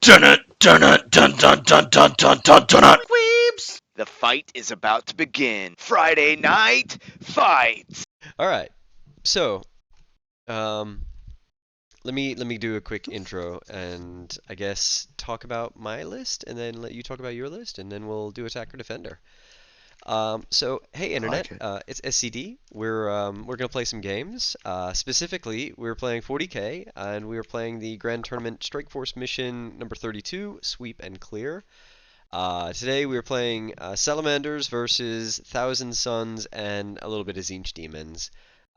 Dun it, dun it, dun dun dun dun dun dun dun it. Weebs! The fight is about to begin. Friday night fight. Alright, so, let me do a quick intro and I guess talk about my list and then let you talk about your list and then we'll do attacker defender. So hey internet, it's SCD. We're gonna play some games. Specifically, we're playing 40K and we're playing the Grand Tournament Strike Force mission number 32, Sweep and Clear. Today we're playing Salamanders versus Thousand Suns and a little bit of Tzeentch Daemons.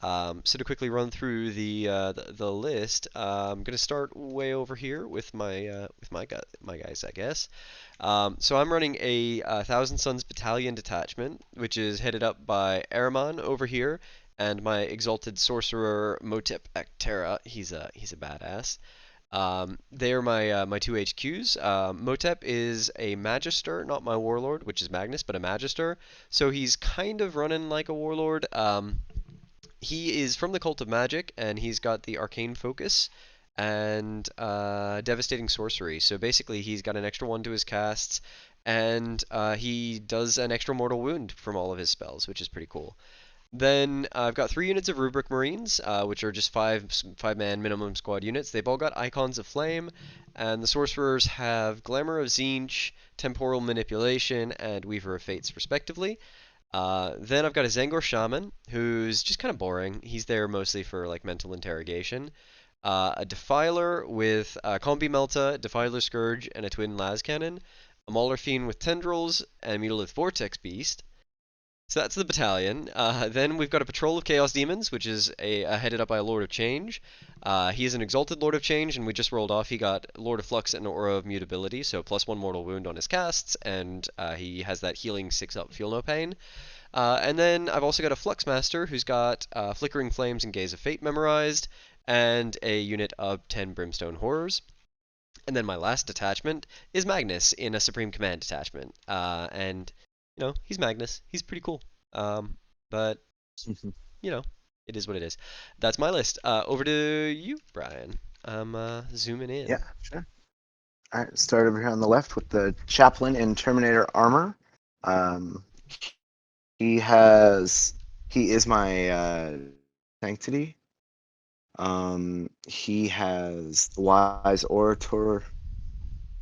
So to quickly run through the list, I'm gonna start way over here with my guys, I guess. So I'm running a Thousand Suns Battalion detachment, which is headed up by Ahriman over here, and my Exalted Sorcerer Motep Actera. He's a badass. They are my two HQs. Motep is a Magister, not my Warlord, which is Magnus, but a Magister. So he's kind of running like a Warlord. He is from the Cult of Magic, and he's got the Arcane Focus and Devastating Sorcery. So basically, he's got an extra 1 to his casts, and he does an extra Mortal Wound from all of his spells, which is pretty cool. Then I've got 3 units of Rubric Marines, which are just 5-man minimum squad units. They've all got Icons of Flame, and the Sorcerers have Glamour of Tzeentch, Temporal Manipulation, and Weaver of Fates, respectively. Then I've got a Zangor Shaman, who's just kind of boring. He's there mostly for like mental interrogation. A Defiler with Combi Melta, Defiler Scourge, and a Twin Las Cannon. A Mauler Fiend with Tendrils, and a Mutilith Vortex Beast. So that's the battalion. Then we've got a Patrol of Chaos Demons, which is headed up by a Lord of Change. He is an Exalted Lord of Change, and we just rolled off. He got Lord of Flux and Aura of Mutability, so +1 Mortal Wound on his casts, and he has that healing 6-up Feel No Pain. And then I've also got a Flux Master who's got Flickering Flames and Gaze of Fate memorized, and a unit of 10 Brimstone Horrors. And then my last detachment is Magnus in a Supreme Command detachment. And you know, he's Magnus. He's pretty cool. But, you know, it is what it is. That's my list. Over to you, Brian. I'm zooming in. Yeah, sure. All right, start over here on the left with the Chaplain in Terminator armor. He is my Sanctity. He has the Wise Orator,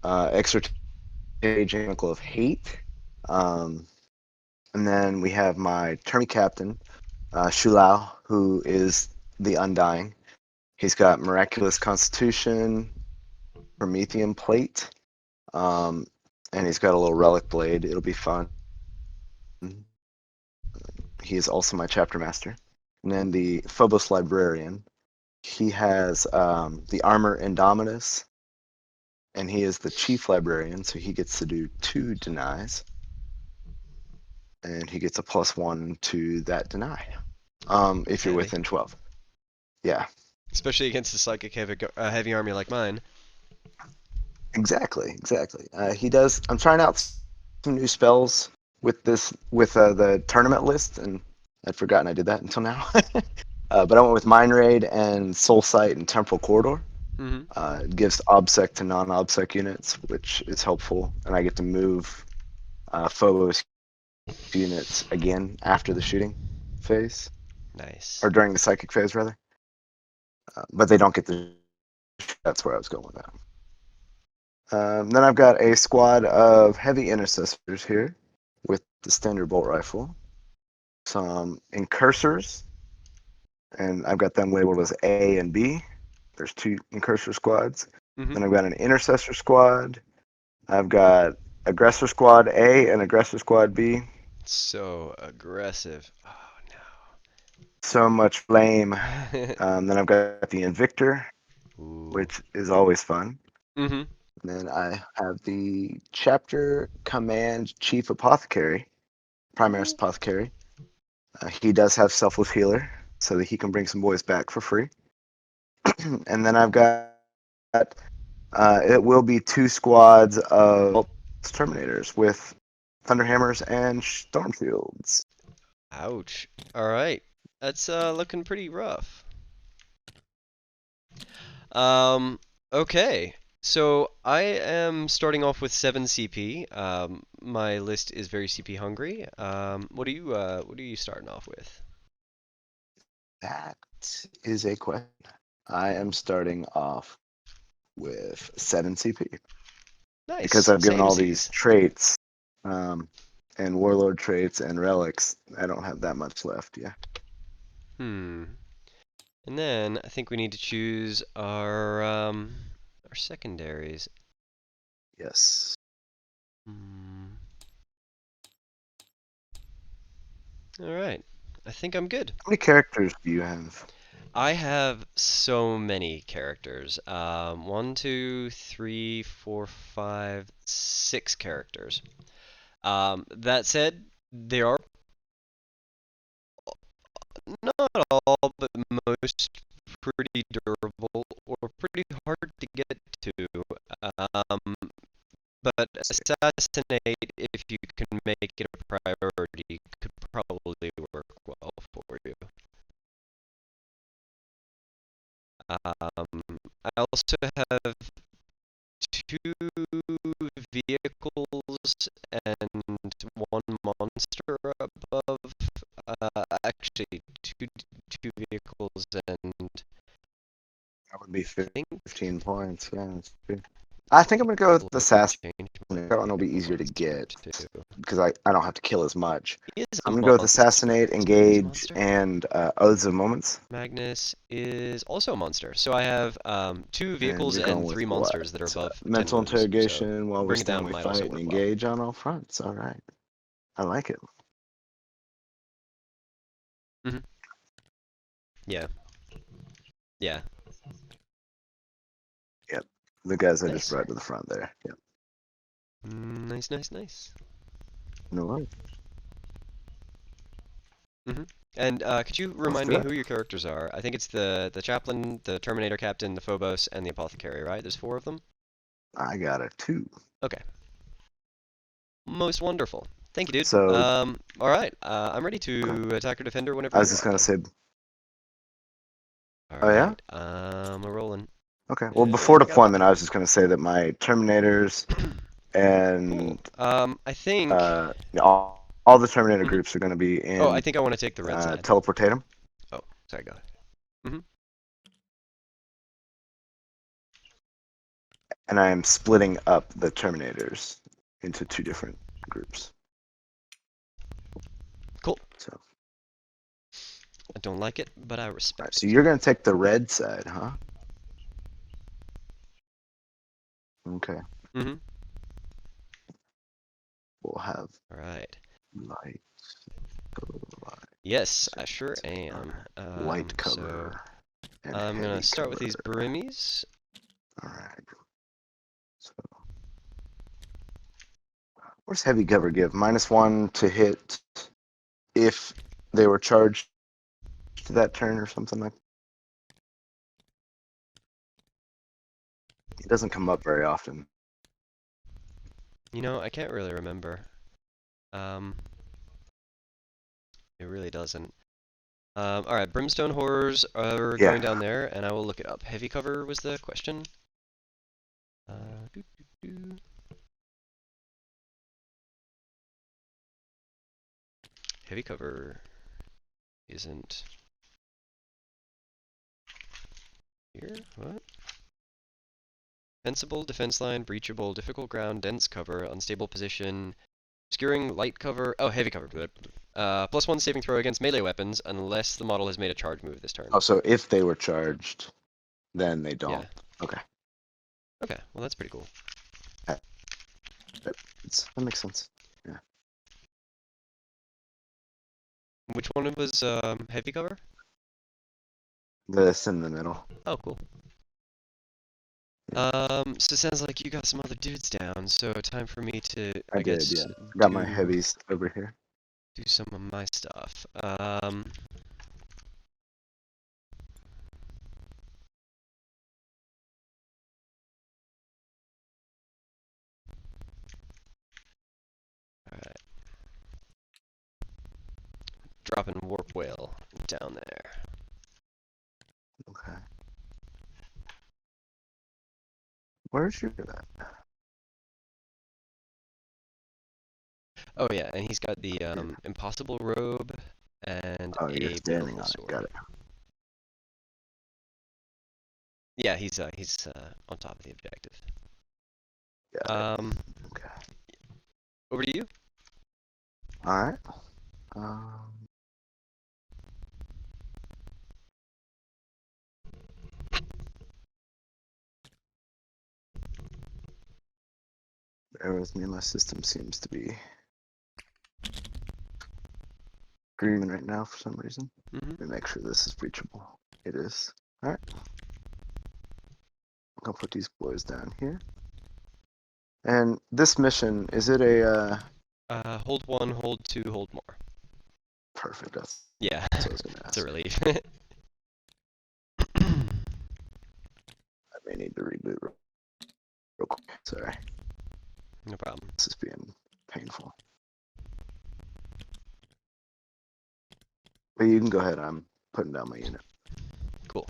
Exhortation of Hate. And then we have my Termy Captain, Shulao, who is the Undying. He's got Miraculous Constitution, Promethean Plate, and he's got a little Relic Blade. It'll be fun. He is also my Chapter Master. And then the Phobos Librarian. He has the Armor Indominus, and he is the Chief Librarian, so he gets to do 2 denies. And he gets a +1 to that deny. If you're within 12. Yeah. Especially against a psychic heavy army like mine. Exactly. He does. I'm trying out some new spells with the tournament list, and I'd forgotten I did that until now. But I went with Mind Raid and Soul Sight and Temporal Corridor. Mm-hmm. It gives obsec to non-obsec units, which is helpful, and I get to move Phobos units again after the shooting phase. Nice. Or during the psychic phase, rather. But they don't get the... That's where I was going with that. Then I've got a squad of heavy intercessors here with the standard bolt rifle. Some incursors, and I've got them labeled as A and B. There's 2 incursor squads. Mm-hmm. Then I've got an intercessor squad. I've got aggressor squad A and aggressor squad B. So aggressive. Oh no. So much flame. Then I've got the Invictor, which is always fun. Mm-hmm. And then I have the Chapter Command Chief Apothecary, Primaris Apothecary. He does have Selfless Healer, so that he can bring some boys back for free. And then I've got, it will be 2 squads of Terminators with Thunderhammers and Storm Shields. Ouch. Alright. That's looking pretty rough. Okay. So I am starting off with 7 CP. My list is very CP hungry. What are you starting off with? That is a question. I am starting off with 7 CP because Nice. I've given all these Samesies. traits, and warlord traits and relics. I don't have that much left. Yeah. Hmm. And then I think we need to choose our secondaries. Yes. Hmm. All right. I think I'm good. How many characters do you have? I have so many characters. One, two, three, four, five, 6 characters. That said, they are not all, but most pretty durable or pretty hard to get to. Um, but assassinate, if you can make it a priority, could probably work well for you. I also have 2 vehicles and 1 monster above. Actually, two vehicles and That would be I think 15 points. Yeah, that's good. I think I'm gonna go with the let me assassin. change That one will be easier to monster get too. because I don't have to kill as much. He is a I'm gonna go with monster. assassinate, He's a engage, monster. and oaths of moments. Magnus is also a monster. So I have 2 And vehicles you're going and with 3 what? monsters that are above 10 Mental moves. So interrogation. While we bring it stand, down we might also fight and work well. engage on all fronts. All right, I like it. Hmm. Yeah. Yeah. Yep, the guys I just Nice. brought to the front there. Yep. Nice, nice, nice. No worries. Hmm. And could you Let's remind do me it. who your characters are? I think it's the chaplain, the Terminator captain, the Phobos, and the apothecary, right? There's 4 of them? I got a 2. Okay. Most wonderful. Thank you, dude. So, All right. I'm ready okay. to attack or defender whenever I was you just are, gonna bud. say, All oh yeah. right. I'm a rolling. Okay. Well, before And I got a deployment, I 1. was just gonna say that my Terminators Cool. and I think. all the Terminator Mhm. groups are gonna be Oh, I in think I want to take the red side. Teleportatum, Oh, sorry, go ahead. Hmm. and I am splitting up the Terminators into 2 different groups. Cool. So, all I don't like it, but I right. respect So it. you're gonna take the red side, huh? Okay. Hmm. We'll have All right. light, light, Yes, I sure am. light So cover, and I'm gonna heavy start with these cover. brimmies. All right. So, where's heavy cover give? -1 to hit if they were charged to that turn or something like. It doesn't come up very often. You know, I can't really remember. Um, it really doesn't. All right, Brimstone Horrors are Yeah. going down there, and I will look it up. Heavy cover was the question. Doo, doo, doo. Heavy cover isn't here. What? Defensible, defense line, breachable, difficult ground, dense cover, unstable position, obscuring light cover. Oh, heavy cover. +1 saving throw against melee weapons unless the model has made a charge move this turn. Oh, so if they were charged, then they Yeah. don't. Okay. Okay. Well, that's pretty cool. That, that makes sense. Yeah. Which one was heavy cover? This in the middle. Oh, cool. So it sounds like you got some other dudes down. So time for me to, I I did, guess, yeah. Got my do heavies over here. some of my stuff. Alright. Dropping Warp Whale down there. Okay. Where's your that? Oh yeah, and he's got the impossible robe and Oh, you're a standing beautiful on it. sword. Got it. Yeah, he's on top of the objective. Got it. Okay. Over to you. All right. Um, bear with me. My system seems to be screaming right now for some reason. Mm-hmm. Let me make sure this is reachable. It is. All right. I'll put these boys down here. And this mission, is it a Hold one, hold two, hold more. perfect? That's Yeah, what I was gonna it's a ask. relief. I may need to reboot real quick. Sorry, No problem. this is being painful. But you can go ahead. I'm putting down my unit. Cool.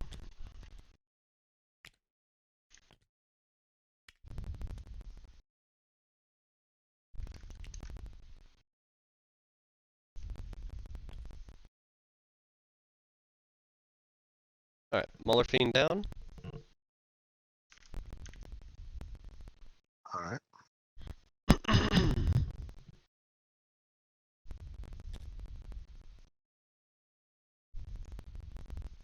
All right, Muller Fiend down. All right.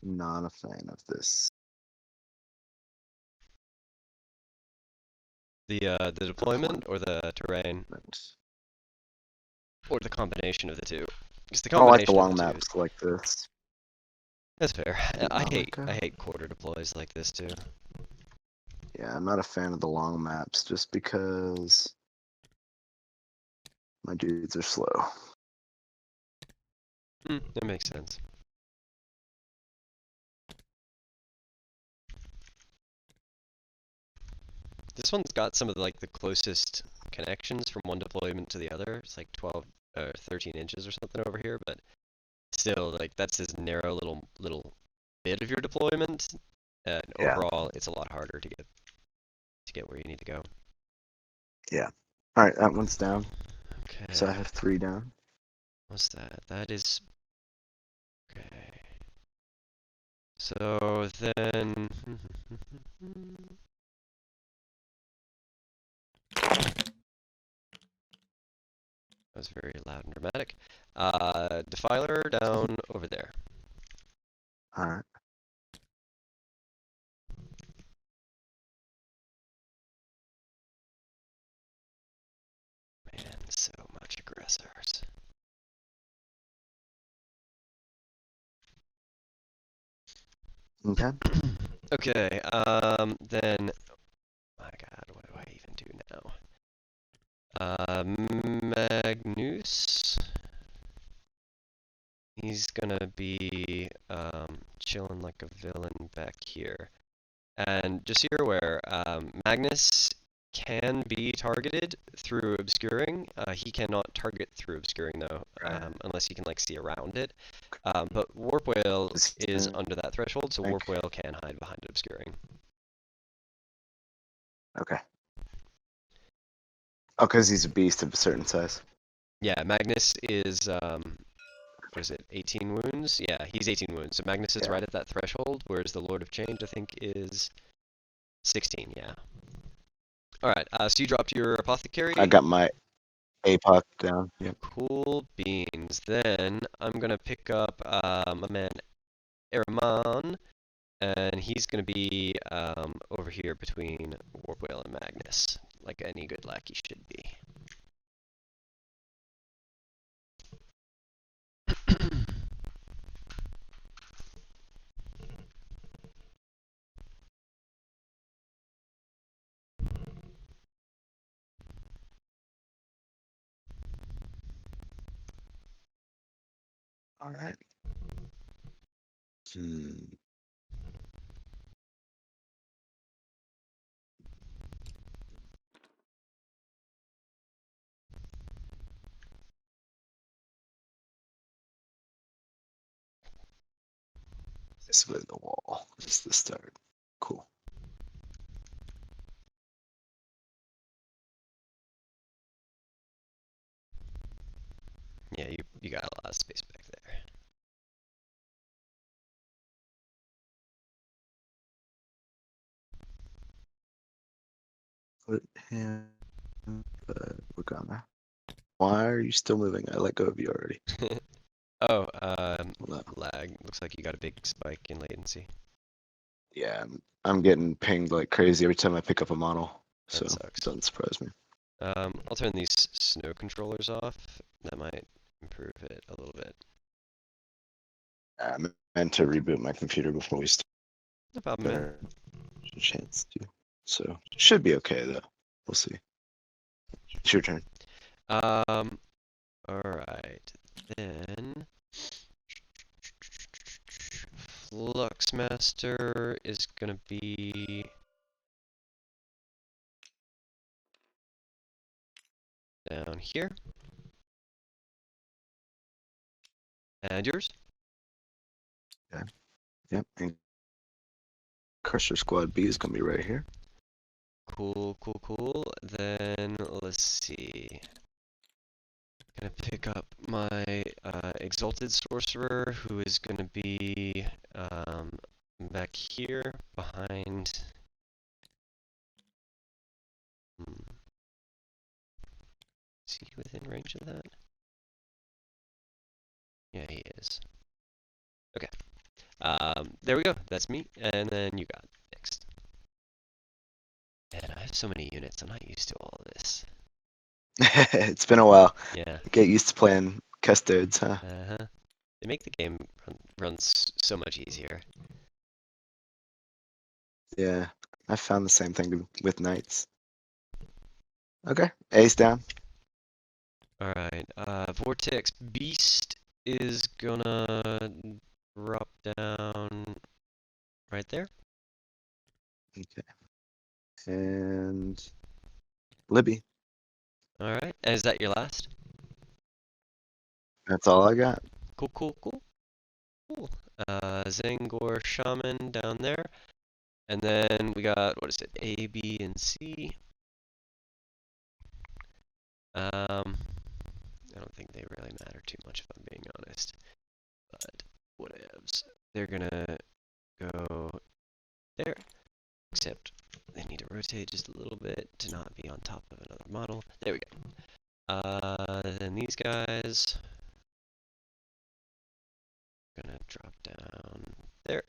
Not a fan of this. The deployment or the terrain Deployment. or the combination of the two. Because the I don't like the combination of long the two. maps like this. That's fair. Not like I hate quarter deploys like this too. Yeah, I'm not a fan of the long maps just because my dudes are slow. That makes sense. This one's got some of the closest connections from one deployment to the other. It's like 12 or 13 inches or something over here, but still, that's this narrow little bit of your deployment, and Yeah. overall, it's a lot harder to get where you need to go. Yeah. All right, that one's down. Okay. So I have 3 down. What's that? That is okay. So then. That was very loud and dramatic. Defiler down over there. All right. Man, so much aggressors. Okay. Okay, then, my God, what do I even do now? Magnus. He's gonna be chilling like a villain back here. And just so you're aware, Magnus can be targeted through obscuring. He cannot target through obscuring though, unless you can see around it. But Warp Whale is under that threshold, so Warp Whale can hide behind obscuring. Okay. Oh, because he's a beast of a certain size. Yeah, Magnus is what is it, 18 wounds? Yeah, he's 18 wounds. So Magnus is right at that threshold, whereas the Lord of Change, I think, is 16, yeah. Alright, so you dropped your Apothecary. I got my APOC down. Yep. Cool beans. Then I'm gonna pick up my man Araman, and he's gonna be over here between Warp Whale and Magnus, like any good lackey should be. All right. This with the wall. This is the start. Cool. got a lot of space back there. Put him. We're gonna. Why are you still moving? I let go of you already. Oh, Hold up. lag. Looks like you got a big spike in latency. Yeah, I'm getting pinged like crazy every time I pick up a model. That So sucks. doesn't surprise me. I'll turn these snow controllers off. That might improve it a little bit. I meant to reboot my computer before we start. No problem, man. A chance to. So should be okay though. We'll see. It's your turn. Alright. Then Fluxmaster is gonna be down here. And yours? Yep. And Crusher Squad B is gonna be right here. Cool, cool, cool. Then let's see. Gonna pick up my Exalted Sorcerer, who is gonna be back here behind. Is he within range of that? Yeah, he is. Okay. There we go. That's me. And then you got next. Man, I have so many units. I'm not used to all of this. It's been a while. Yeah. Get used to playing Custodes, huh? Uh-huh. They make the game run so much easier. Yeah, I found the same thing with Knights. Okay, Ace down. Alright, Vortex Beast is gonna drop down right there. Okay. And Libby. Alright, and is that your last? That's all I got. Cool, cool, cool. Cool. Zangor Shaman down there. And then we got, what is it, A, B, and C. I don't think they really matter too much if I'm being honest. But whatevs. They're gonna go there. Except they need to rotate just a little bit to not be on top of another model. There we go. Then these guys gonna drop down there.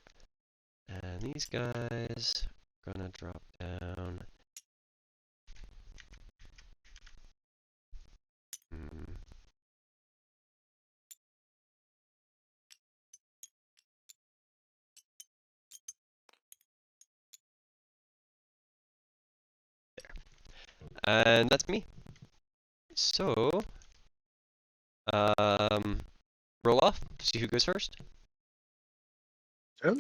And these guys gonna drop down. And that's me. So, roll off. See who goes first. Oh.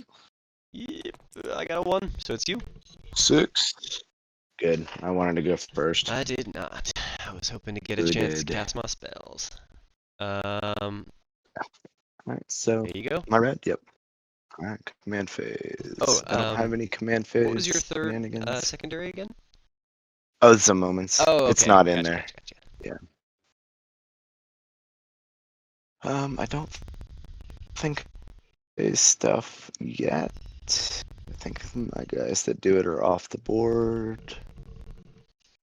Yep, I got a 1, so it's you. 6. Good. I wanted to go first. I did not. I was hoping to get a Who chance did? to cast my spells. Alright, so There you go. am I red? Yep. Alright, command phase. Oh, I don't have any command phase. What was your third shenanigans. secondary again? Oh, it's a moments. Oh, okay. It's not in Gotcha, there. gotcha. Yeah. I don't think there's stuff yet. I think my guys that do it are off the board.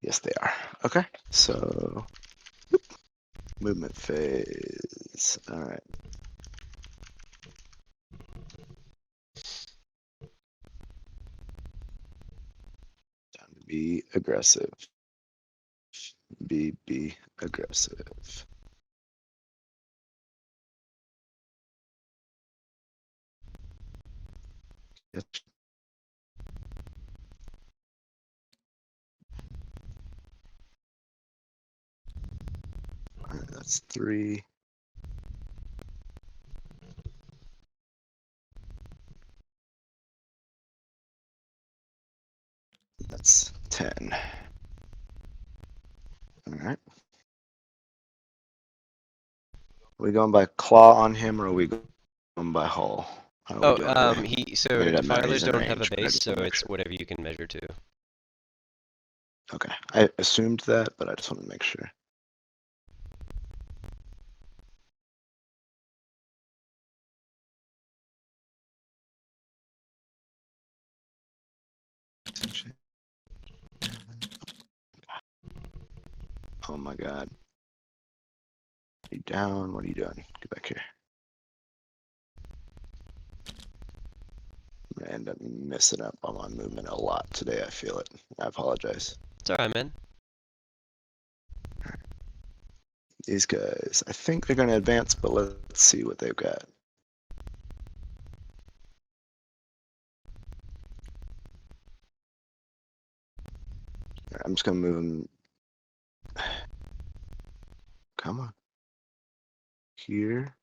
Yes, they are. Okay, so movement phase. All right. Time to be aggressive. Be aggressive. Yes. All right, that's 3. That's 10. All right. Are we going by claw on him, or are we going by hull? How are we doing today? So Maybe it doesn't matter, he's defilers in don't have a range, but I base, just so wanna make it's sure. whatever you can measure to. Okay, I assumed that, but I just want to make sure. my god. Are you down? What are you doing? Get back here. I'm gonna end up messing up on my movement a lot today, I feel it. I apologize. It's alright, man. These guys, I think they're gonna advance, but let's see what they've got. I'm just gonna move them. Come on. Here.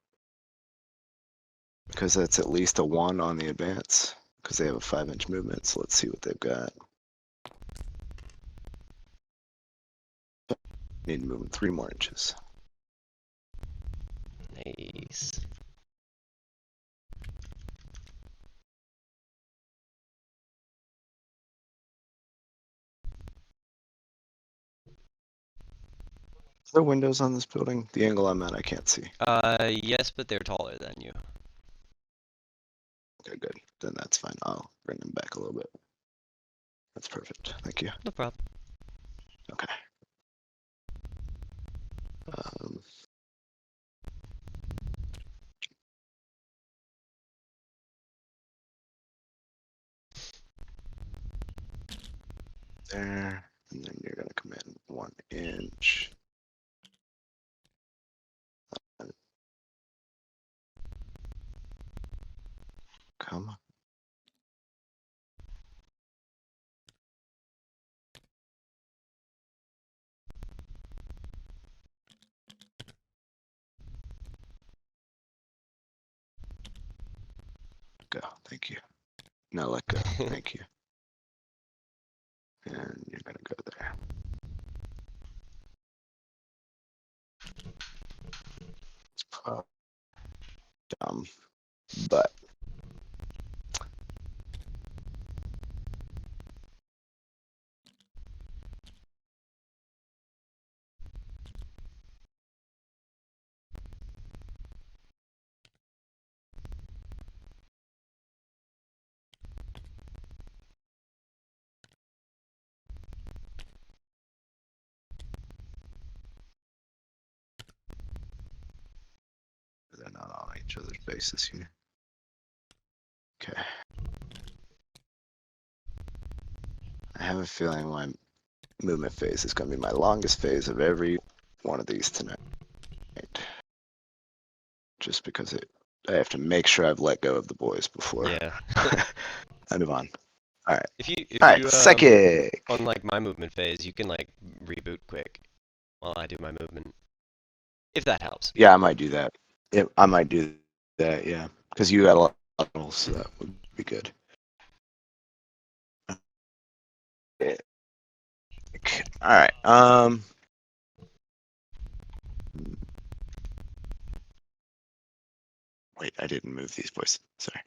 Because that's at least a 1 on the advance. Because they have a 5-inch movement, so let's see what they've got. Need to move them 3 more inches. Nice. Are there windows on this building? The angle I'm at, I can't see. Yes, but they're taller than you. Okay, good. Then that's fine. I'll bring them back a little bit. That's perfect. Thank you. No problem. Okay. Um, there, and then you're gonna come in 1 inch. Come on. Go. Thank you. Now let go. Thank you. And you're gonna go there. It's probably dumb, but they're not on each other's bases here. Okay. I have a feeling my movement phase is going to be my longest phase of every one of these tonight. Just because I have to make sure I've let go of the boys before Yeah. I move on. All right. If you All right. Psychic. on like my movement phase, you can like reboot quick while I do my movement. If that helps. Yeah, I might do that. Yeah, I might do that. Yeah, because you got a lot of levels, so that would be good. All right. Wait, I didn't move these boys. Sorry.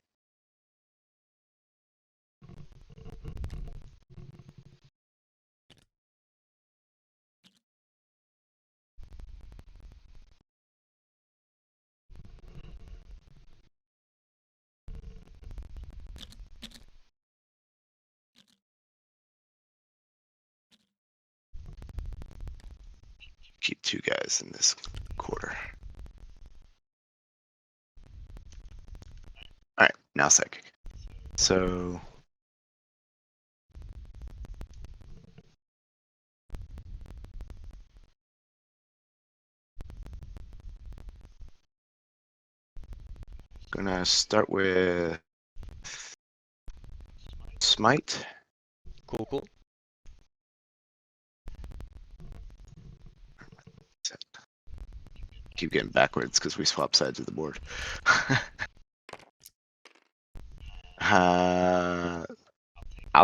Keep 2 guys in this quarter. All right, now psychic. So gonna start with smite. Cool, cool. Keep getting backwards because we swap sides of the board. I'll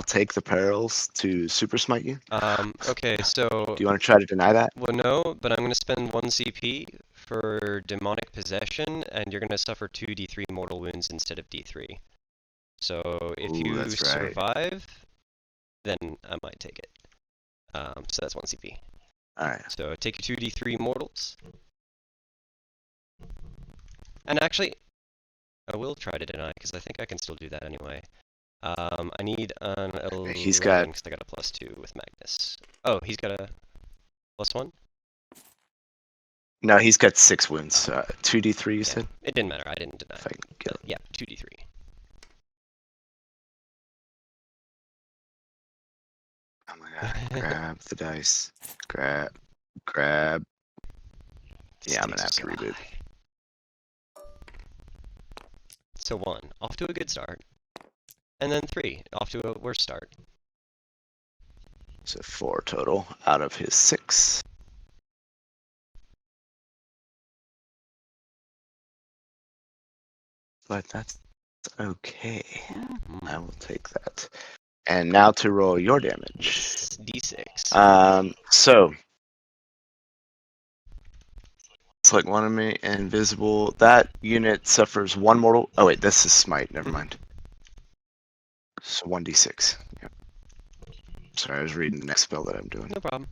take the perils to super smite you. Okay, so Do you want to try to deny that? well, no, but I'm gonna spend 1 CP for demonic possession, and you're gonna suffer 2d3 mortal wounds instead of d3. So if Ooh, you that's right. survive, then I might take it. So that's 1 CP. All right. So take your 2d3 mortals. And actually, I will try to deny, because I think I can still do that anyway. I need an 11, He's got- because I got a +2 with Magnus. Oh, he's got a +1? No, he's got 6 wounds. 2d3, you Yeah, said? it didn't matter. I didn't deny. If I can get Yeah, 2d3. Oh my god. Grab the dice. Grab. Yeah, I'm gonna have to reboot. So 1, off to a good start. And then 3, off to a worse start. So 4 total out of his 6. But that's okay. I will take that. And now to roll your damage. D6. So select one enemy invisible. That unit suffers 1 mortal. Oh wait, this is smite. Never mind. So 1d6. Yep. Sorry, I was reading the next spell that I'm doing. No problem.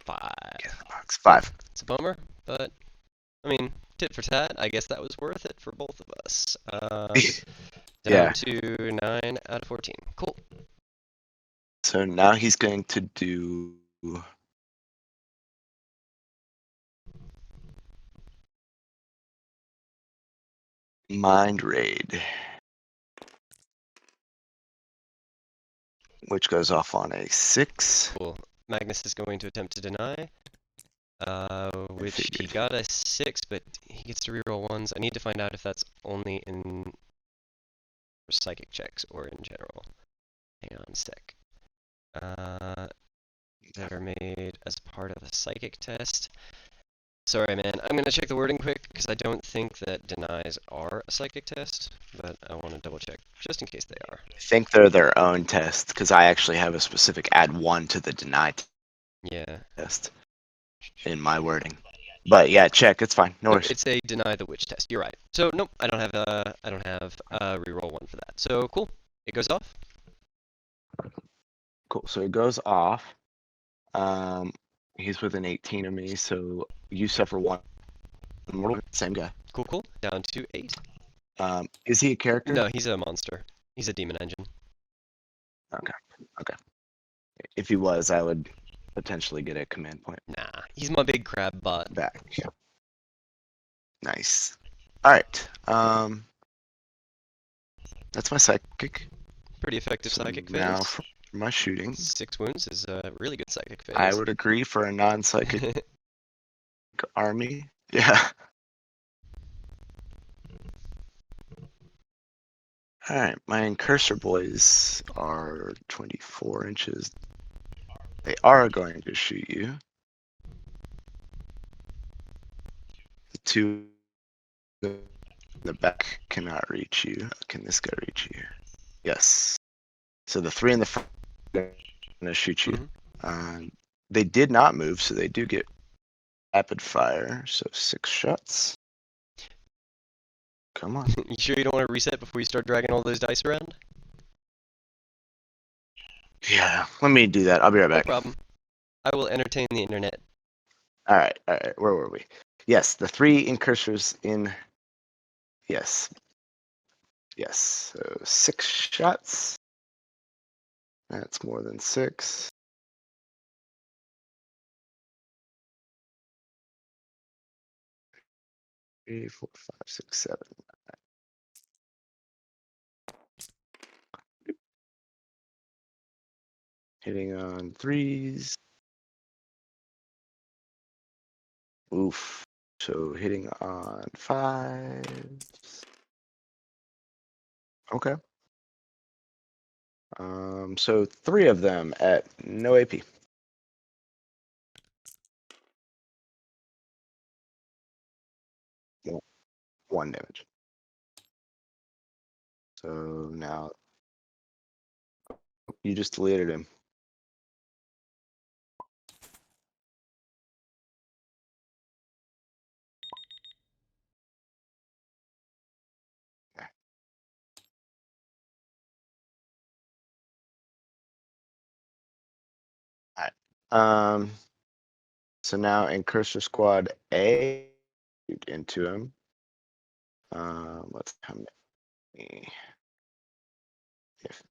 5. Get in the box. 5. It's a bummer, but I mean, tit for tat. I guess that was worth it for both of us. Down Yeah. to 9 out of 14. Cool. So now he's going to do Mind Raid, which goes off on a 6. Cool. Magnus is going to attempt to deny, which he figured. got a 6, but he gets to reroll 1s. I need to find out if that's only in psychic checks or in general. Hang on a sec. That are made as part of a psychic test. Sorry, man. I'm going to check the wording quick because I don't think that denies are a psychic test, but I want to double check just in case they are. I think they're their own test because I actually have a specific add 1 to the deny Yeah. test in my wording. But yeah, check. It's fine. No Nope, worries. it's a deny the witch test. You're right. So nope, I don't have reroll 1 for that. So cool. It goes off. Cool. So it goes off. He's within 18 of me, so you suffer 1 mortal. Same guy. Cool, cool. Down to 8. Is he a character? No, he's a monster. He's a demon engine. Okay. If he was, I would potentially get a command point Nah, he's my big crab butt. back. Nice. All right. That's my psychic. Pretty effective So psychic now phase. for my shooting. 6 wounds is a really good psychic phase. I would agree for a non-psychic army. Yeah. All right, my Incursor boys are 24 inches. They are going to shoot you. The 2 in the back cannot reach you. Can this guy reach you? Yes. So the 3 in the front are going to shoot you. They did not move, so they do get rapid fire. So 6 shots. Come on. You sure you don't want to reset before you start dragging all those dice around? Yeah, let me do that. I'll be right No back. problem. I will entertain the internet. All right. Where were we? Yes, the 3 incursors in. Yes. So 6 shots. That's more than 6. 3, 4, 5, 6, 7. Hitting on 3s. Oof. So hitting on 5s. Okay. So 3 of them at no AP. 1 damage. So now you just deleted him. All right. So now in Cursor Squad A, into him. Let's how many? If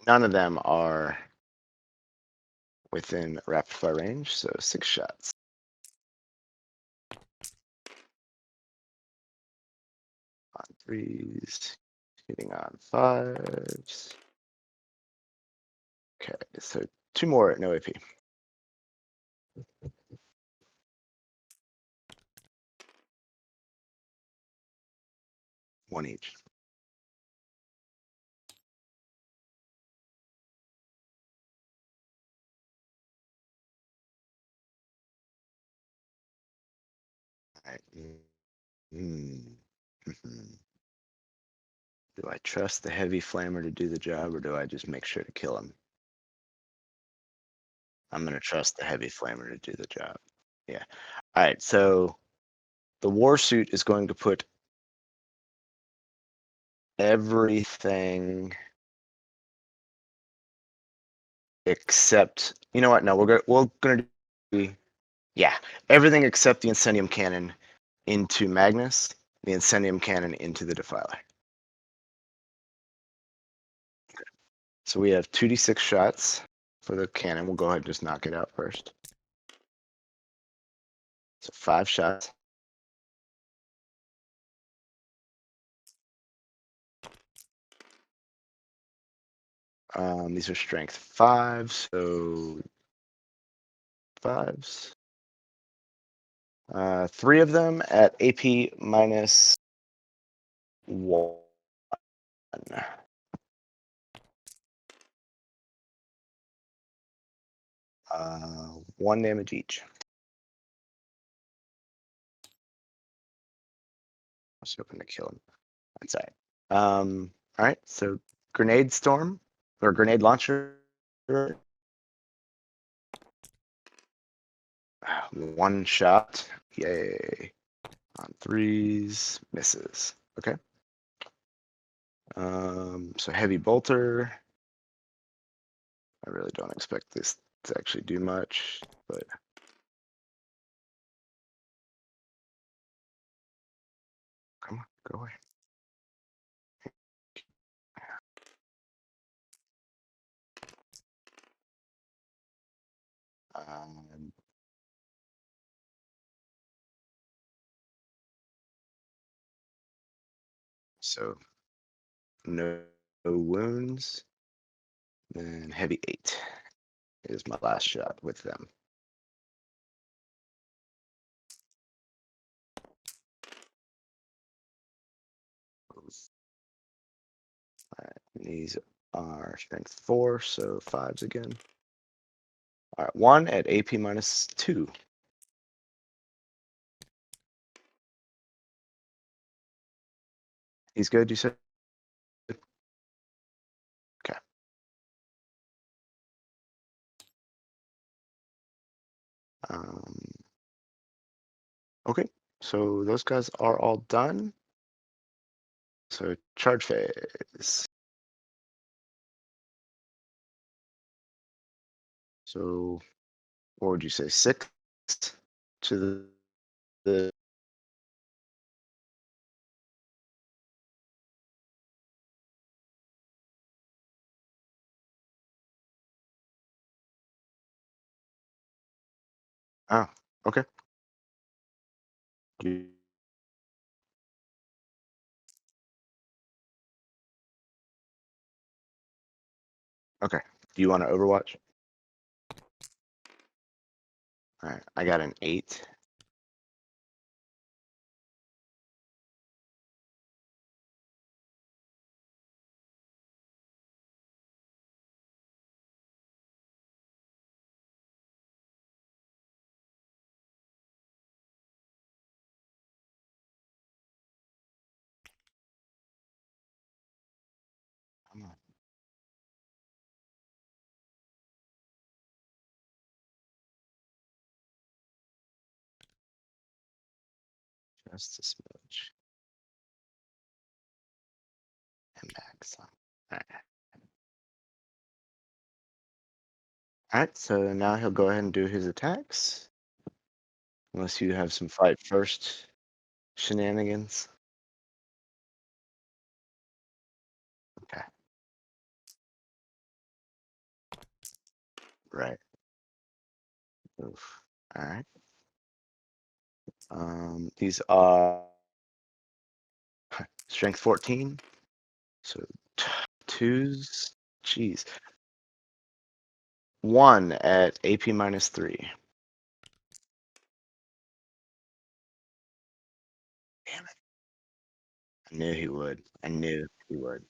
none of them are within rapid fire range, so 6 shots. On 3s, hitting on 5s. Okay, so 2 more at no AP. One each. All right. Do I trust the heavy flamer to do the job, or do I just make sure to kill him? I'm going to trust the heavy flamer to do the job. Yeah. All right, so the war suit is going to put everything except, you know what? No, we're gonna do, yeah, everything except the incendium cannon into Magnus, the incendium cannon into the Defiler. So we have 2d6 shots for the cannon. We'll go ahead and just knock it out first. So 5 shots. These are strength 5, so 5s. 3 of them at AP minus 1. 1 damage each. I was hoping to kill him. That's all right. All right, so grenade storm or grenade launcher. 1 shot. Yay. On 3s, misses. Okay. So heavy bolter. I really don't expect this to actually do much, but come on, go away. Um, so no wounds. Then heavy 8 is my last shot with them. All right, these are strength 4, so 5s again. All right, 1 at AP minus 2. He's good, you said? Okay. Okay, so those guys are all done. So charge phase. So what would you say? 6 to the oh, okay. You- Okay. Do you want to Overwatch? All right, I got an 8. Come on. Just a smidge. And max. All right. All right, so now he'll go ahead and do his attacks. Unless you have some fight first shenanigans. Okay. Right. Oof. All right. These are strength 14. So twos. Jeez. 1 at AP -3. Damn it. I knew he would. I knew he would.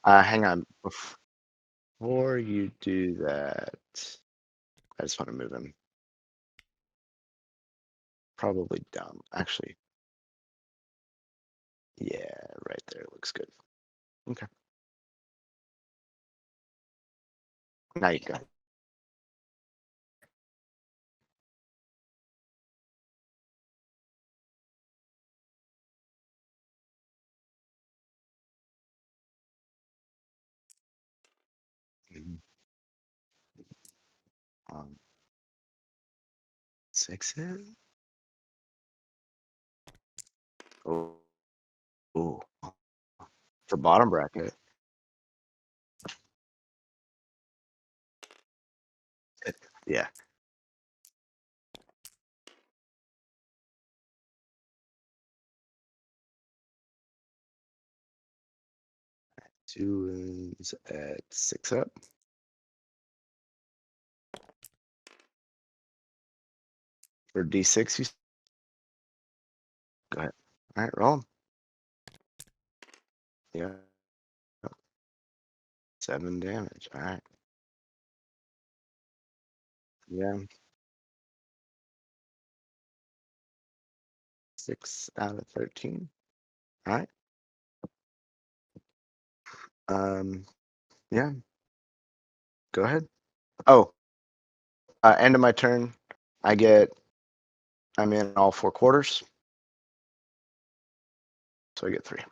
Hang on. Before you do that, I just want to move him. Probably dumb. Actually, yeah, right there. Looks good. Okay. Now you go. Mhm. 6 hit. Oh, oh. The bottom bracket. Yeah. Two wounds at 6 up. For D6, you go ahead. All right, roll 'em. Yeah. 7 damage. All right. Yeah. 6 out of 13. All right. Yeah. Go ahead. Oh, end of my turn. I'm in all 4 quarters, so I get 3.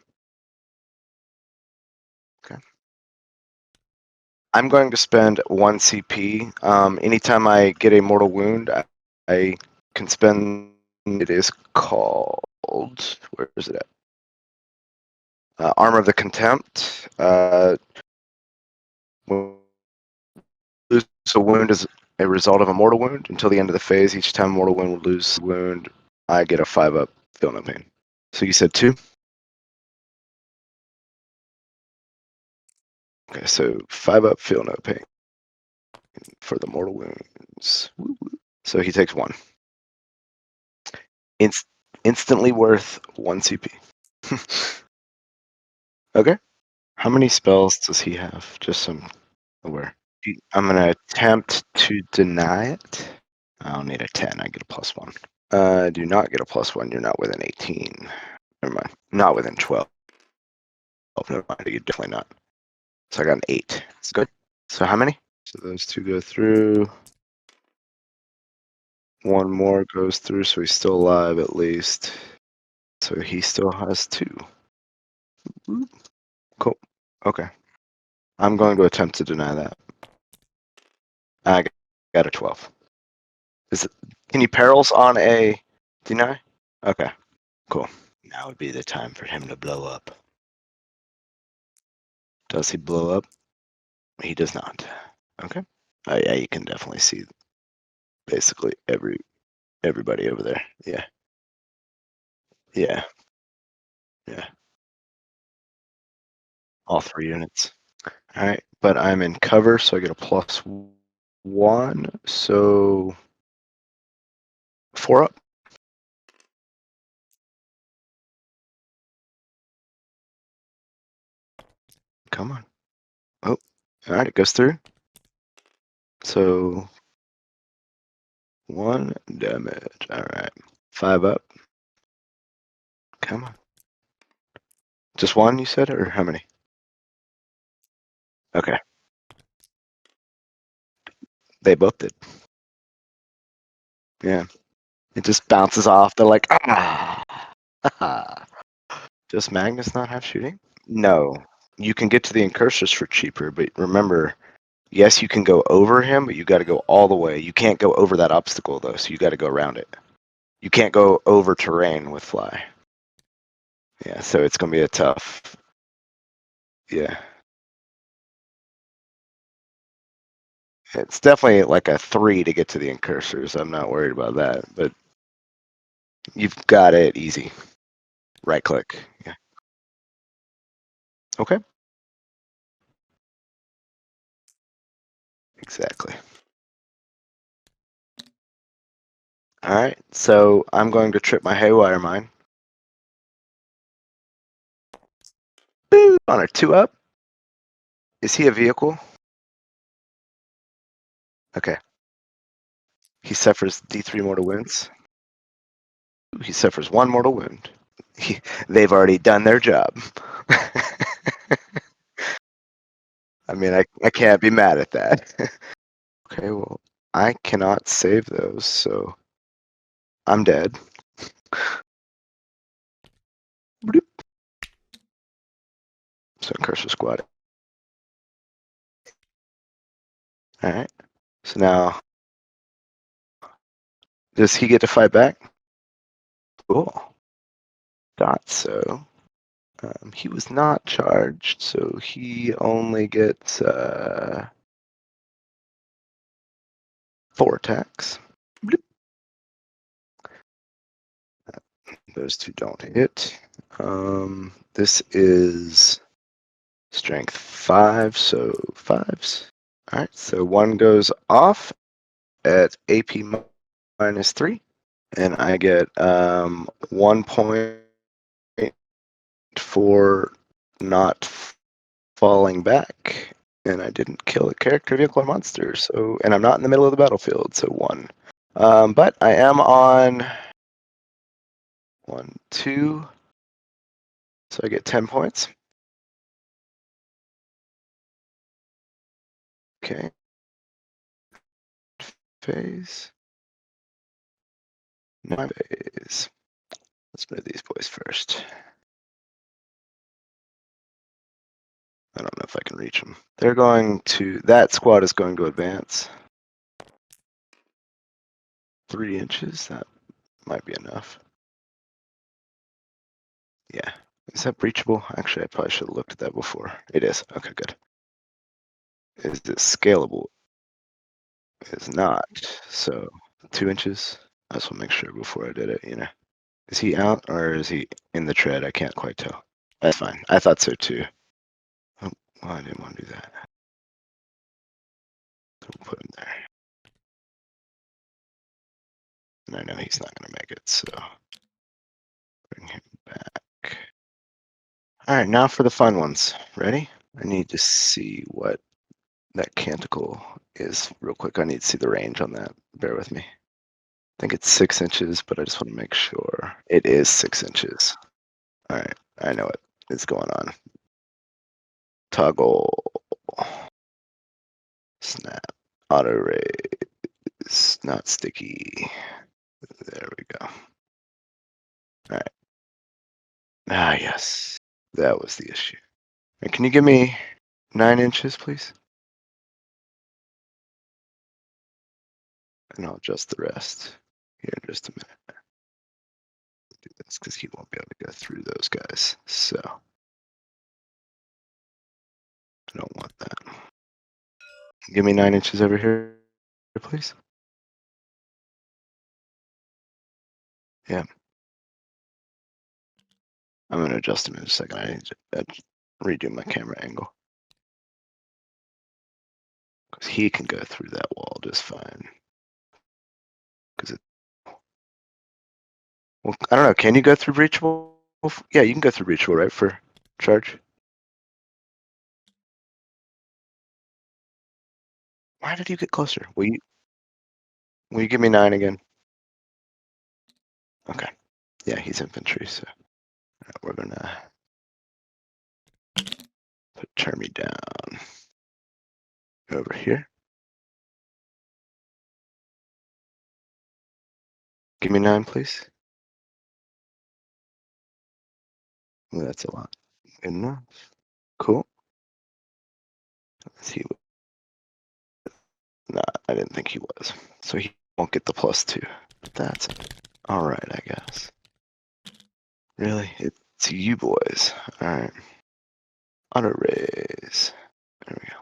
Okay. I'm going to spend 1 CP. Anytime I get a mortal wound, I can spend. It is called. Where is it at? Armor of the Contempt. Lose a wound as a result of a mortal wound until the end of the phase. Each time a mortal wound would lose a wound, I get a 5-up. Feel no pain. So you said 2. Okay, so 5-up. Feel no pain for the mortal wounds. So he takes 1. Instantly worth 1 CP. Okay. How many spells does he have? Just so I'm aware. I'm gonna attempt to deny it. I'll need a 10. I get a +1. I do not get a +1. You're not within 18. Never mind. Not within 12. Oh, never mind. You're definitely not. So I got an 8. It's good. So how many? So those 2 go through. 1 more goes through, so he's still alive at least. So he still has 2. Cool. Okay. I'm going to attempt to deny that. I got a 12. Can you perils on a deny? Okay, cool. Now would be the time for him to blow up. Does he blow up? He does not. Okay. Yeah, you can definitely see basically everybody over there. Yeah. Yeah. Yeah. All 3 units. All right, but I'm in cover, so I get a +1. So 4 up. Come on. Oh, all right, it goes through. So 1 damage. All right, 5 up. Come on. Just 1, you said, or how many? Okay, they both did. Yeah, it just bounces off. They're like, ah. Does Magnus not have shooting? No. You can get to the Incursors for cheaper, but remember, yes, you can go over him, but you got to go all the way. You can't go over that obstacle, though, so you got to go around it. You can't go over terrain with fly. Yeah, so it's going to be a tough. Yeah. It's definitely like a 3 to get to the incursors. I'm not worried about that, but you've got it easy. Right click. Yeah. Okay. Exactly. All right. So I'm going to trip my haywire mine. Boop, on a 2-up. Is he a vehicle? Okay. He suffers D3 mortal wounds. He suffers 1 mortal wound. They've already done their job. I mean, I can't be mad at that. Okay, well, I cannot save those, so I'm dead. Bloop. So Cursor Squad. Alright. So now, does he get to fight back? Cool. Thought so. He was not charged, so he only gets 4 attacks. Bloop. Those 2 don't hit. This is strength 5, so 5s. Alright, so 1 goes off at AP -3, and I get 1 point for not falling back, and I didn't kill a character, vehicle, or monster. So, and I'm not in the middle of the battlefield, so 1. But I am on 1, 2, so I get 10 points. Okay. Phase. No phase. Let's move these boys first. I don't know if I can reach them. They're going to, that squad is going to advance 3 inches. That might be enough. Yeah. Is that breachable? Actually, I probably should have looked at that before. It is. Okay, good. Is it scalable? It's not. So 2 inches. I just want to make sure before I did it, you know. Is he out or is he in the tread? I can't quite tell. That's fine. I thought so too. Oh, well, I didn't want to do that. We'll put him there. And I know he's not going to make it, so bring him back. All right, now for the fun ones. Ready? I need to see what that canticle is real quick. I need to see the range on that. Bear with me. I think it's 6 inches, but I just want to make sure. It is 6 inches. All right, I know what is going on. Toggle. Snap. Auto raise. Not sticky. There we go. All right. Ah, yes. That was the issue. And can you give me 9 inches, please? And I'll adjust the rest here in just a minute. Do this because he won't be able to go through those guys. So I don't want that. Give me 9 inches over here, please. Yeah. I'm going to adjust him in a second. I need to redo my camera angle. Because he can go through that wall just fine. Because it. Well, I don't know. Can you go through breachable? Yeah, you can go through breachable, right? For charge. Why did you get closer? Will you give me 9 again? Okay. Yeah, he's infantry, so we're gonna put Termy down over here. Give me 9, please. Well, that's a lot. Good enough. Cool. Let's see. Nah, I didn't think he was. So he won't get the +2. That's all right, I guess. Really? It's you boys. All right. Auto raise. There we go.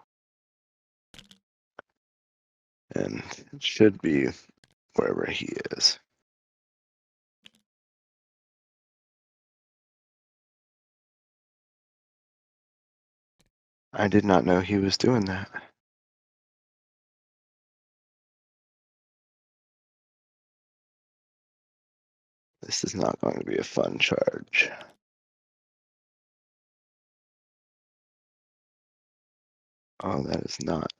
And it should be wherever he is. I did not know he was doing that. This is not going to be a fun charge. Oh, that is not.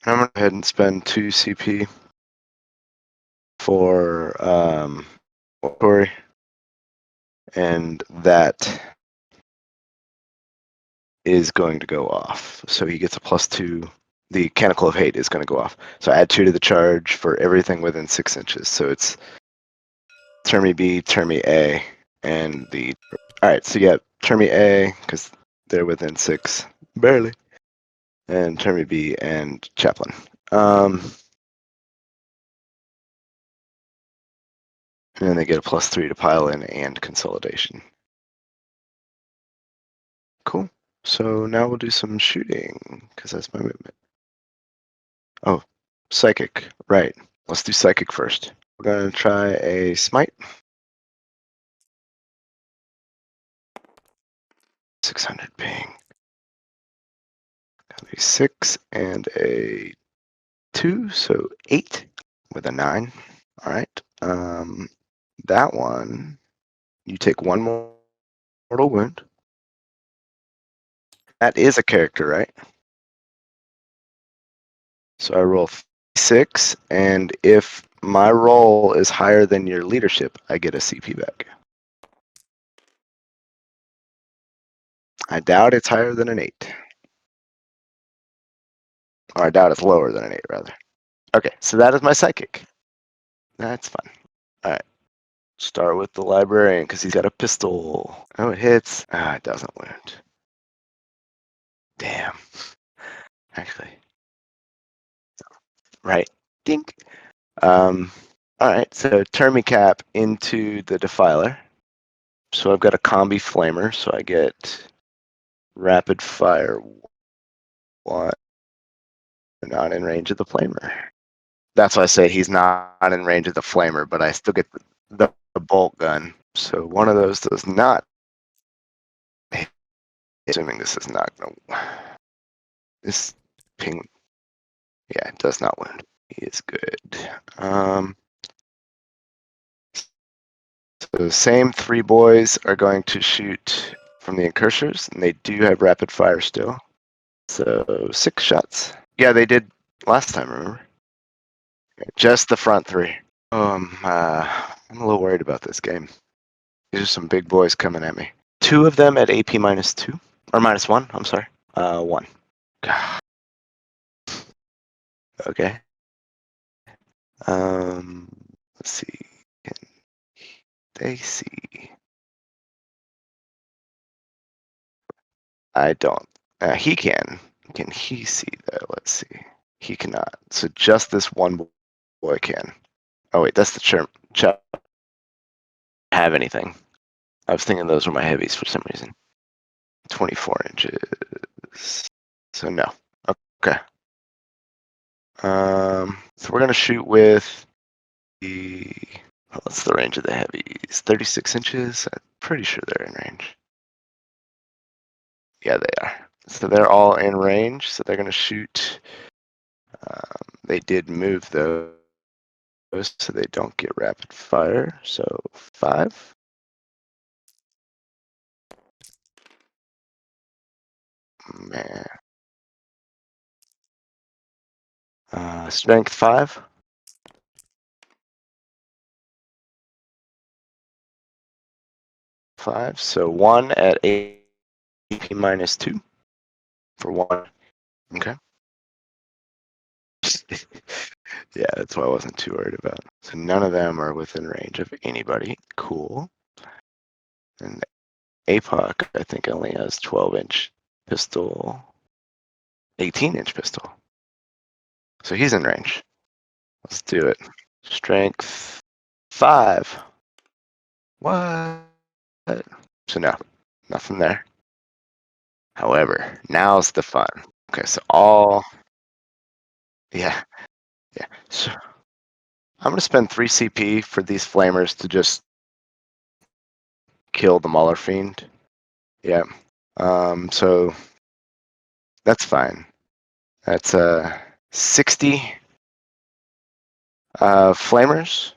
I'm going to go ahead and spend 2 CP for Corey, and that is going to go off. So he gets a +2. The Canticle of Hate is going to go off. So add 2 to the charge for everything within 6 inches. So it's turn me B, turn me A, and the. All right, so yeah, turn me A because they're within 6, barely, and turn me B and Chaplain. And then they get a +3 to pile in and consolidation. Cool. So now we'll do some shooting because that's my movement. Oh, psychic. Right. Let's do psychic first. We're going to try a smite. 600 ping. A 6 and a 2, so 8 with a 9. All right. That one, you take 1 mortal wound. That is a character, right? So I roll 6, and if my roll is higher than your leadership, I get a CP back. I doubt it's higher than an 8. Or I doubt it's lower than an 8, rather. Okay, so that is my psychic. That's fun. All right. Start with the librarian because he's got a pistol. Oh, it hits. Ah, it doesn't wound. Damn. Actually. Right. Dink. All right, so turn me cap into the Defiler. So I've got a combi flamer, so I get rapid fire 1. Not in range of the flamer. That's why I say he's not in range of the flamer, but I still get the bolt gun. So one of those does not. Assuming this is not going to. This ping. Yeah, it does not wound. He is good. So the same 3 boys are going to shoot from the incursors, and they do have rapid fire still. So 6 shots. Yeah, they did last time, remember? Just the front 3. I'm a little worried about this game. These are some big boys coming at me. 2 of them at AP -2. Or -1, I'm sorry. 1. Okay. Let's see. Can they see? I don't. He can. Can he see though? Let's see. He cannot. So just this one boy can. Oh wait, that's the chap. Have anything? I was thinking those were my heavies for some reason. 24 inches. So no. Okay. So we're gonna shoot with the. What's the range of the heavies? 36 inches. I'm pretty sure they're in range. Yeah, they are. So they're all in range. So they're gonna shoot. They did move those, so they don't get rapid fire. So 5. Man. Strength 5. 5. So 1 at AP -2 for 1. Okay. Yeah, that's what I wasn't too worried about. So none of them are within range of anybody. Cool. And APOC, I think, only has 12-inch pistol, 18-inch pistol. So he's in range. Let's do it. Strength 5. What? So no, nothing there. However, now's the fun. Okay, so yeah, Yeah. So I'm gonna spend 3 CP for these flamers to just kill the Mauler Fiend. Yeah. So that's fine. That's 60 flamers.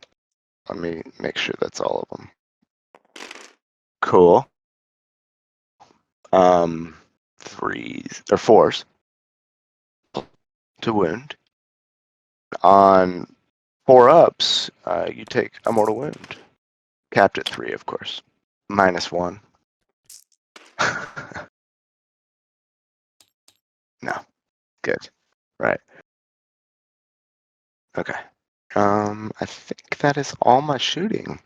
Let me make sure that's all of them. Cool. 3s or 4s to wound. On 4 ups, you take a mortal wound. Capped at 3, of course. -1. No. Good. Right. Okay. I think that is all my shooting.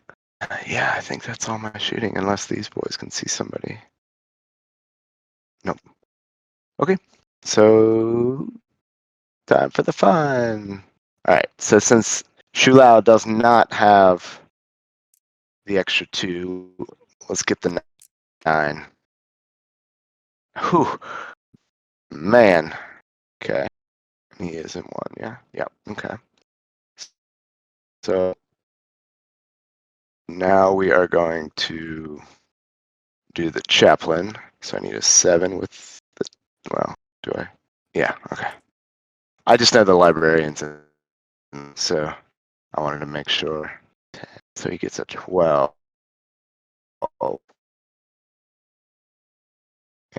Yeah, I think that's all my shooting, unless these boys can see somebody. Nope. Okay. So, time for the fun. Alright, so since Shulao does not have the extra 2, let's get the 9. Whew. Man. Okay. He isn't 1, yeah? Yep, okay. So, now we are going to do the chaplain. So I need a 7 with the, well, do I? Yeah, okay. I just know the librarians, so I wanted to make sure. So he gets a 12. Oh,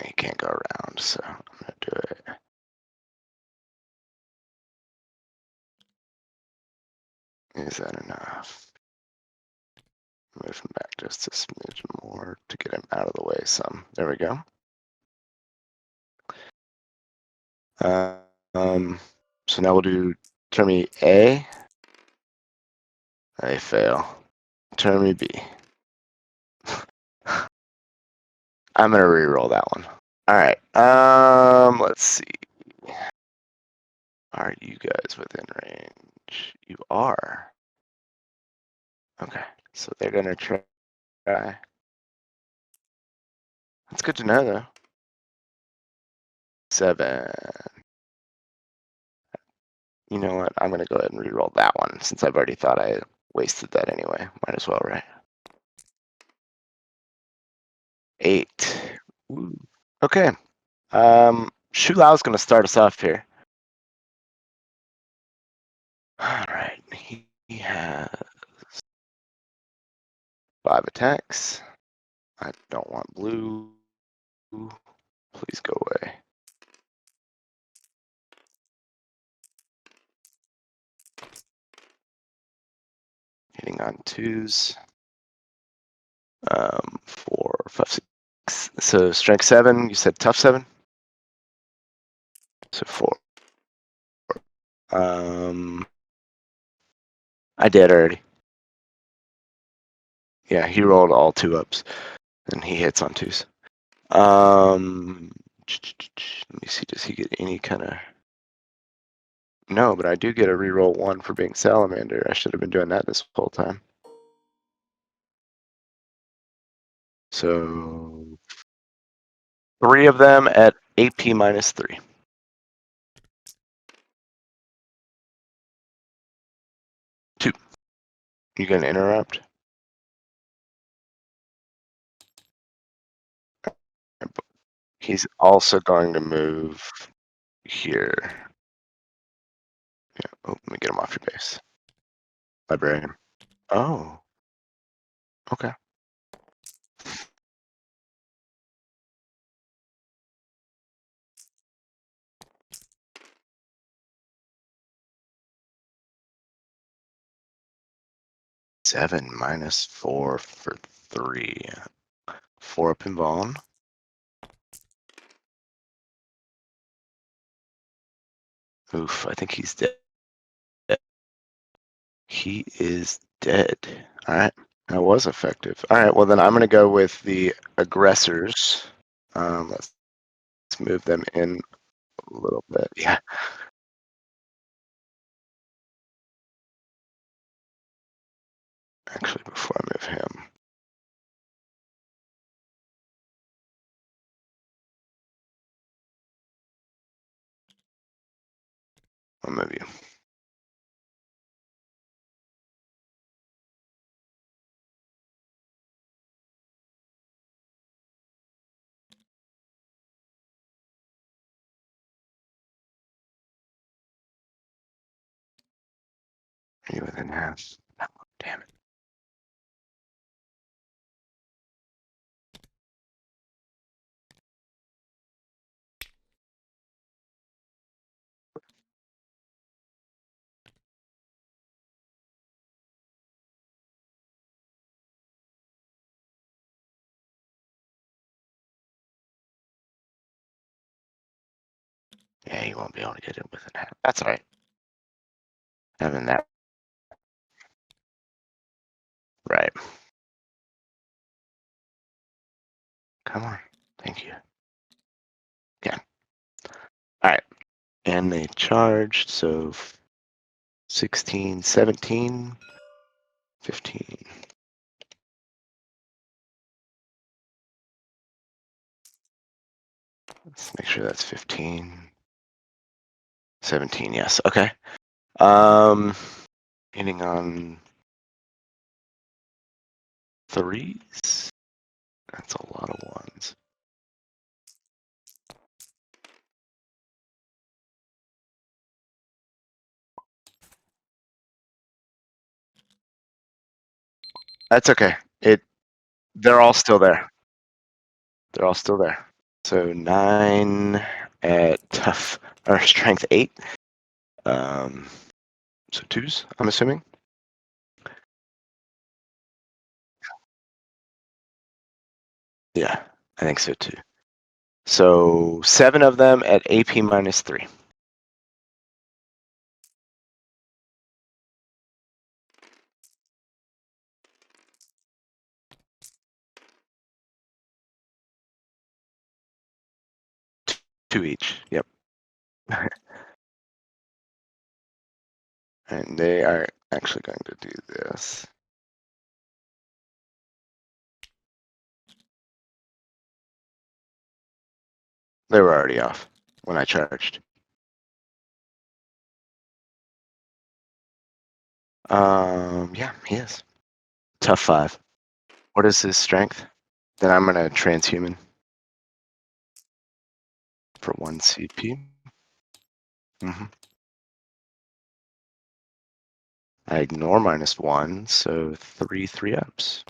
he can't go around, so I'm going to do it. Is that enough? Move him back just a smidge more to get him out of the way some. There we go. So now we'll do turn me A. I fail. Turn me B. I'm gonna re-roll that one. All right. Let's see. Are you guys within range? You are. Okay. So they're gonna try. That's good to know, though. 7. You know what? I'm gonna go ahead and re-roll that one since I've already thought I wasted that anyway. Might as well, right? 8. Ooh. Okay. Shulao's gonna start us off here. All right. He has 5 attacks. I don't want blue. Please go away. Hitting on 2s. 4, 5, 6. So strength 7. You said tough 7. So 4. I did already. Yeah, he rolled all 2 ups, and he hits on 2s. Let me see. Does he get any kind of? No, but I do get a reroll 1 for being Salamander. I should have been doing that this whole time. So 3 of them at AP -3. Two. You gonna interrupt? He's also going to move here. Yeah. Oh, let me get him off your base. Librarian. Oh. Okay. -7 -4 for 3. 4 up in Vaughn. Oof, I think he's dead. He is dead. All right. That was effective. All right. Well, then I'm going to go with the aggressors. Let's move them in a little bit. Yeah. Actually, before I move him. I'll move you. Are you within half? No, damn it. Yeah, you won't be able to get it within half. That's all right. Having that. Right. Come on. Thank you. Yeah. All right. And they charged, so 16, 17, 15. Let's make sure that's 15. 17, yes. Okay. Hitting on threes. That's a lot of ones. That's okay. They're all still there. They're all still there. So 9 at tough or strength 8. So 2s, I'm assuming. Yeah, I think so too. So 7 of them at AP minus 3. Two each. Yep. And they are actually going to do this. They were already off when I charged. Yeah, he is. Tough 5. What is his strength? Then I'm gonna transhuman for 1 CP. I ignore -1, so 3 3-ups.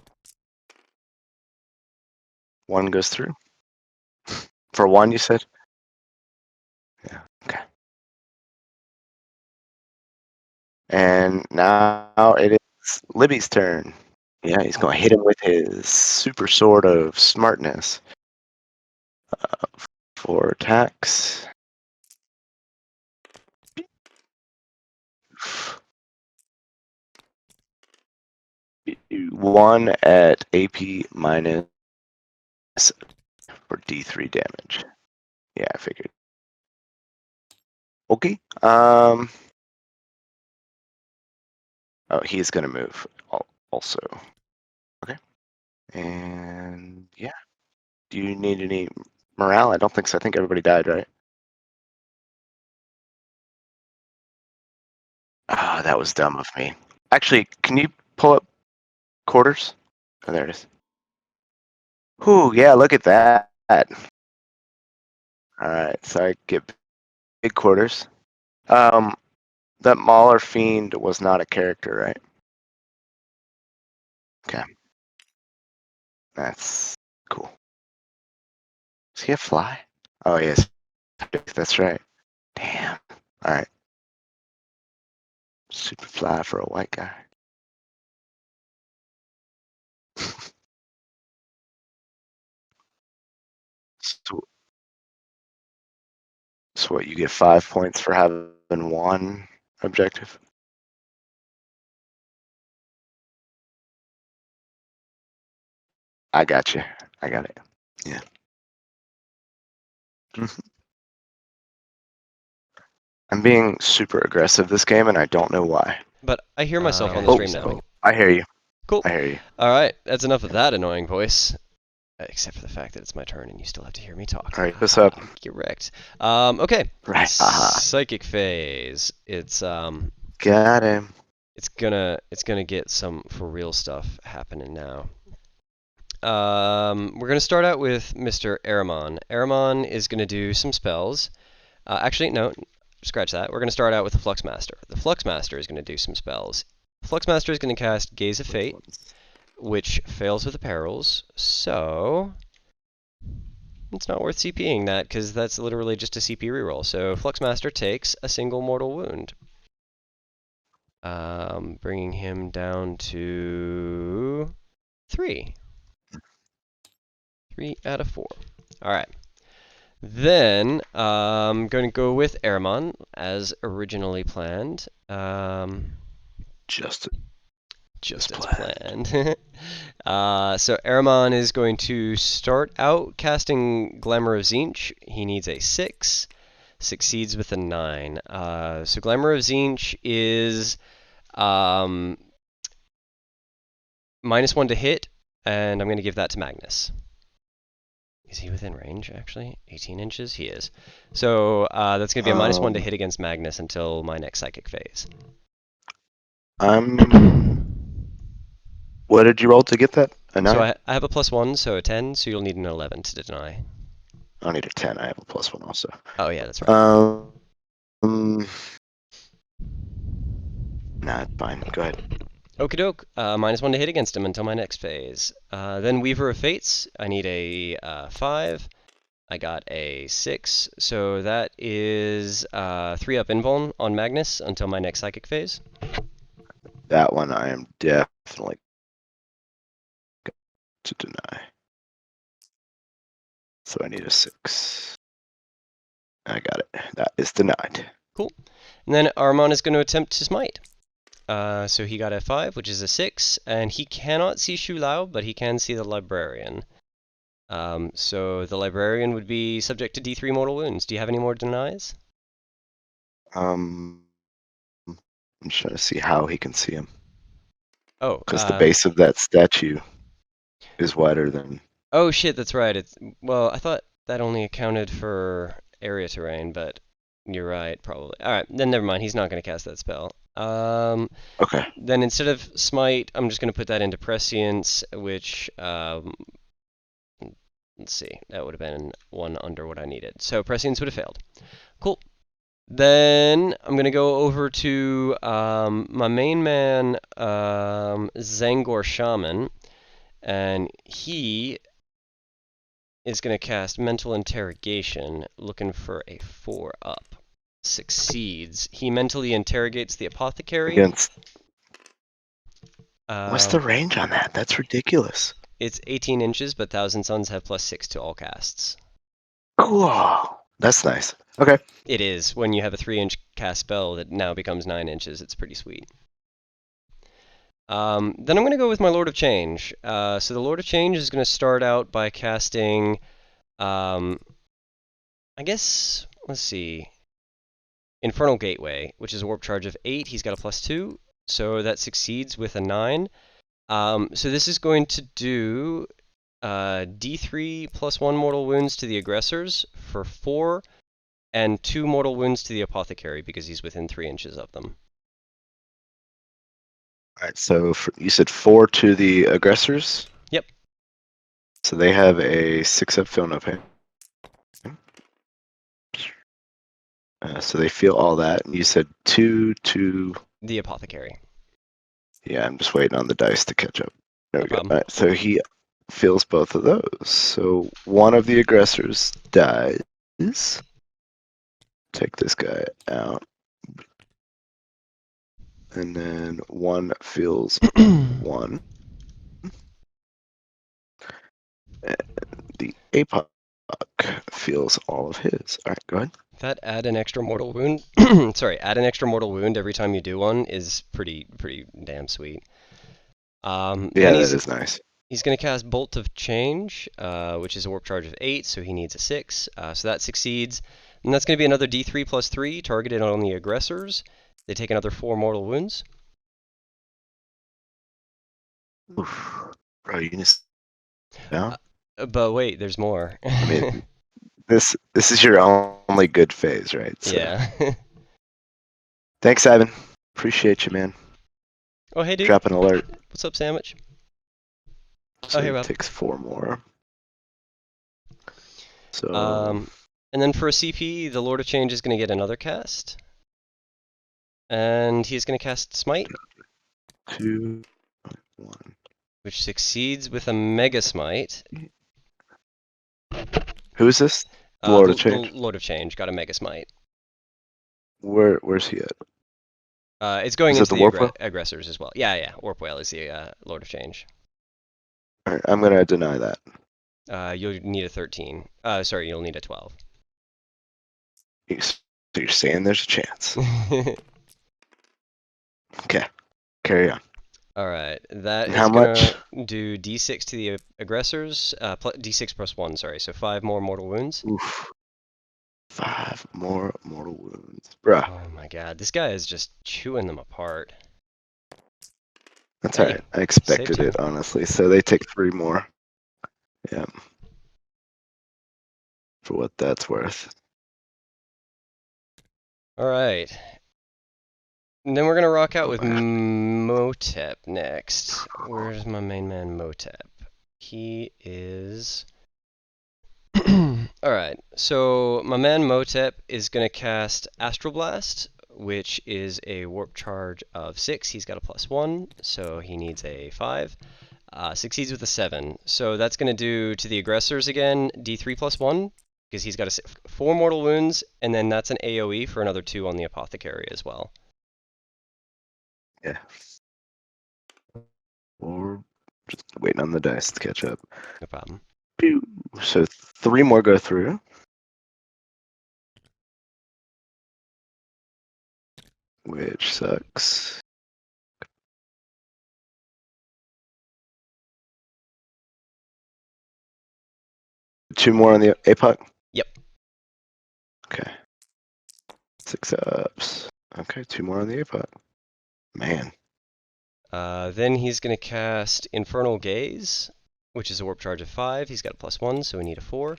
1 goes through. For 1, you said? Yeah, okay. And now it is Libby's turn. Yeah, he's going to hit him with his super sword of smartness. 4 attacks. 1 at AP minus for D3 damage. Yeah, I figured. Okay. Oh, he's gonna move also. Okay. And yeah. Do you need any morale? I don't think so. I think everybody died, right? Ah, that was dumb of me. Actually, can you pull up quarters? Oh, there it is. Whew, yeah, look at that. Alright, so I get big quarters. That Mauler Fiend was not a character, right? Okay. That's cool. Does he have fly? Oh, yes. That's right. Damn. Alright. Super fly for a white guy. So, so what, you get 5 points for having 1 objective? I got you. I got it. Yeah. I'm being super aggressive this game, and I don't know why. But I hear myself on the stream now. I hear you. Cool. I hear you. All right, that's enough of that annoying voice. Except for the fact that it's my turn and you still have to hear me talk. All right, what's up? Get wrecked. Okay. Right. Psychic phase. It's Got him. It's gonna get some for real stuff happening now. We're gonna start out with Mr. Aramon. Aramon is gonna do some spells. Actually, no. scratch that. We're going to start out with the Fluxmaster. The Fluxmaster is going to do some spells. Fluxmaster is going to cast Gaze of Fate, which fails with the perils, so it's not worth CPing that, because that's literally just a CP reroll. So Fluxmaster takes a single mortal wound, bringing him down to 3. 3 out of 4. Alright. Then, I'm going to go with Aramon, as originally planned. Just As planned. So Aramon is going to start out casting Glamour of Tzeentch. He needs a 6. Succeeds with a 9. So Glamour of Tzeentch is -1 to hit, and I'm going to give that to Magnus. Is he within range, actually? 18 inches? He is. So that's going to be a -1 to hit against Magnus until my next psychic phase. What did you roll to get that? A 9? So I have a +1, so a 10, so you'll need an 11 to deny. I need a 10. I have a +1 also. Oh, yeah, that's right. Nah, it's fine. Go ahead. Okie doke. -1 to hit against him until my next phase. Then Weaver of Fates. I need a 5. I got a 6. So that is 3 up invuln on Magnus until my next psychic phase. That one I am definitely going to deny. So I need a 6. I got it. That is denied. Cool. And then Aramon is going to attempt to smite. So he got a 5, which is a 6, and he cannot see Shu Lao, but he can see the Librarian. So the Librarian would be subject to D3 mortal wounds. Do you have any more denies? I'm trying to see how he can see him. Oh, because the base of that statue is wider than. Oh shit, that's right. Well, I thought that only accounted for area terrain, but you're right, probably. All right, then never mind. He's not going to cast that spell. Okay. Then instead of smite, I'm just going to put that into prescience, which let's see, that would have been 1 under what I needed. So prescience would have failed. Cool. Then I'm going to go over to my main man, Zangor Shaman, and he is going to cast Mental Interrogation, looking for a 4 up. Succeeds. He mentally interrogates the apothecary. Against. What's the range on that? That's ridiculous. It's 18 inches, but Thousand Suns have +6 to all casts. Cool. That's nice. Okay. It is. When you have a 3-inch cast spell that now becomes 9 inches, it's pretty sweet. Then I'm going to go with my Lord of Change. So the Lord of Change is going to start out by casting, I guess, let's see, Infernal Gateway, which is a warp charge of 8. He's got a +2, so that succeeds with a 9. So this is going to do D3 +1 mortal wounds to the aggressors for 4, and 2 mortal wounds to the apothecary because he's within 3 inches of them. Alright, so you said 4 to the aggressors? Yep. So they have a 6 up feel no pain. So they feel all that, and you said 2 to the apothecary. Yeah, I'm just waiting on the dice to catch up. There we go. problem. Alright, so he feels both of those. So one of the aggressors dies. Take this guy out. And then one feels 1. And the APOC feels all of his. Alright, go ahead. That add an extra mortal wound. Sorry, add an extra mortal wound every time you do one is pretty damn sweet. Yeah, that is nice. He's going to cast Bolt of Change, which is a warp charge of 8, so he needs a 6. So that succeeds. And that's going to be another D3 +3 targeted on the aggressors. They take another 4 mortal wounds. Oof. Bro, you just down? But wait, there's more. I mean, this is your only good phase, right? So. Yeah. Thanks, Ivan. Appreciate you, man. Oh, hey, dude. Drop an alert. What's up, Sandwich? So hey, it Rob. takes 4 more. So and And then for a CP, the Lord of Change is going to get another cast. And he's going to cast Smite. 2, 1. Which succeeds with a Mega Smite. Who is this? Lord of The Change. Lord of Change got a Mega Smite. Where's he at? It's going Is it into the the Warp aggressors as well. Yeah. Warp Whale is the Lord of Change. Alright, I'm gonna deny that. You'll need a 13. Sorry, you'll need a 12. So you're saying there's a chance. Okay, carry on. Alright, that And is how gonna much? do d6 to the aggressors, d6 plus 1, sorry, so 5 more mortal wounds. Oof. 5 more mortal wounds. Bruh, Oh my god, this guy is just chewing them apart. that's Hey, alright. I expected save it, honestly. So they take 3 more. Yeah. For what that's worth. Alright. And then we're gonna rock out Oh, with man. Motep next. Where's my main man Motep? He is... Alright, so my man Motep is going to cast Astral Blast, which is a warp charge of 6. He's got a +1, so he needs a 5. Succeeds with a 7. So that's going to do to the aggressors again, d3 plus 1, because he's got 4 mortal wounds, and then that's an AoE for another 2 on the apothecary as well. Yeah. Or just waiting on the dice to catch up. No problem. Pew. So 3 more go through. Which sucks. Two more on the APOC? Yep. Okay. 6 ups. Okay, 2 more on the APOC. Man. Then he's going to cast Infernal Gaze, which is a warp charge of 5. He's got a +1, so we need a 4.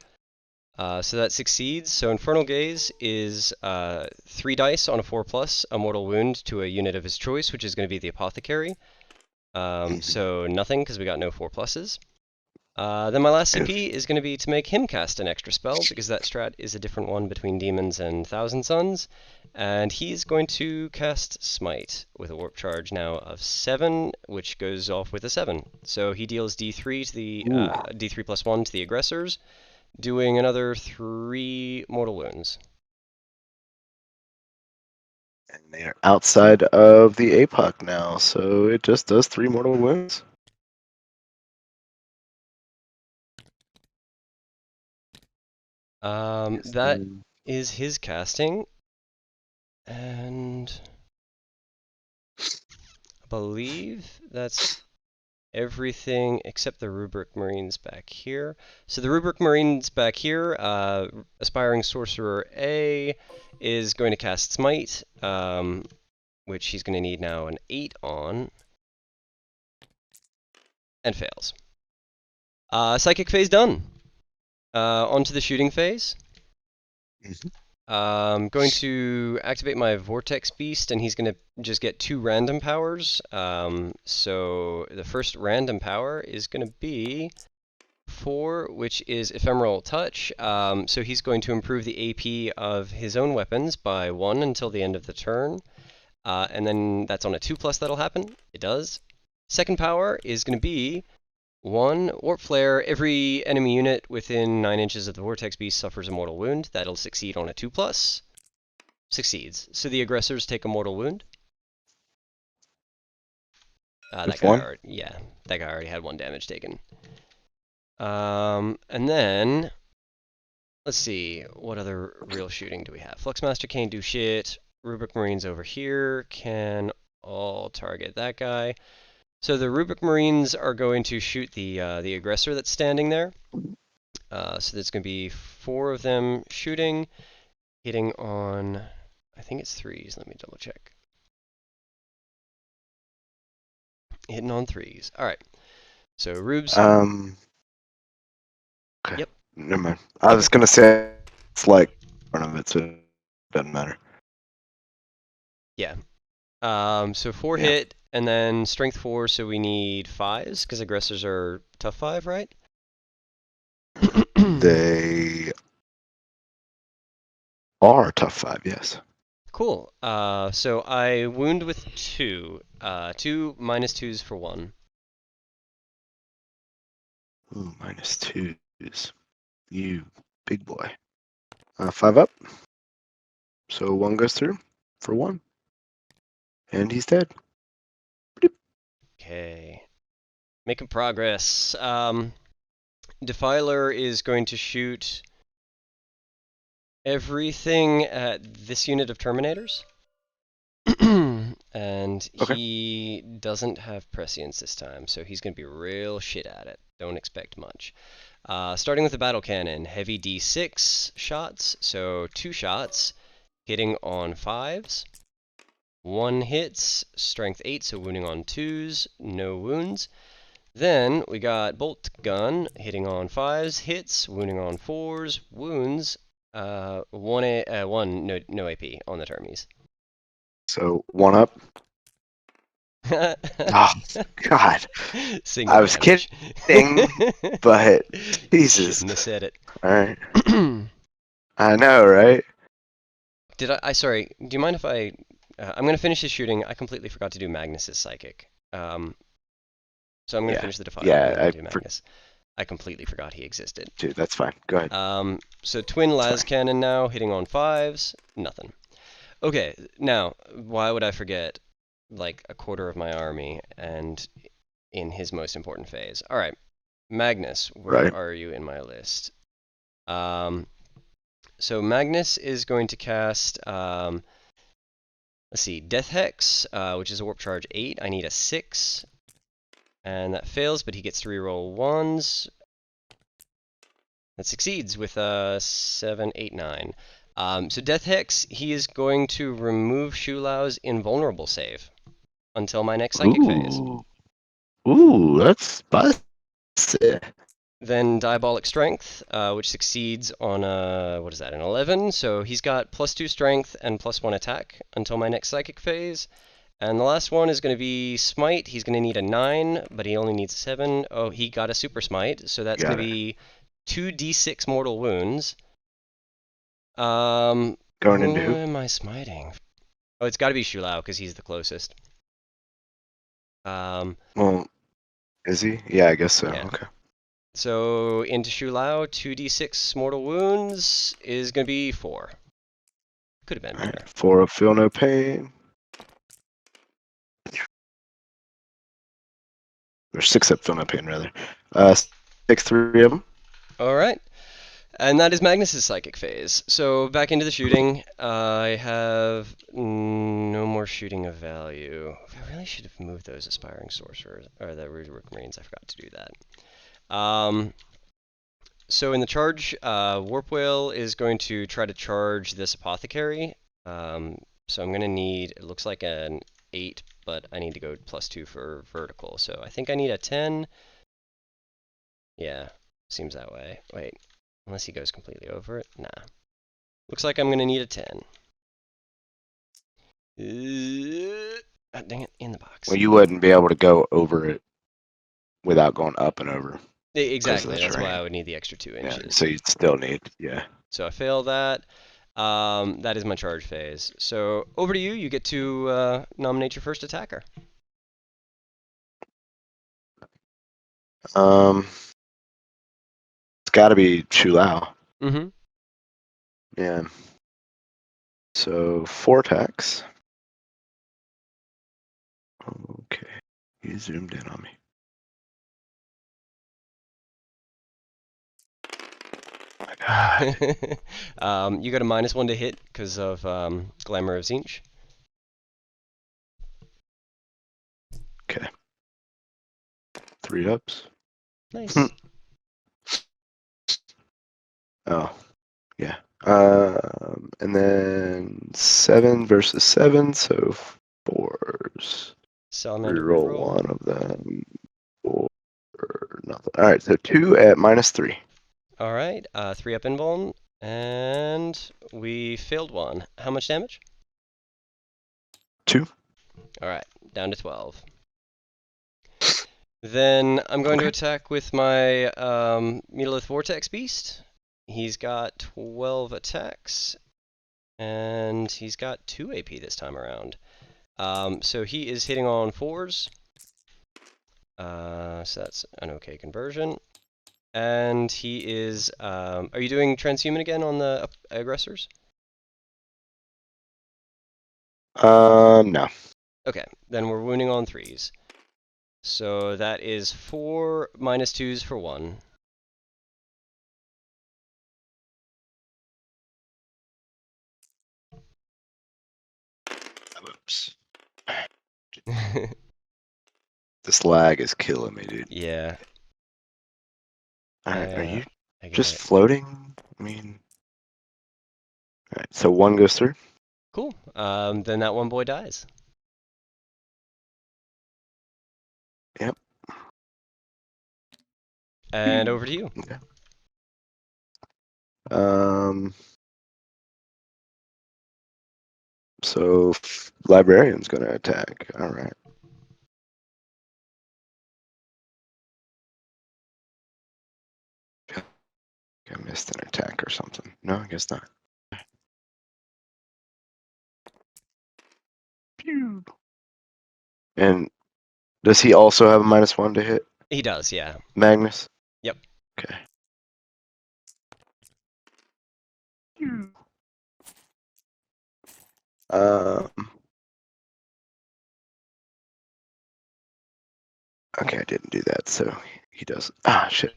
So that succeeds. So Infernal Gaze is 3 dice on a 4+, a mortal wound to a unit of his choice, which is going to be the Apothecary. So nothing, because we got no 4+. Then my last CP is going to be to make him cast an extra spell, because that strat is a different one between Demons and Thousand Suns. And he's going to cast Smite with a warp charge now of 7, which goes off with a 7. So he deals d3 to the d3 plus 1 to the aggressors, doing another 3 mortal wounds. And they're outside of the APOC now, so it just does 3 mortal wounds. That is his casting, and I believe that's everything except the Rubric Marines back here. So the Rubric Marines back here, Aspiring Sorcerer A is going to cast Smite, which he's going to need now an 8 on, and fails. Psychic phase done. Onto the shooting phase. I'm going to activate my Vortex Beast, and he's going to just get 2 random powers. So the first random power is going to be 4, which is Ephemeral Touch. So he's going to improve the AP of his own weapons by 1 until the end of the turn. And then that's on a 2+ that'll happen. It does. Second power is going to be 1 Warp Flare. Every enemy unit within 9 inches of the Vortex Beast suffers a mortal wound. That'll succeed on a 2+. Succeeds. So the aggressors take a mortal wound. That guy already had 1 damage taken. And then, let's see, what other real shooting do we have? Fluxmaster can't do shit. Rubric Marines over here can all target that guy. So the Rubric Marines are going to shoot the aggressor that's standing there. So there's going to be 4 of them shooting, hitting on, I think it's 3s. Let me double check. Hitting on 3s. All right. So Rubes. Okay. Yep. Never mind. I was gonna say it's like front of it, so it doesn't matter. Yeah. So 4 hit, and then strength 4, so we need 5s, because aggressors are tough 5, right? They are tough 5, yes. Cool. So I wound with 2. 2 minus 2s for 1. Ooh, minus 2s. You big boy. 5 up. So 1 goes through for 1. And he's dead. Okay. Making progress. Defiler is going to shoot everything at this unit of Terminators. And Okay. he doesn't have prescience this time, so he's going to be real shit at it. Don't expect much. Starting with the battle cannon, heavy D6 shots, so 2 shots, hitting on 5s. 1 hits, strength 8, so wounding on 2s, no wounds. Then we got bolt gun, hitting on 5s, hits, wounding on 4s, wounds, 1 no AP on the termies. So 1 up. Oh, God. Single I was damage. kidding, but Jesus. Shouldn't have said it. Alright. I know, right? Did sorry, do you mind if I'm going to finish this shooting. I completely forgot to do Magnus's psychic. So I'm going to finish the Defiler and then do Magnus. I completely forgot he existed. Dude, that's fine. Go ahead. So twin las cannon now, hitting on 5s, nothing. Okay, now, why would I forget, like, a quarter of my army, and in his most important phase? Alright, Magnus, where are you in my list? So Magnus is going to cast, let's see, Death Hex, which is a Warp Charge 8. I need a 6, and that fails, but he gets to reroll 1s. That succeeds with a 7, 8, 9. So Death Hex, he is going to remove Shulau's invulnerable save until my next psychic phase. Ooh, that's spicy. Then Diabolic Strength, which succeeds on what is that, an 11? So he's got +2 strength and +1 attack until my next psychic phase. And the last one is going to be Smite. He's going to need a 9, but he only needs a 7. Oh, he got a Super Smite, so that's going to be 2d6 mortal wounds. Going into who? Who am I smiting? Oh, it's got to be Shulau because he's the closest. Well, is he? Yeah, I guess so. Yeah. Okay. So into Shulau, 2d6 mortal wounds is going to be 4. Could have been better. 4 up, feel no pain. Or 6 up, feel no pain, rather. 6, 3 of them. Alright. And that is Magnus's psychic phase. So back into the shooting. I have no more shooting of value. I really should have moved those aspiring sorcerers, or the Rook Marines. I forgot to do that. So in the charge, Warp Whale is going to try to charge this apothecary. So I'm going to need, it looks like an 8, but I need to go +2 for vertical. So I think I need a 10. Yeah, seems that way. Wait. Unless he goes completely over it. Nah. Looks like I'm going to need a 10. Dang it, in the box. Well, you wouldn't be able to go over it without going up and over. Exactly, that's why I would need the extra 2 inches. Yeah, so you'd still need, yeah. So I fail that. That is my charge phase. So over to you. You get to nominate your first attacker. It's got to be Chulao. Mm-hmm. Yeah. So 4 attacks. Okay. You zoomed in on me. Oh my God. You got a -1 to hit because of Glamour of Tzeentch. Okay. 3 ups. Nice. Oh, yeah. And then 7 versus 7, so 4s. Salamander Reroll 1 of them. 4, nothing. All right, so 2 at -3. All right, 3 up invuln, and we failed 1. How much damage? 2. All right, down to 12. Then I'm going to attack with my Megalith Vortex Beast. He's got 12 attacks. And he's got 2 AP this time around. So he is hitting on 4s. So that's an okay conversion. And he is... are you doing transhuman again on the aggressors? No. Okay, then we're wounding on 3s. So that is 4 -2s for 1. Oops. This lag is killing me, dude. Yeah. Alright, are you I get just it. floating? I mean... Alright, so 1 goes through. Cool. Then that one boy dies. Yep. And over to you. Okay. So librarian's gonna attack. All right. I missed an attack or something. No, I guess not. Pew. And does he also have a -1 to hit? He does, yeah. Magnus? Yep. Okay. Um. Okay, I didn't do that, so he does. Ah, shit.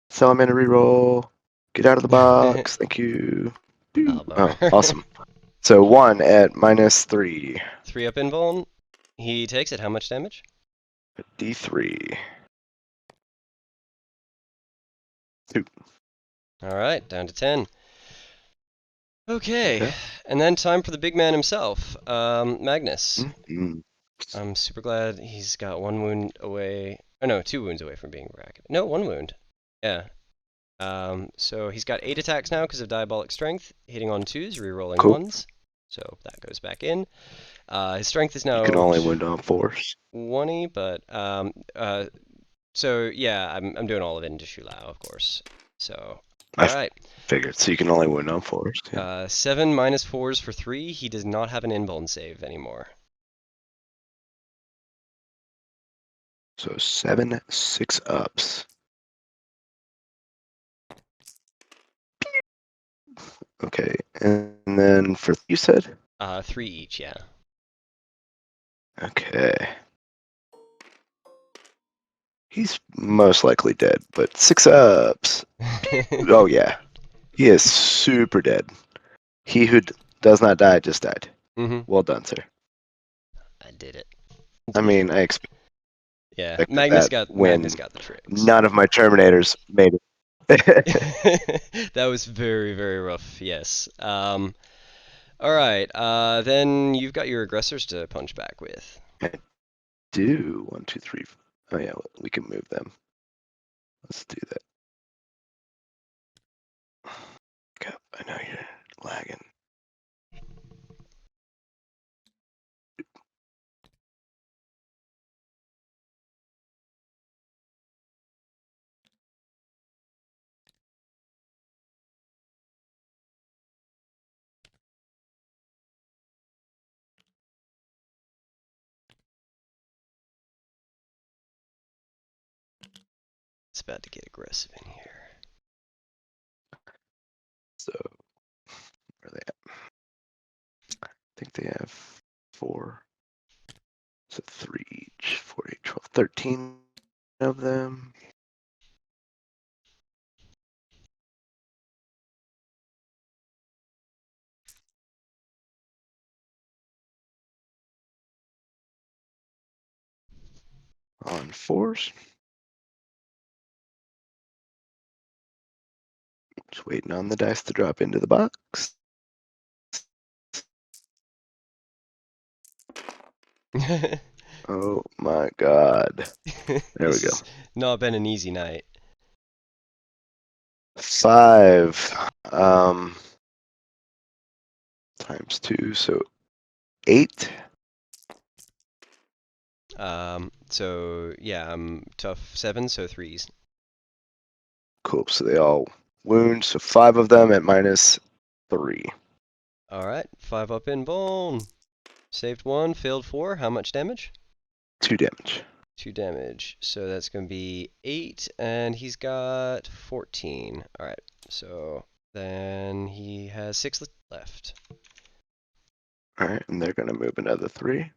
Salamander reroll. Get out of the box. Thank you. Oh, Oh, bummer. awesome. So 1 at -3. 3 up invuln. He takes it. How much damage? D3. 2. Alright, down to 10. Okay, Okay. and then time for the big man himself, Magnus. Mm-hmm. I'm super glad he's got 1 wound away. Oh no, 2 wounds away from being bracketed. No, 1 wound. Yeah. So he's got 8 attacks now because of Diabolic Strength, hitting on 2s, rerolling Cool. 1s. So that goes back in. His strength is now You can only wound on 4s. 20, but so yeah, I'm doing all of it into Shulau, of course. So all right. Figured. So you can only win on 4s. Yeah. 7 -4s for 3. He does not have an invuln save anymore. So 7 6-ups. Okay, and then for you said? 3 each, yeah. Okay. He's most likely dead, but 6-ups. Oh yeah, he is super dead. He who does not die just died. Well done, sir. I did it. I mean, I expect. Yeah, Magnus got the tricks. None of my Terminators made it. That was very, very rough, yes. Alright, then you've got your aggressors to punch back with. I do. 1, 2, 3. Oh yeah, we can move them. Let's do that. God, I know you're lagging. It's about to get aggressive in here. So, where are they at? I think they have 4. So 3 each. 4, 8, 12, 13 of them. On 4s. Just waiting on the dice to drop into the box. Oh my god. There we go. Not been an easy night. 5 times 2, so 8. So yeah, I'm tough 7, so 3s. Cool, so they all wound, so 5 of them at -3. Alright, 5 up in bone. Saved 1, failed 4. How much damage? 2 damage. 2 damage. So that's going to be 8, and he's got 14. Alright, so then he has 6 left. Alright, and they're going to move another 3.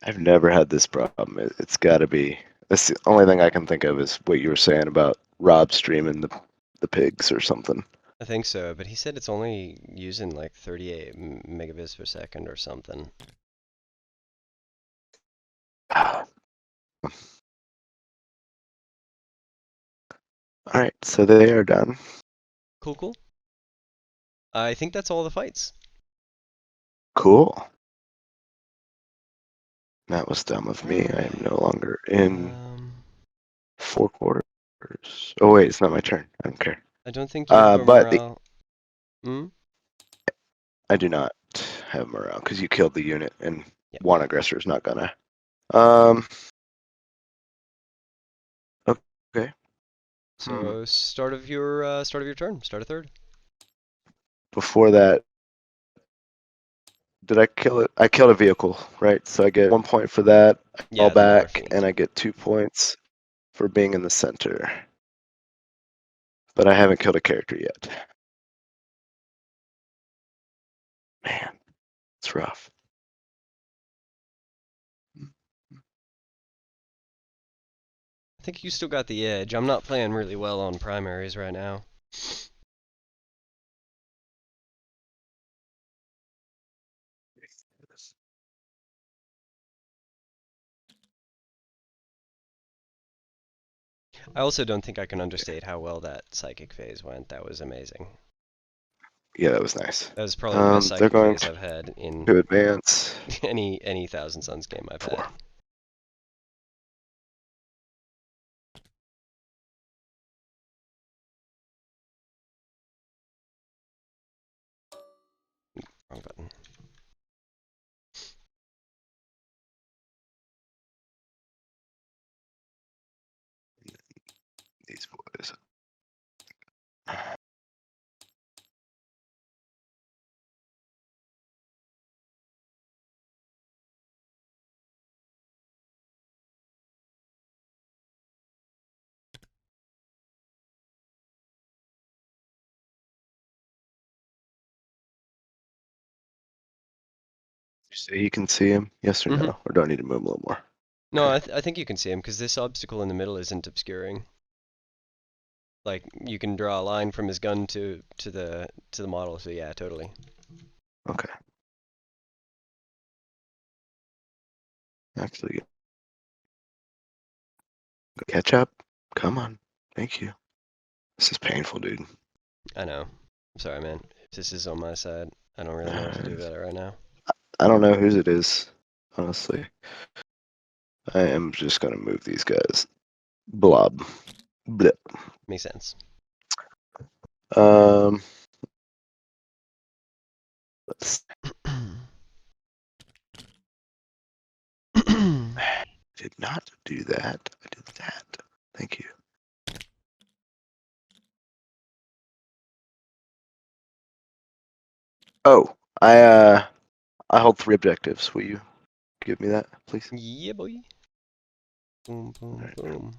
I've never had this problem. It's got to be. That's the only thing I can think of is what you were saying about Rob streaming the pigs or something. I think so, but he said it's only using like 38 megabits per second or something. Alright, so they are done. Cool, cool. I think that's all the fights. Cool. That was dumb of me. I am no longer in Um, 4 quarters. Oh wait, it's not my turn. I don't care. I don't think you have a But morale. I do not have morale because you killed the unit, and Yep. one aggressor is not gonna. Okay. So start of your turn. Start a third. Before that, did I kill it? I killed a vehicle, right? So I get 1 point for that. I Yeah, fall the Mauler back, Fiend. and I get 2 points for being in the center. But I haven't killed a character yet. Man, it's rough. I think you still got the edge. I'm not playing really well on primaries right now. I also don't think I can understate how well that psychic phase went. That was amazing. Yeah, that was nice. That was probably the best They're psychic going phase I've had in to advance. any Thousand Suns game I've 4. had. Wrong button. These boys. You say you can see him? Yes or no? Or do I need to move a little more? No, Okay. I think you can see him because this obstacle in the middle isn't obscuring. Like you can draw a line from his gun to the model. So yeah, totally. Okay. Actually, catch up. Come on. Thank you. This is painful, dude. I know. I'm sorry, man. This is on my side. I don't really know what to do about it right now. I don't know whose it is, honestly. I am just gonna move these guys. Blob. Blip. Makes sense. Let's did not do that. I did that. Thank you. Oh, I hold 3 objectives. Will you give me that, please? Yeah, boy. Boom, boom, Alright. boom.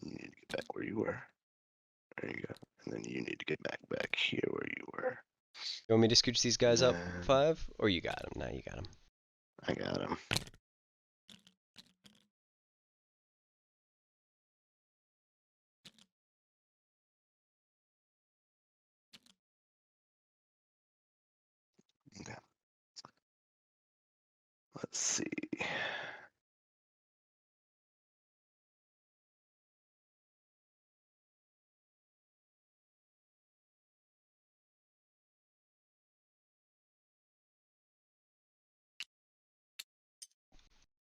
You need to get back where you were. There you go. And then you need to get back here where you were. You want me to scooch these guys up And 5? Or you got them? Now you got them. I got him. Okay. Let's see.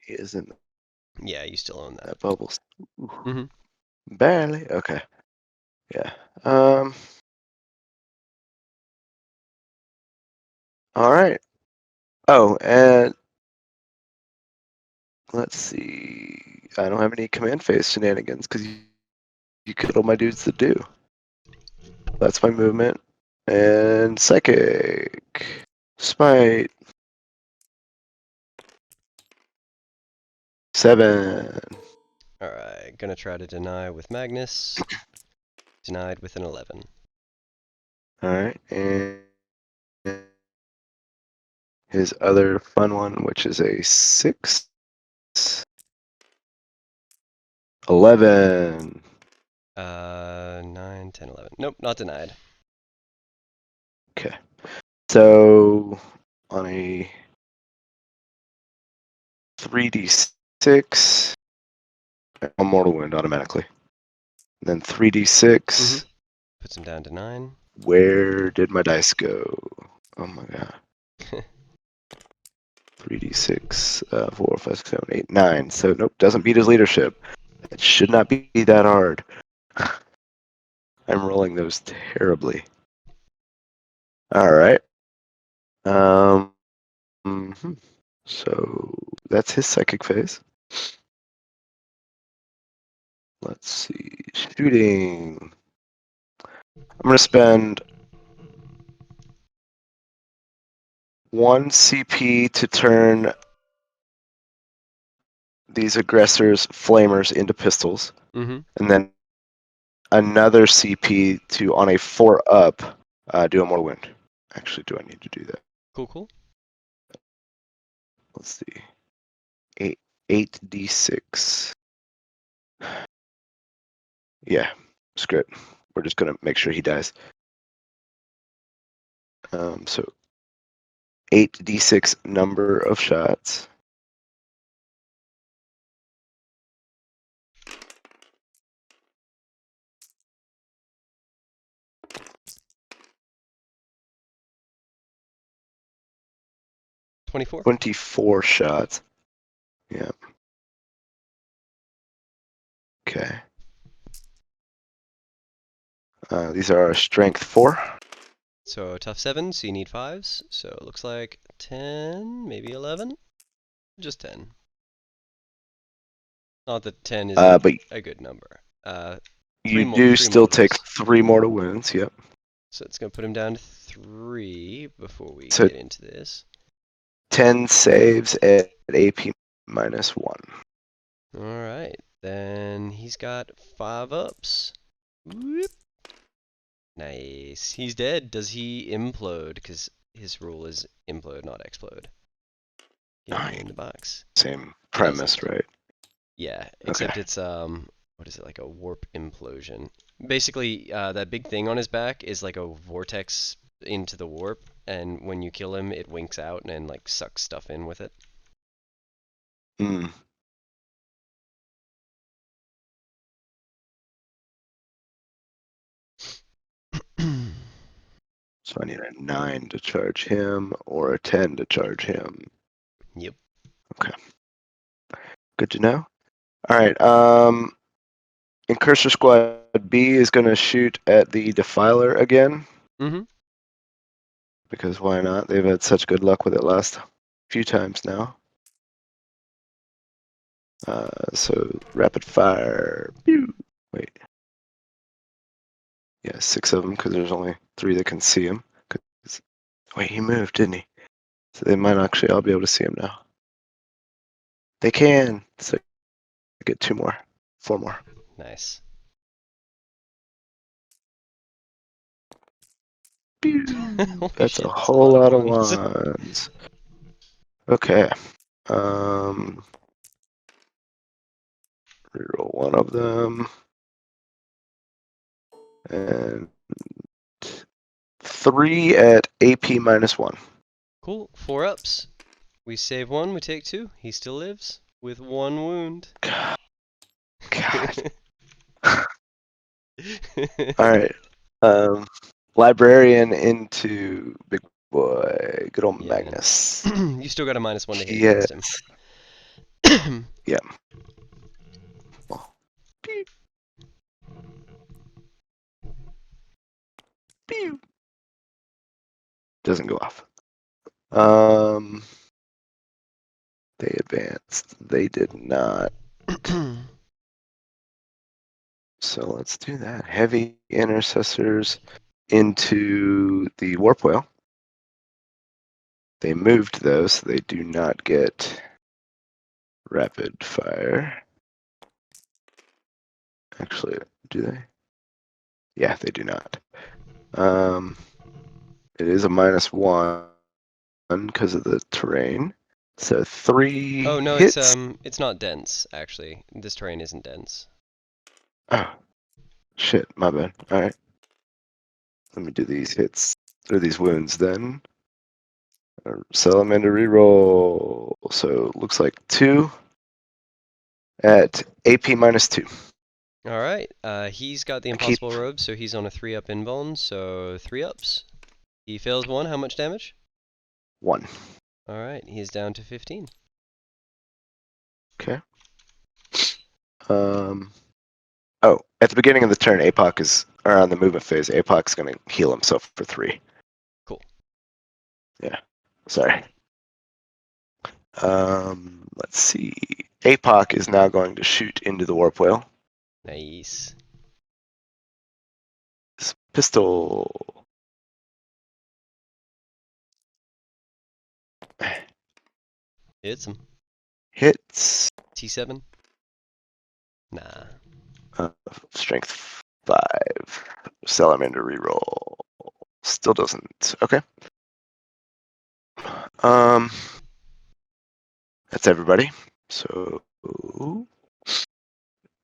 He isn't Yeah, you still own that. that bubbles. Mhm. Barely. Okay. Yeah. All right. Oh, and let's see. I don't have any command phase shenanigans because you killed all my dudes that do. That's my movement. And psychic. Smite. 7. Alright, gonna try to deny with Magnus. Denied with an 11. Alright, and his other fun one, which is a 6. 11. 9, 10, 11. Nope, not denied. Okay. So on a 3d6, a mortal wound automatically. And then 3d6. Puts him down to 9. Where did my dice go? Oh my god. 3d6, 4, 5, 6, 7, 8, 9. So nope, doesn't beat his leadership. It should not be that hard. I'm rolling those terribly. All right. So that's his psychic phase. Let's see. Shooting. I'm going to spend 1 CP to turn these aggressors' flamers into pistols. Mm-hmm. And then another CP to, on a 4 up, do a mortal wound. Actually, do I need to do that? Cool. Let's see. 8d6. Yeah, screw it. We're just going to make sure he dies. So 8d6 number of shots. $24. 24 shots. Yeah. Okay. These are strength 4. So tough 7, so you need 5s. So it looks like 10, maybe 11? Just 10. Not that 10 isn't But a good number. you Three do still mortal take wounds. 3 mortal wounds. Yep. So it's going to put him down to 3 before we So get into this. 10 saves at AP minus 1. Alright, then he's got 5 ups. Whoop. Nice. He's dead. Does he implode? Because his rule is implode, not explode. Give me in the box. Same He premise, doesn't. right? Yeah, except Okay. it's what is it, like a warp implosion? Basically, that big thing on his back is like a vortex into the warp, and when you kill him, it winks out and like sucks stuff in with it. Hmm. So I need a 9 to charge him or a 10 to charge him. Yep. Okay. Good to know. All right. Incursor Squad B is going to shoot at the Defiler again. Mm-hmm. Because why not? They've had such good luck with it last few times now. So rapid fire. Pew. Wait. Yeah, 6 of them because there's only 3 that can see him. Wait, he moved, didn't he? So they might actually all be able to see him now. They can. So I get 2 more. 4 more. Nice. Pew. Holy That's shit, a that's whole lot of ones. ones. Okay. Reroll one of them. And 3 at AP minus 1. Cool. 4 ups. We save 1, we take 2. He still lives with 1 wound. God. Alright. Librarian into Big Boy. Good old Yeah. Magnus. You still got a -1 to hit Yes. against him. Yeah. Pew. Doesn't go off. They advanced. They did not. So let's do that. Heavy intercessors into the warp whale. They moved those, so they do not get rapid fire. Actually, do they? Yeah, they do not. It is a -1 because of the terrain. So 3 Oh no, hits. it's not dense actually. This terrain isn't dense. Oh, shit, my bad. All right. Let me do these hits, or these wounds then. Salamander reroll. So looks like 2 at AP -2. All right. He's got the impossible robe, so he's on a 3-up invuln, so 3 ups. He fails 1. How much damage? 1. All right. He's down to 15. Okay. Oh, at the beginning of the turn, APOC is, or on the movement phase, APOC's going to heal himself for 3. Cool. Yeah. Sorry. Let's see. APOC is now going to shoot into the warp whale. Nice. His pistol. Hits him. Hits. T7? Nah. Strength 5. Salamander reroll. Still doesn't. Okay. That's everybody. So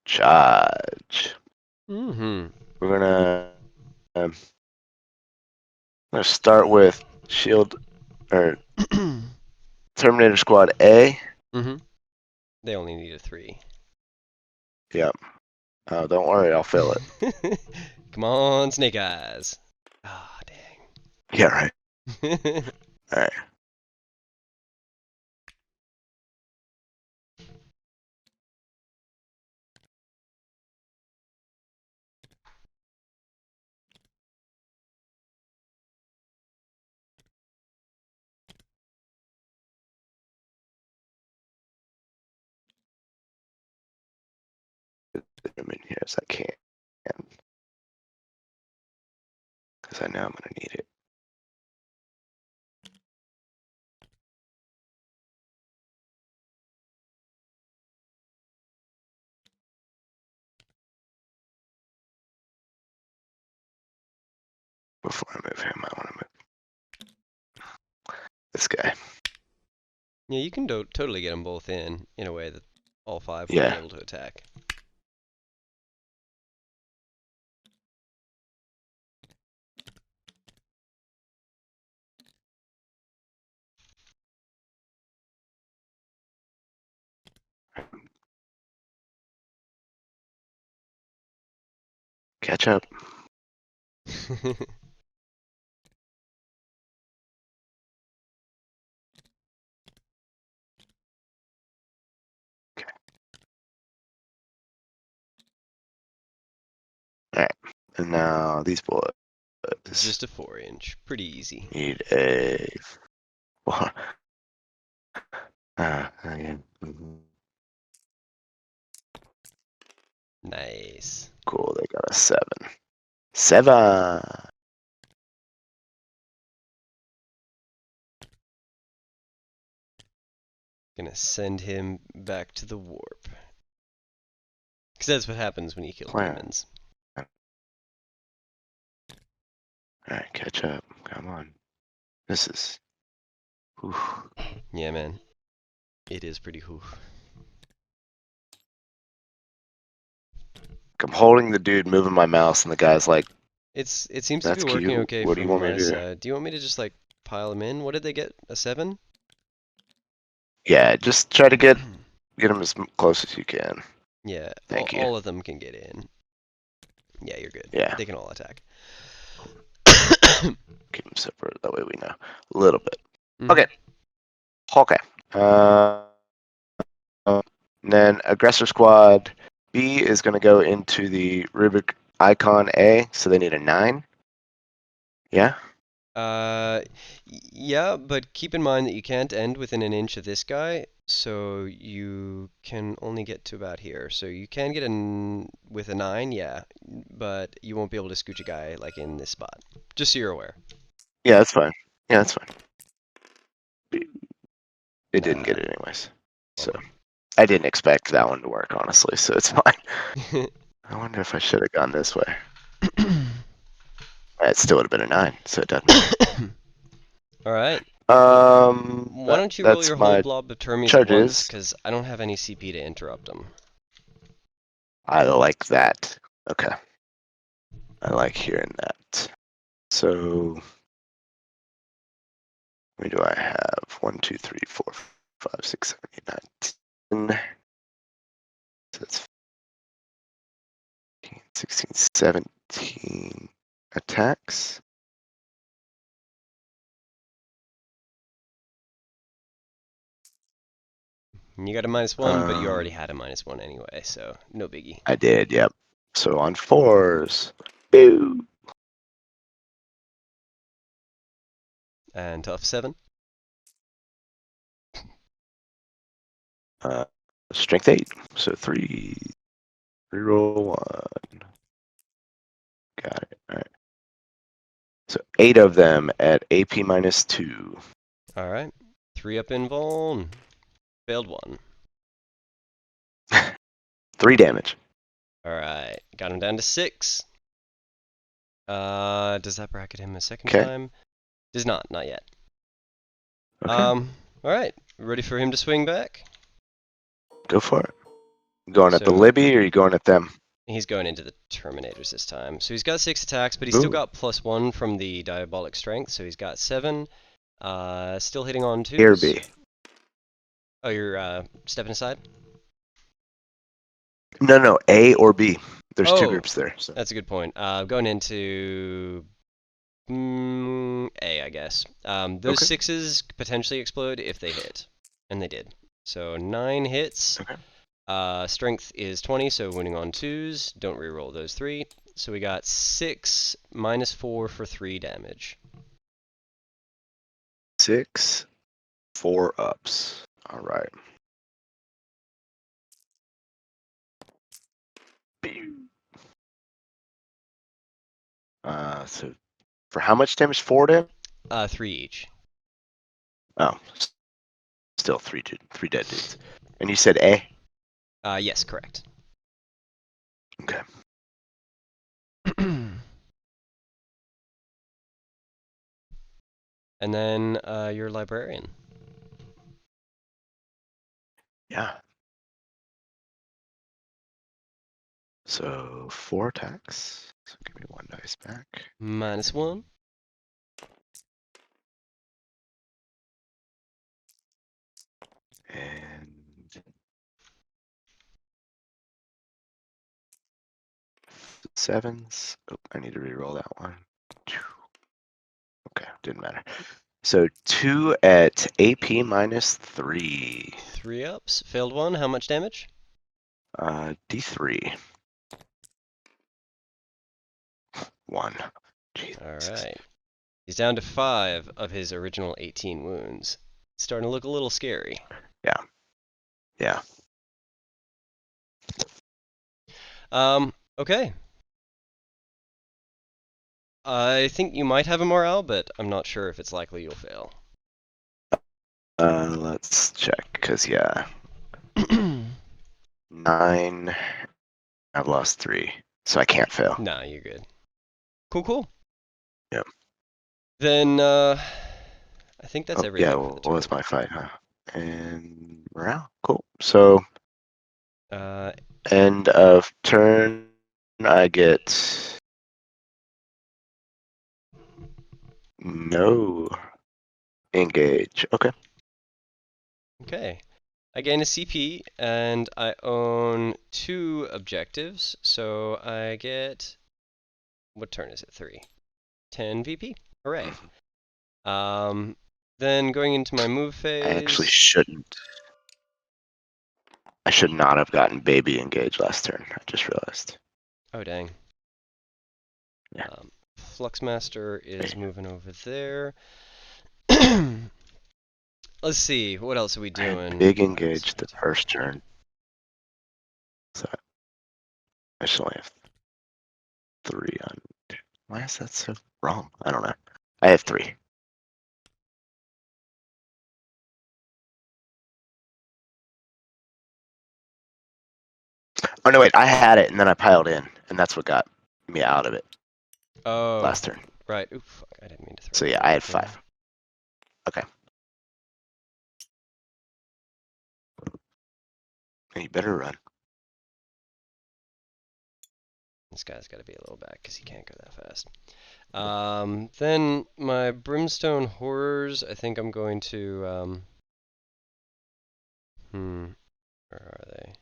charge. Mm-hmm. We're gonna start with shield or Terminator Squad A. Mm-hmm. They only need a 3. Yep. Oh, don't worry, I'll fill it. Come on, Snake Eyes. Ah, Yeah, right. dang. All right. Get them in here as I can, because I know I'm gonna need it. Before I move him, I want to move this guy. Yeah, you can totally get them both in a way that all 5 will be Yeah. able to attack. Catch up. Okay. All right. And now these boys Just a 4-inch. Pretty easy. need a. Yeah. Nice. Cool. They got a 7. 7. Gonna send him back to the warp. Because that's what happens when you kill Plan. demons. All right, catch up. Come on. This is. Oof. Yeah, man. It is pretty hoof. I'm holding the dude, moving my mouse, and the guy's like, It seems to "That's be working cute. okay What do you from want me my to do?" side. Do you want me to just like pile them in? What did they get? A 7? Yeah, just try to get him as close as you can. Yeah, Thank you. all of them can get in. Yeah, you're good. Yeah. They can all attack. Keep them separate. That way we know a little bit. Mhm. Okay. Okay. And then aggressor squad B is going to go into the Rubik icon A, so they need a 9. Yeah. Yeah, but keep in mind that you can't end within an inch of this guy, so you can only get to about here. So you can get with a 9, yeah, but you won't be able to scooch a guy like in this spot. Just so you're aware. Yeah, that's fine. Yeah, that's fine. It didn't get it anyways. So I didn't expect that one to work, honestly, so it's fine. I wonder if I should have gone this way. It still would have been a 9, so it doesn't matter. All right. Why don't you roll That's your whole my blob of termies at once? charges. Because I don't have any CP to interrupt them. I like that. Okay. I like hearing that. So, what do I have? 1, 2, 3, 4, 5, 6, 7, 8, 9, 10. So that's 15, 16, 17 attacks. You got a -1, but you already had a -1 anyway, so no biggie. I did, yep. So on 4s. Boo! And tough 7. Strength 8. So 3. Reroll 1. Got it. All right. So 8 of them at AP -2. All right. 3 up in Vuln. Failed 1. 3 damage. All right. Got him down to 6. Does that bracket him a second Okay. time? Does not yet. Okay. All right. Ready for him to swing back? Go for it. Going at the So- Libby, or are you going at them? He's going into the Terminators this time. So he's got 6 attacks, but he's still Ooh. got +1 from the Diabolic Strength, so he's got 7. Still hitting on 2s. Here be. Oh, you're stepping aside? No, A or B. There's 2 Oh. groups there. So. That's a good point. Going into A, I guess. Those Okay. 6s potentially explode if they hit, and they did. So 9 hits. Okay. Strength is 20, so winning on 2s. Don't reroll those 3. So we got 6 -4 for 3 damage. 6, 4 ups. All right. So for how much damage? 4 damage? 3 each. Oh, still 3 dead dudes. And you said A? Yes, correct. Okay. And then your librarian. Yeah. So 4 attacks. So give me 1 dice back. -1. And 7s. Oh, I need to reroll that one. Okay, didn't matter. So 2 at AP -3. 3 ups. Failed 1. How much damage? D3. 1. Jesus. Alright. He's down to 5 of his original 18 wounds. It's starting to look a little scary. Yeah. Okay. I think you might have a morale, but I'm not sure if it's likely you'll fail. Let's check, because, yeah. 9. I've lost 3, so I can't fail. Nah, you're good. Cool. Yep. Then, I think that's everything. Yeah, for the what turn. was my fight, huh? And morale. Cool. So, end of turn, I get no engage. Okay. Okay. I gain a CP, and I own 2 objectives, so I get... What turn is it? 3. 10 VP. Hooray. Then going into my move phase... I actually shouldn't. I should not have gotten baby engage last turn. I just realized. Oh, dang. Yeah. Fluxmaster is moving over there. Let's see, what else are we doing? Big engage the first turn. So I should only have 3 on. Why is that so wrong? I don't know. I have 3. Oh no, wait! I had it and then I piled in, and that's what got me out of it last turn. Right. Oof, fuck, I didn't mean to throw. So yeah, I had 5. Okay. And you better run. This guy's got to be a little back because he can't go that fast. Then my Brimstone Horrors, I think I'm going to, where are they?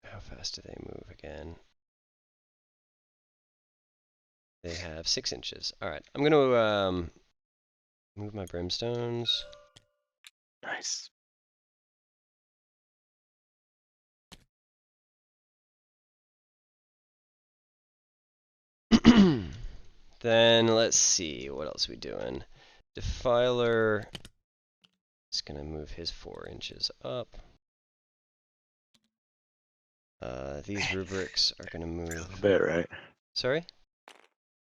How fast do they move again? They have 6 inches. Alright, I'm going to, move my Brimstones. Nice. Then let's see, what else are we doing? Defiler is going to move his 4 inches up. These rubrics are going to move. A little bit, right? Sorry?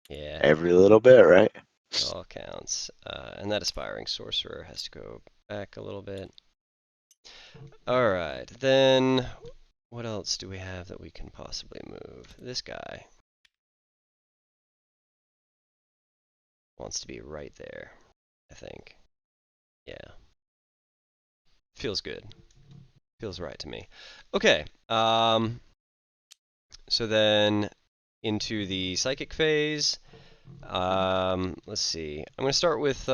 Yeah. Every little bit, right? It all counts. And that Aspiring Sorcerer has to go back a little bit. Alright, then what else do we have that we can possibly move? This guy wants to be right there, I think. Yeah. Feels good. Feels right to me. Okay, so then into the Psychic phase. Let's see. I'm going to start with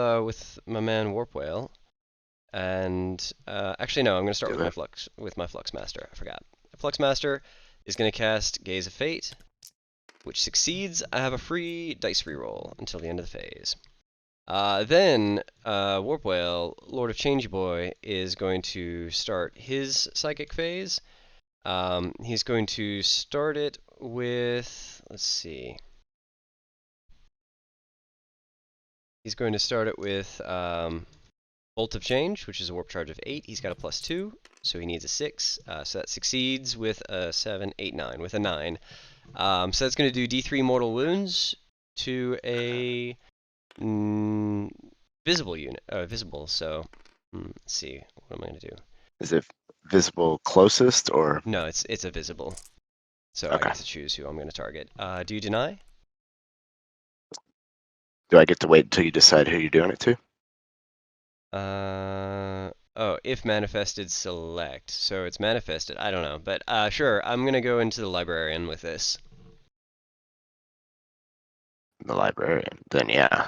my man Warp Whale. And actually no, I'm going to start with my Fluxmaster. I forgot. Fluxmaster is going to cast Gaze of Fate, which succeeds. I have a free dice reroll until the end of the phase. Then Warp Whale, Lord of Changey Boy, is going to start his Psychic phase. He's going to start it with, let's see. He's going to start it with Bolt of Change, which is a warp charge of 8. He's got a +2, so he needs a 6. So that succeeds with a 7, 8, 9, with a 9. So that's going to do D3 mortal wounds to a visible unit. Visible, so let's see. What am I going to do? Is it visible closest or? No, it's a visible. So okay. I get to choose who I'm going to target. Do you deny? Do I get to wait until you decide who you're doing it to? Oh, if manifested, select. So it's manifested. I don't know, but sure. I'm gonna go into the librarian with this. The librarian, then yeah.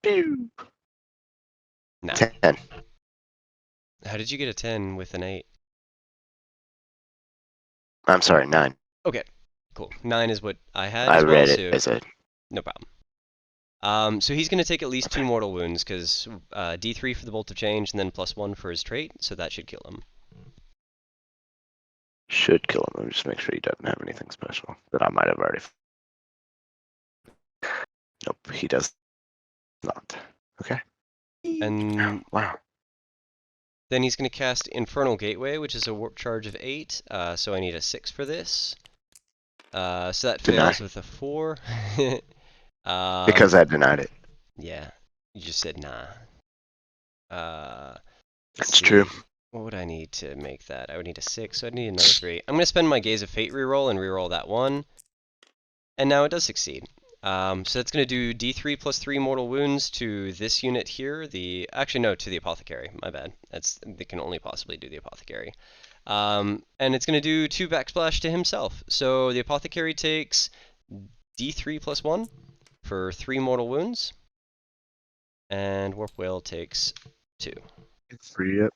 Pew. Nah. 10. How did you get a 10 with an 8? I'm sorry, 9. Okay, cool. 9 is what I had. I as read well, it so as a. no problem. So he's going to take at least 2 mortal wounds, because D3 for the Bolt of Change, and then +1 for his trait, so that should kill him. Should kill him. Let me just make sure he doesn't have anything special that I might have already. Nope, he does not. Okay. And wow. Then he's going to cast Infernal Gateway, which is a warp charge of 8, so I need a 6 for this. So that fails with a 4. Because I denied it. Yeah, you just said nah. That's true. What would I need to make that? I would need a 6, so I'd need another 3. I'm going to spend my Gaze of Fate reroll and reroll that 1. And now it does succeed. So that's going to do D3 plus 3 mortal wounds to this unit here. Actually, no, to the Apothecary. My bad. They can only possibly do the Apothecary. And it's going to do 2 backsplash to himself. So the Apothecary takes D3 plus 1 for 3 mortal wounds. And Warp Whale takes 2. 3 up.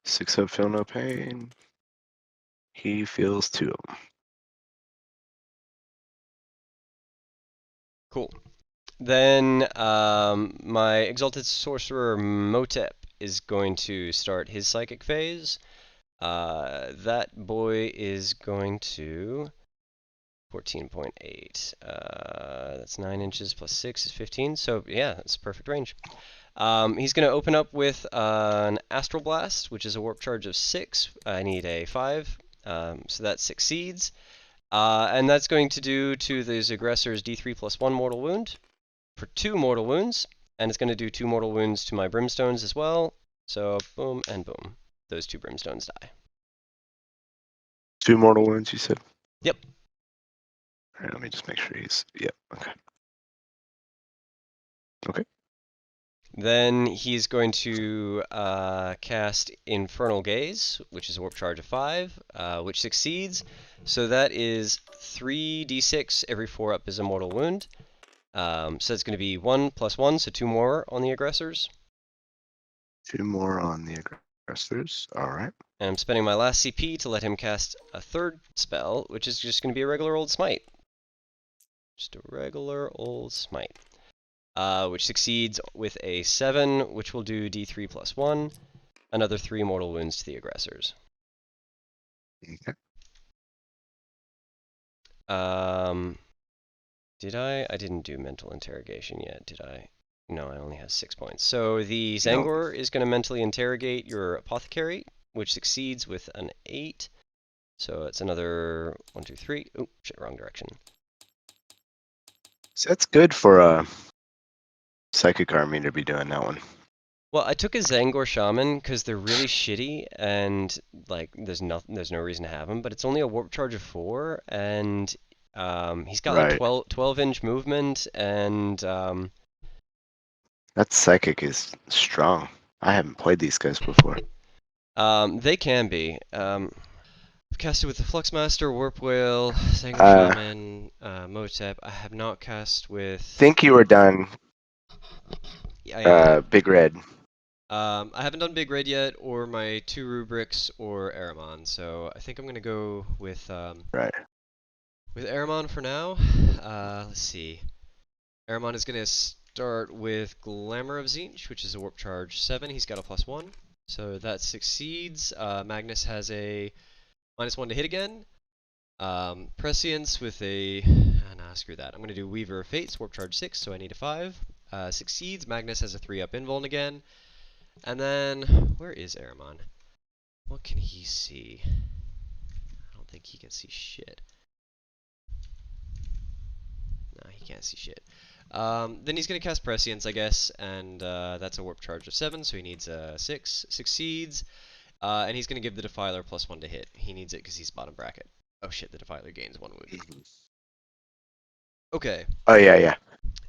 6 up, feel no pain. He feels 2 of them. Cool. Then my Exalted Sorcerer Motep is going to start his Psychic phase. That boy is going to 14.8. That's 9 inches plus 6 is 15. So yeah, that's perfect range. He's going to open up with an Astral Blast, which is a warp charge of 6. I need a 5, so that succeeds. And that's going to do to these aggressors D3 plus 1 mortal wound for 2 mortal wounds. And it's going to do 2 mortal wounds to my Brimstones as well. So boom and boom. Those 2 Brimstones die. 2 mortal wounds, you said? Yep. All right, let me just make sure he's... Yep, okay. Okay. Then he's going to cast Infernal Gaze, which is a warp charge of 5, which succeeds. So that is 3d6 every 4 up is a mortal wound. So it's going to be 1 plus 1, so 2 more on the aggressors. 2 more on the aggressors. All right. And I'm spending my last CP to let him cast a 3rd spell, which is just going to be a regular old smite. Just a regular old smite. Which succeeds with a 7, which will do D3 plus 1, another 3 mortal wounds to the aggressors. Okay. Did I? I didn't do mental interrogation yet, did I? No, I only have 6 points. So the Zangor is going to mentally interrogate your apothecary, which succeeds with an 8. So it's another 1, 2, 3. Oh, shit, wrong direction. So that's good for a psychic army to be doing that one. Well, I took a Xangor Shaman because they're really shitty and like there's no reason to have them, but it's only a warp charge of 4 and he's got like 12-inch movement and that psychic is strong. I haven't played these guys before. They can be. I've casted with the Fluxmaster, Warp Whale, Xangor Shaman, Motep. I have not cast with. Think you were done. Big Red. I haven't done Big Red yet, or my 2 rubrics, or Aramon. So I think I'm gonna go with with Aramon for now. Let's see. Aramon is gonna start with Glamour of Tzeentch, which is a warp charge 7. He's got a +1, so that succeeds. Magnus has a -1 to hit again. Prescience with a nah, screw that. I'm gonna do Weaver of Fates, warp charge 6, so I need a 5. Succeeds. Magnus has a 3-up invuln again. And then, where is Aramon? What can he see? I don't think he can see shit. No, he can't see shit. Then he's going to cast Prescience, I guess, and that's a warp charge of 7, so he needs a 6. Succeeds. And he's going to give the Defiler +1 to hit. He needs it because he's bottom bracket. Oh shit, the Defiler gains 1 wound. Okay. Oh, yeah.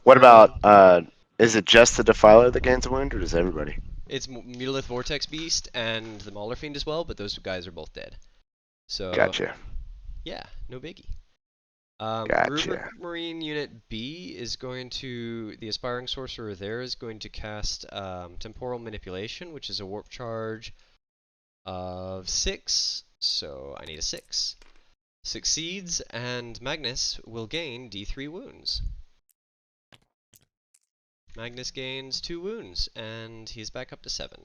What about, is it just the Defiler that gains a wound, or does everybody? It's Mutalith Vortex Beast and the Mauler Fiend as well, but those guys are both dead. So Gotcha. Yeah, no biggie. Gotcha. Rubric Marine Unit B is going to, the Aspiring Sorcerer there is going to cast Temporal Manipulation, which is a warp charge of 6, so I need a 6. Succeeds, and Magnus will gain D3 wounds. Magnus gains 2 wounds, and he's back up to 7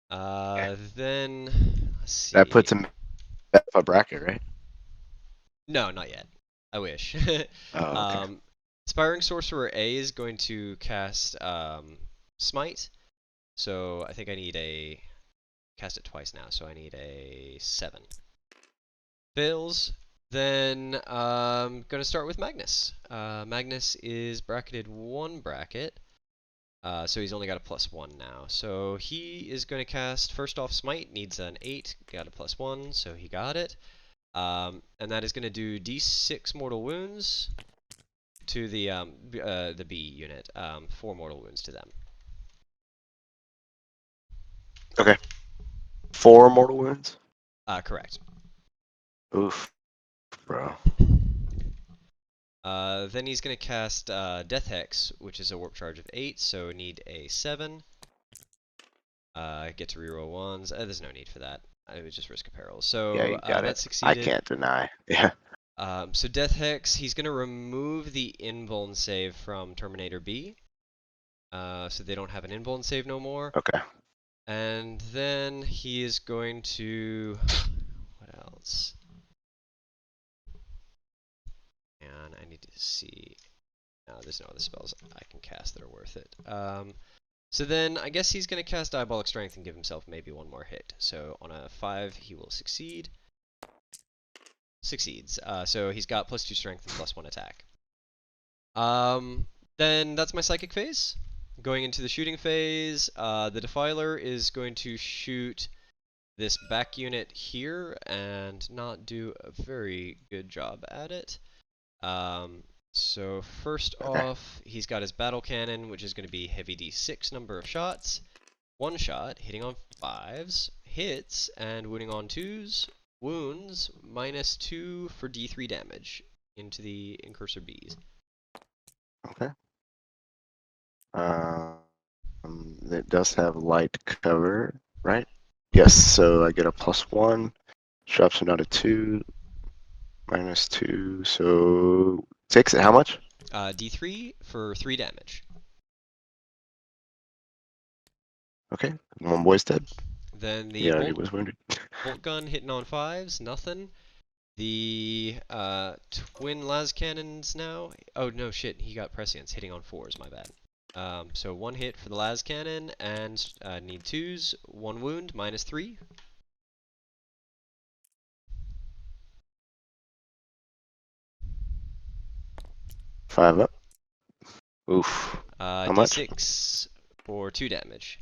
now. Then, let's see. That puts him at a bracket, right? No, not yet. I wish. Oh, okay. Aspiring Sorcerer A is going to cast Smite, so I think I need a... Cast it twice now, so I need a 7. Fails. Then I'm going to start with Magnus. Magnus is bracketed 1 bracket, so he's only got a +1 now. So he is going to cast, first off, Smite, needs an 8, got a +1, so he got it. And that is going to do D6 mortal wounds to the B unit, 4 mortal wounds to them. Okay. 4 mortal wounds? Correct. Oof, bro. Then he's going to cast Death Hex, which is a warp charge of 8, so need a 7. Get to reroll 1s. There's no need for that. I would just risk a peril. So Yeah, you got that it. succeeded. I can't deny. Yeah. So Death Hex, he's going to remove the invuln save from Terminator B. So they don't have an invuln save no more. Okay. And then he is going to... What else? need to see. No, there's no other spells I can cast that are worth it. So then I guess he's going to cast Diabolic Strength and give himself maybe one more hit. So on a 5, he will succeed. Succeeds. So he's got +2 strength and +1 attack. Then that's my psychic phase. Going into the shooting phase, the Defiler is going to shoot this back unit here and not do a very good job at it. So first off, he's got his battle cannon, which is going to be heavy d6 number of shots. 1 shot, hitting on 5s, hits, and wounding on 2s. Wounds, -2 for d3 damage into the incursor bees. Okay. It does have light cover, right? Yes, so I get a +1. Drops it down to 2. -2, so 6 at how much? D3 for 3 damage. Okay, one boy's dead. Then the Yeah, he was wounded. bolt gun hitting on 5s, nothing. The twin las cannons now. Oh no, shit, he got prescience hitting on 4s, my bad. So 1 hit for the las cannon and need 2s, 1 wound, -3. Five up. Oof. How much? D6 for 2 damage.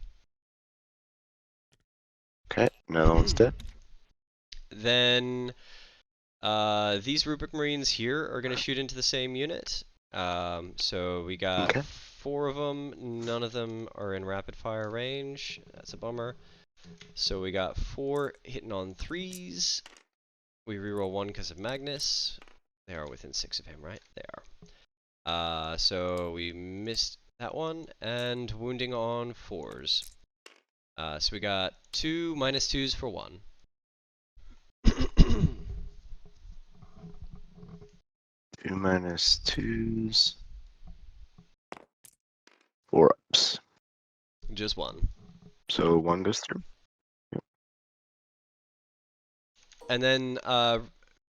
Okay, another one's dead. Then these Rubric Marines here are going to shoot into the same unit. So we got 4 of them. None of them are in rapid fire range. That's a bummer. So we got 4 hitting on 3s. We reroll 1 because of Magnus. They are within 6 of him, right? They are. So we missed that one, and wounding on 4s. So we got 2 -2s for 1. 2 -2s. 4 ups. Just 1. So 1 goes through. Yep. And then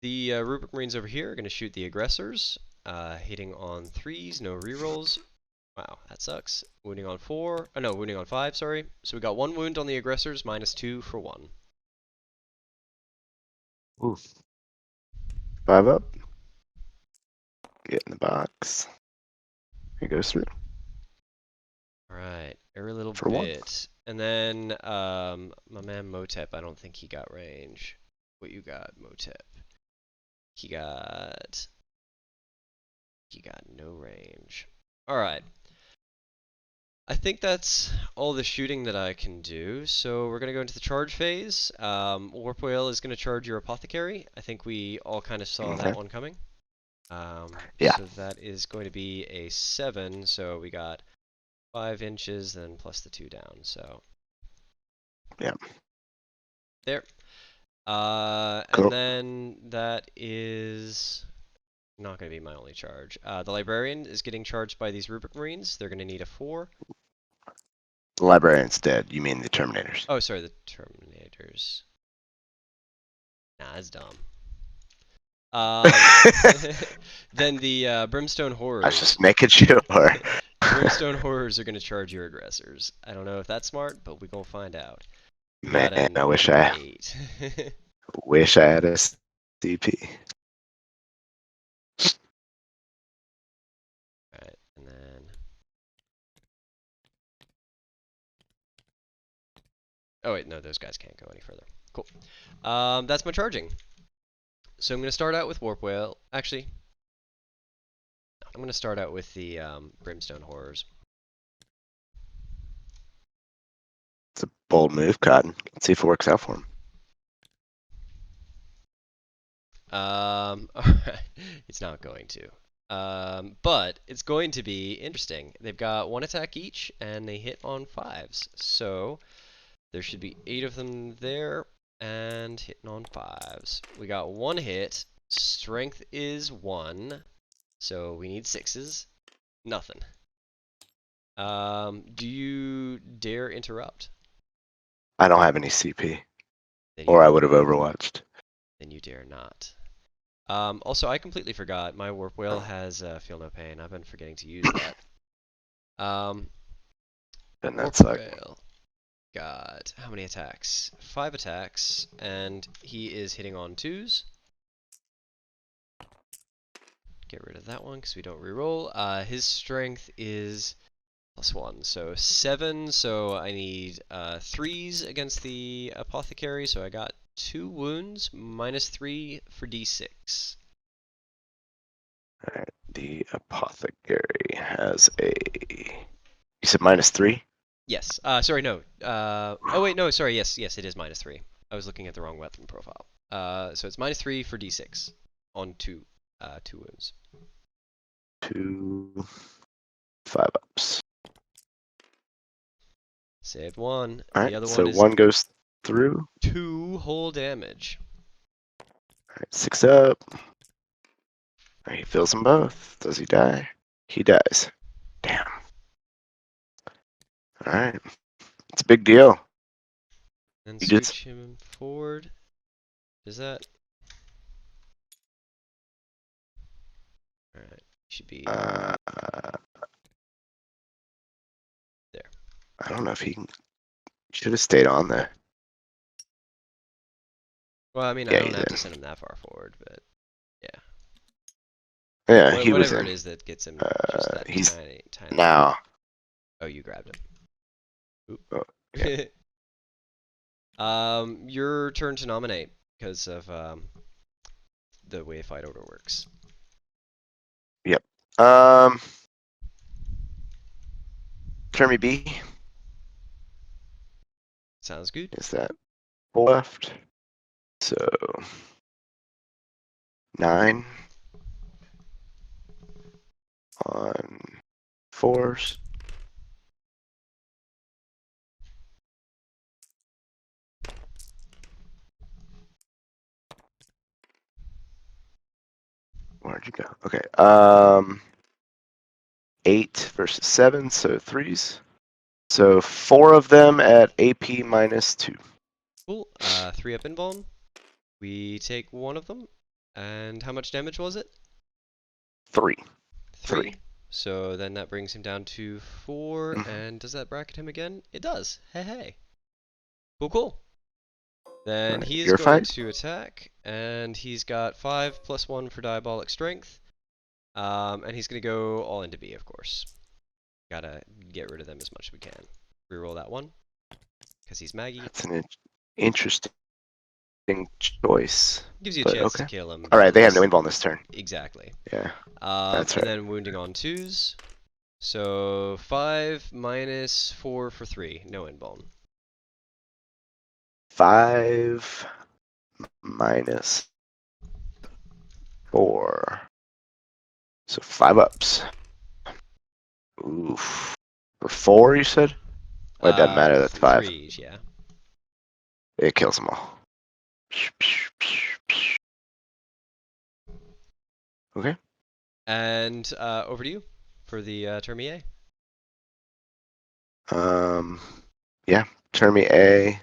the Rubric Marines over here are going to shoot the aggressors, hitting on 3s, no rerolls. Wow, that sucks. Wounding on 4. Oh no, wounding on 5, sorry. So we got 1 wound on the aggressors, -2 for 1. Oof. 5 up. Get in the box. It goes through. Alright, every little For 1. bit. And then my man Motep, I don't think he got range. What you got, Motep? He got no range. Alright. I think that's all the shooting that I can do. So we're going to go into the charge phase. Warp Whale is going to charge your Apothecary. I think we all kind of saw that one coming. Yeah. So that is going to be a 7. So we got 5 inches, then plus the 2 down. So yeah. There. Cool. And then that is not going to be my only charge. The Librarian is getting charged by these Rubric Marines. They're going to need a 4. The Librarian's dead. You mean the Terminators? Oh, sorry, the Terminators. Nah, that's dumb. Then the Brimstone Horrors. I was just making sure. Brimstone Horrors are going to charge your aggressors. I don't know if that's smart, but we're going to find out. Man, I wish I had a CP. Alright, and then... Oh wait, no, those guys can't go any further. Cool. That's my charging. So I'm going to start out with Warp Whale. Actually, I'm going to start out with the Brimstone Horrors. It's a bold move, Cotton. Let's see if it works out for him. Alright. It's not going to. But it's going to be interesting. They've got 1 attack each, and they hit on 5s. So there should be 8 of them there, and hitting on 5s. We got 1 hit. Strength is 1, so we need 6s. Nothing. Do you dare interrupt? I don't have any CP. Or I would have overwatched. Then you dare not. Also, I completely forgot. My warp whale has Feel No Pain. I've been forgetting to use that. And Warp that's like whale got how many attacks? 5 attacks, and he is hitting on 2s. Get rid of that one because we don't reroll. His strength is +1, so 7. So I need 3s against the apothecary. So I got 2 wounds, -3 for d6. Alright, the apothecary has a. You said -3? Yes. Sorry, no. Oh wait, no. Sorry. Yes, yes, it is -3. I was looking at the wrong weapon profile. So it's -3 for d6 on 2 wounds. 2 5-ups. Saved 1. Alright, The other so one is 1 goes through. 2 whole damage. Alright, 6 up. Alright, he fills them both. Does he die? He dies. Damn. Alright. It's a big deal. Then You did switch him forward. Does that? Alright. Should be there. there. I don't know if he should have stayed on there. Well, I mean, I Yeah, don't he's have to in. send him that far forward, but yeah. Yeah, he was Whatever in. it is that gets him just that He's tiny. now. Oh, you grabbed him. Oop. Oh, yeah. Your turn to nominate because of the way fight order works. Yep. Turn me B. Sounds good. Is that 4 left? So 9 on 4s. Where'd you go? Okay. 8 versus 7, so 3s. So 4 of them at AP -2. Cool. 3 up invuln. We take 1 of them. And how much damage was it? 3. 3. So then that brings him down to 4. Mhm. And does that bracket him again? It does. Hey, hey. Cool, cool. Then Alright, he is your going fight? to attack, and he's got 5 + 1 for diabolic strength. And he's going to go all into B, of course. Gotta get rid of them as much as we can. Reroll that one, because he's Maggie. That's an interesting choice. Gives you a But chance to okay. kill him. Alright, they have no Just- invuln this turn. Exactly. Yeah. That's And right. then wounding on 2s. So 5 -4 for 3. No invuln. 5 -4. So 5 ups. Oof. For 4, you said? Well, it doesn't matter, that's 5. 3s, yeah. It kills them all. Okay. And over to you for the turn A. Yeah. Turn me A.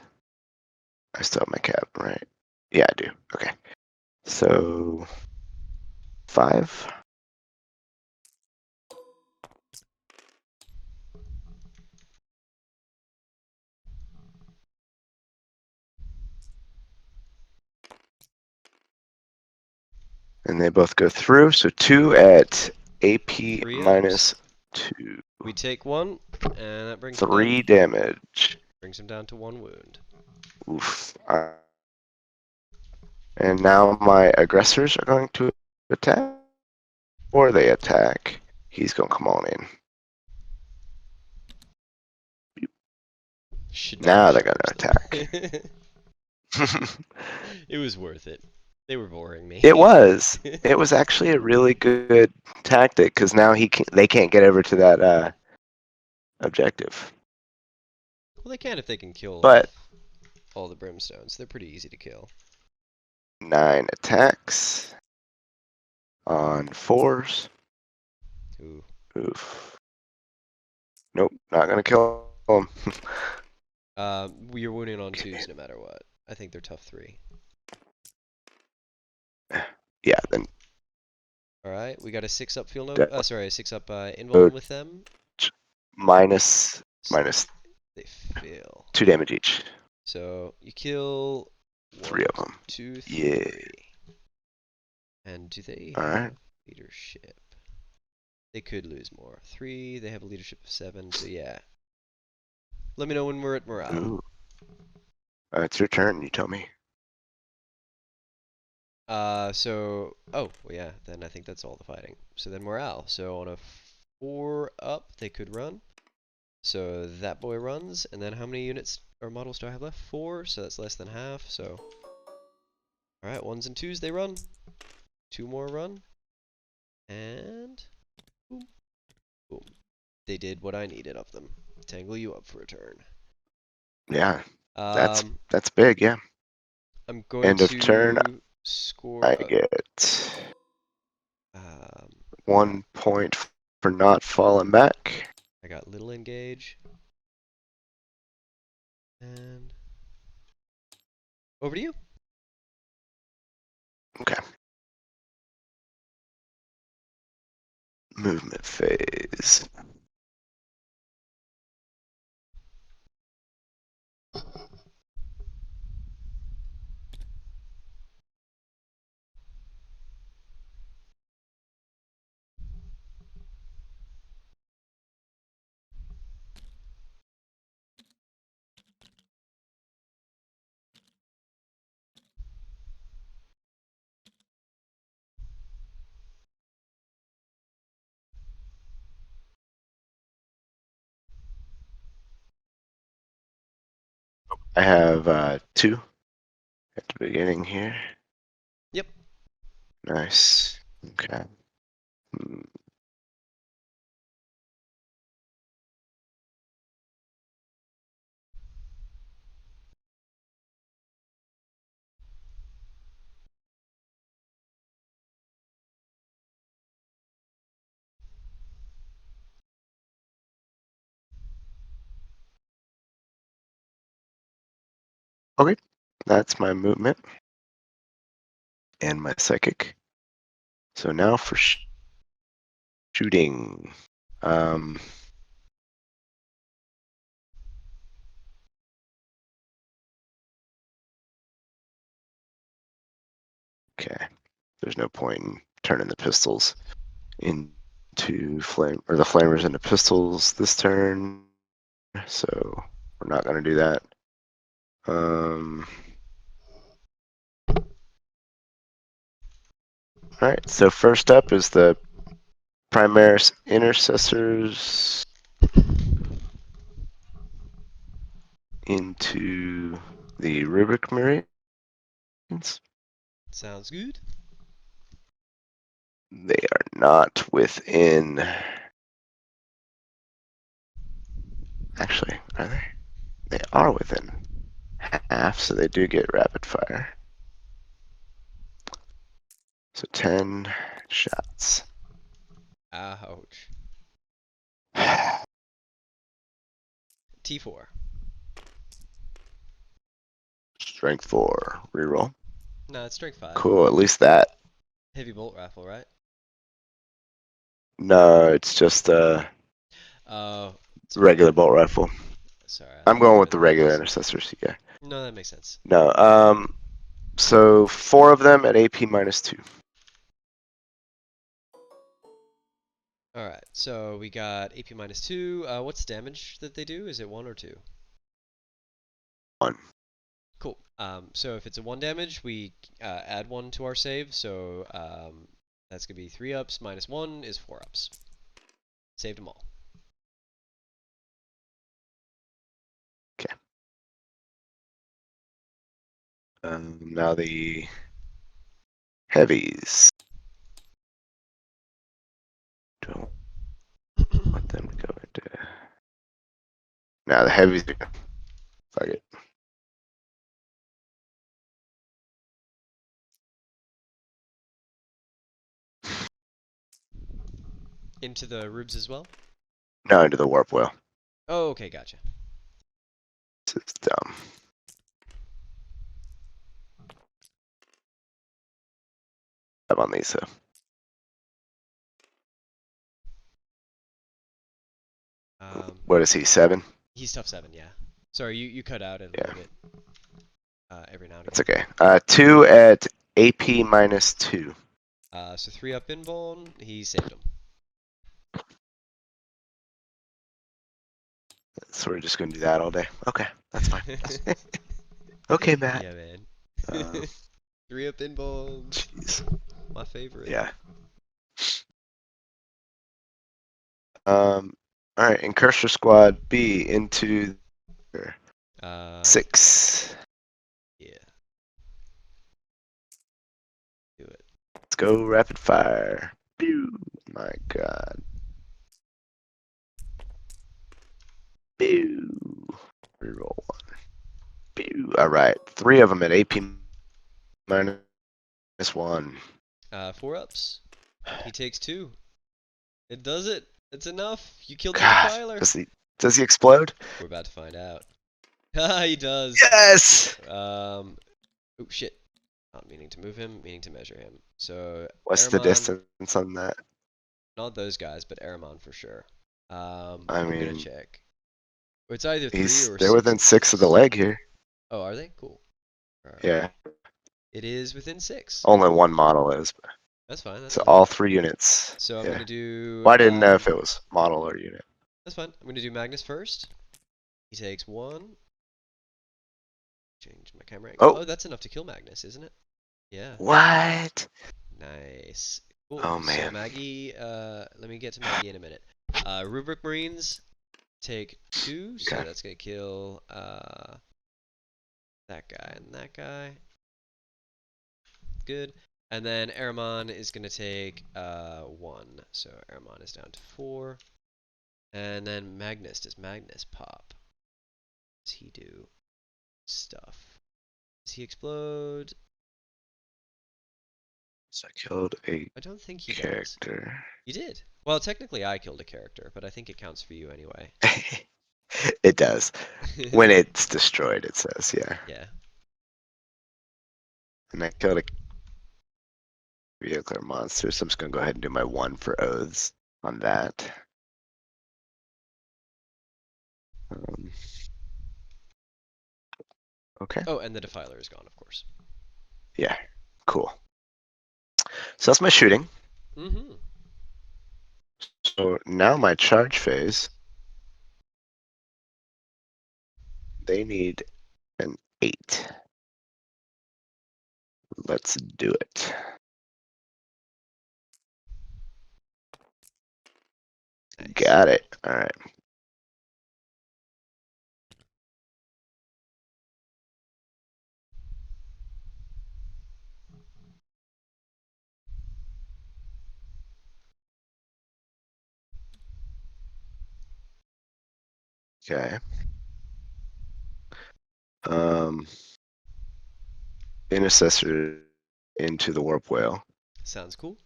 I still have my cap, right? Yeah, I do. Okay. So 5. And they both go through. So 2 at AP 3 ups. -2. We take 1, and that brings 3 damage. brings him down to 1 wound. Oof. And now my aggressors are going to attack. Or they attack. He's going to come on in. Should Now not they're going to charge attack. them. It was worth it. They were boring me. It was. It was actually a really good tactic because now they can't get over to that objective. Well, they can if they can kill But all the brimstones. They're pretty easy to kill. 9 attacks on 4s. Ooh. Oof. Nope, not gonna kill them. You're wounding on 2s no matter what. I think they're tough 3. Yeah, then Alright, we got a 6-up field note. that Sorry, a 6-up invuln would with them. minus So minus they fail. 2 damage each. So you kill 3 1, of them. 2, Yeah. 3. And do they All right. have leadership? They could lose more. 3, they have a leadership of 7, so yeah. Let me know when we're at morale. Ooh. It's your turn. You tell me. So, oh, well, yeah, then I think that's all the fighting. So then morale. So on a 4 up, they could run. So that boy runs, and then how many units or models do I have left? 4, so that's less than half, so. Alright, 1s and 2s, they run. 2 more run. And, boom, boom. They did what I needed of them. Tangle you up for a turn. Yeah, Um, that's big. Yeah. I'm going End of to turn. score I a, get um, 1 point for not falling back. I got little engage. And over to you. Okay. Movement phase. I have 2 at the beginning here. Yep. Nice. Okay. Okay. That's my movement and my psychic. So now for shooting. Okay. There's no point in turning the pistols into flame, or the flamers into pistols this turn. So we're not going to do that. Alright, so first up is the Primaris Intercessors into the Rubric Marines. Sounds good. They are not within. Actually, are they? They are within half, so they do get rapid fire. So 10 shots. Ouch. T4. Strength 4. Reroll. No, it's strength 5. Cool, at least that. Heavy bolt rifle, right? No, it's just a Oh, regular bolt rifle. sorry. I I'm thought you going were with the doing regular those. intercessors, yeah. No, that makes sense. No, so 4 of them at AP -2. Alright, so we got AP -2. What's damage that they do? Is it 1 or 2? 1. Cool. So if it's a 1 damage, we add 1 to our save. So that's going to be 3 ups minus 1 is 4 ups. Saved them all. Okay. Now the heavies. Don't want them to go into. Now the heavies are gonna. Fuck it. Into the rubes as well? No, into the warp whale. Oh, okay, gotcha. This is dumb. on these, so. What is he, 7? He's tough 7, yeah. Sorry, you cut out a little bit every now and That's again. okay. 2 at AP minus 2. So 3 up invuln, he saved him. So we're just going to do that all day. Okay, that's fine. Okay, Matt. Yeah, man. 3 up invuln. Jeez. My favorite. Yeah. All right, and Cursor Squad B into 6. Yeah. Do it. Let's go rapid fire. Pew. My God. Pew. Reroll 1. Pew. All right, 3 of them at AP minus 1. 4 ups. He takes 2. It does it. It's enough. You killed the God, defiler. does he explode? We're about to find out. He does. Yes. Oh shit. Not meaning to move him, meaning to measure him. So What's the Ahriman, distance on that? not those guys, but Ahriman for sure. I'm I gonna mean, check. It's either 3 or they're 6. within 6 of the leg here. Oh, are they? Cool. Alright. Yeah. It is within 6. Only one model is. That's fine. That's So fine. all 3 units. So I'm Yeah. gonna do. Well, I didn't know if it was model or unit. That's fine. I'm gonna do Magnus first. He takes 1. Change my camera angle. Oh. Oh, that's enough to kill Magnus, isn't it? Yeah. What? Nice. Cool. Oh, man. So Maggie, let me get to Maggie in a minute. Rubric Marines take 2, so Okay. that's gonna kill that guy and that guy. Good. And then Ahriman is gonna take 1, so Ahriman is down to 4. And then Magnus, does Magnus pop? Does he do stuff? Does he explode? So I killed a I don't think he does. character. You did. Well, technically I killed a character, but I think it counts for you anyway. It does. When it's destroyed, it says, yeah. Yeah. And I killed a vehicular monster, so I'm just going to go ahead and do my 1 for oaths on that. Okay. Oh, and the Defiler is gone, of course. Yeah. Cool. So that's my shooting. Mm-hmm. So now my charge phase. They need an 8. Let's do it. Nice. Got it. All right. Okay. Intercessor into the warp whale. Sounds cool.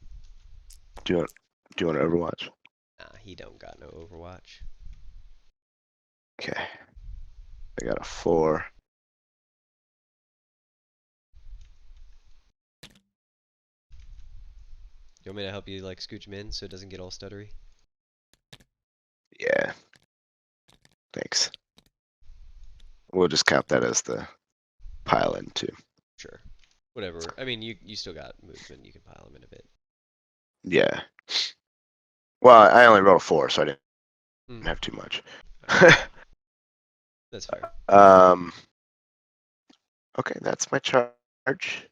Do you want Overwatch? Nah, he don't got no Overwatch. Okay. I got a 4. You want me to help you like scooch him in so it doesn't get all stuttery? Yeah. Thanks. We'll just count that as the pile in too. Sure. Whatever. I mean, you still got movement. You can pile him in a bit. Yeah. Well, I only rolled a 4, so I didn't have too much. That's fair. Okay, that's my charge.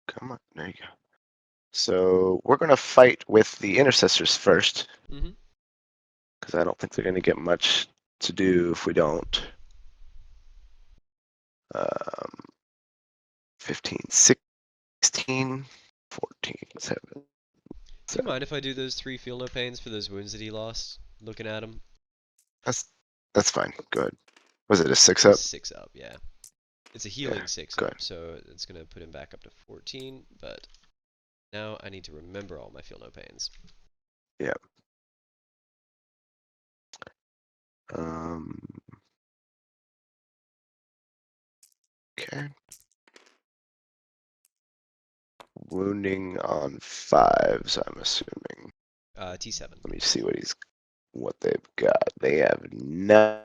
Come on, there you go. So we're gonna fight with the intercessors first, because I don't think they're gonna get much to do if we don't. 15, 16, 14, 7. Do you mind if I do those 3 feel no pains for those wounds that he lost? Looking at him. That's fine. Go ahead. Was it a 6 up? 6 up, yeah. It's a healing 6 go up, ahead. so it's gonna put him back up to 14. But now I need to remember all my feel no pains. Yep. Okay. wounding on 5s, I'm assuming. T7. Let me see what they've got. They have 9.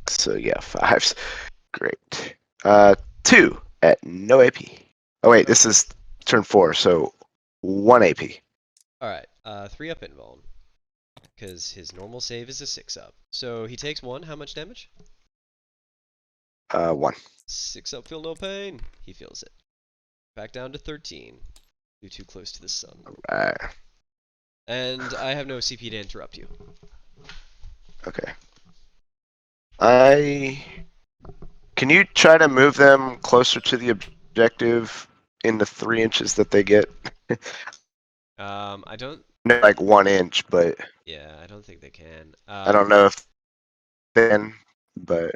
So yeah, 5s. Great. 2 at no AP. Oh wait, this is turn 4, so 1 AP. Alright, 3 up invuln. Because his normal save is a 6 up. So he takes 1, how much damage? 1. 6 up, feel no pain. He feels it. Back down to 13. You're too close to the sun. Alright. And I have no CP to interrupt you. Okay. Can you try to move them closer to the objective in the 3 inches that they get? I don't... No, like 1 inch, but Yeah, I don't think they can. I don't know if they can, but...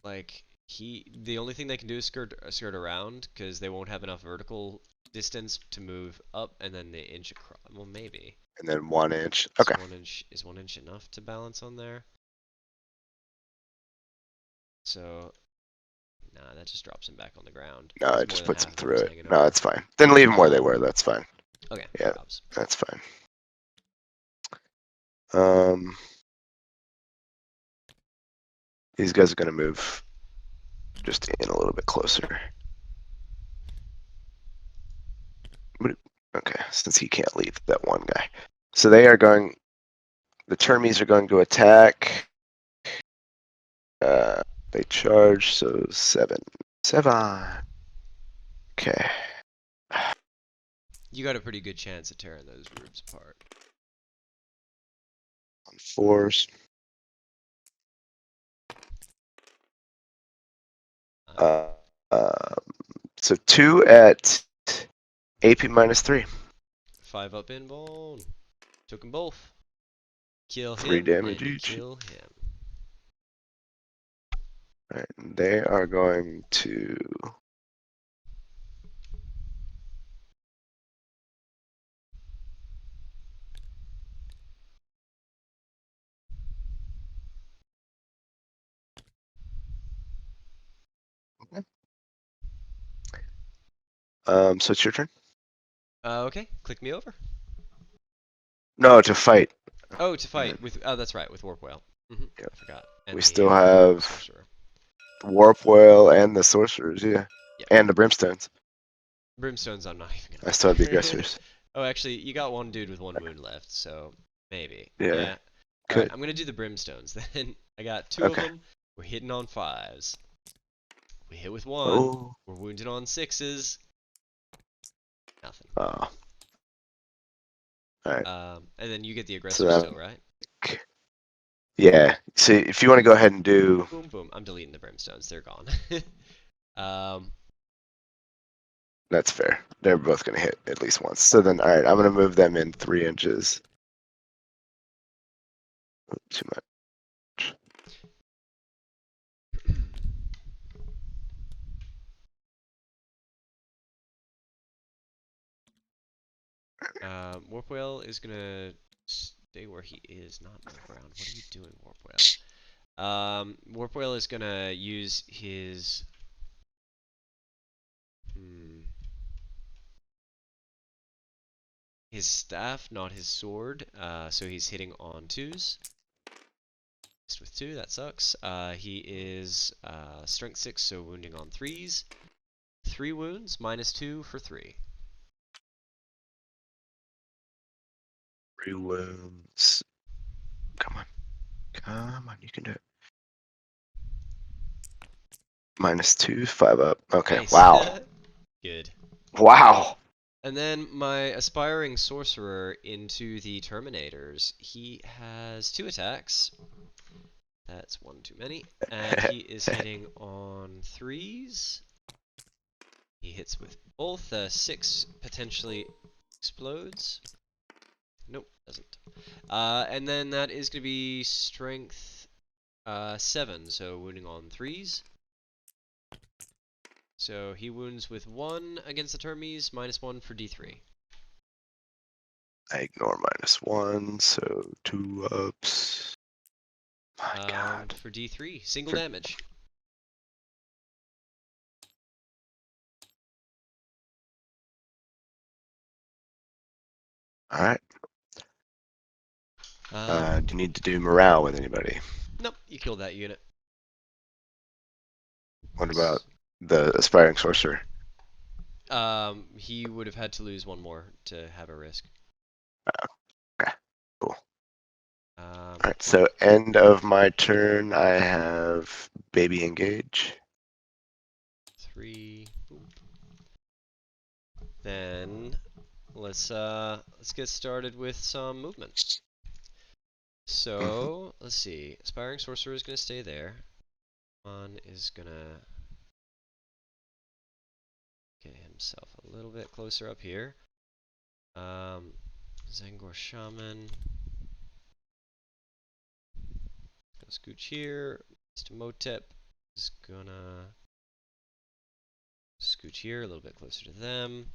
Like, the only thing they can do is skirt around, because they won't have enough vertical distance to move up, and then they inch across. Well, maybe. And then 1 inch. Okay. Is 1 inch enough to balance on there? So, nah, that just drops him back on the ground. No, It's it just more than puts them half of through him's it. hanging No, over. that's fine. Then leave them where they were. That's fine. Okay, Yeah. Robs. That's fine. These guys are gonna move just in a little bit closer. Okay, since he can't leave that one guy. So they are going, the Termies are going to attack. They charge, so 7. 7. Okay. You got a pretty good chance of tearing those rubes apart. On 4s. So 2 at AP -3. 5 up invuln. Took them both. Kill 3 him damage and each. kill him. Alright, they are going to... So it's your turn? Okay, click me over. No, to fight. Oh, to fight with. Oh, that's right, with Warp Whale. Yep. I forgot. And We the, still have sorcerer. Warp Whale and the Sorcerers, yeah. Yep. And the Brimstones. Brimstones, I'm not even I gonna. still have the Aggressors. Oh, actually, you got one dude with 1 wound left, so maybe. Yeah. Alright, Could. I'm gonna do the Brimstones then. I got 2 Okay. of them. We're hitting on 5s. We hit with 1. Oh. We're wounded on 6s. Nothing. Oh. Alright. And then you get the aggressor So still, right? yeah. So if you want to go ahead and do... Boom, boom. I'm deleting the Brimstones. They're gone. That's fair. They're both going to hit at least once. So then, alright, I'm going to move them in 3 inches. Too much. Warp Whale is gonna stay where he is, not move around. What are you doing, Warp Whale? Warp Whale is gonna use his... his staff, not his sword. So he's hitting on 2s. Missed with 2, that sucks. He is strength 6, so wounding on 3s. 3 wounds, -2 for 3. 3 wounds. Come on. Come on, you can do it. -2, 5 up. Okay, Nice. wow. Good. Wow. And then my aspiring sorcerer into the Terminators. He has 2 attacks. That's 1 too many. And he is hitting on 3s. He hits with both. 6 potentially explodes. Nope, doesn't. And then that is going to be strength 7, so wounding on 3s. So he wounds with 1 against the Termies, -1 for D3. I ignore -1, so 2 ups. My God. For D3, single damage. All right. Um, Do you need to do morale with anybody? nope, you killed that unit. What about the aspiring sorcerer? He would have had to lose one more to have a risk. Okay, cool. Um, All right, so end of my turn, I have baby engage. 3. Boop. Then let's get started with some movement. So let's see. Aspiring sorcerer is gonna stay there. One is gonna get himself a little bit closer up here. Zangor Shaman. Gonna scooch here. Mr. Motep is gonna scooch here, a little bit closer to them.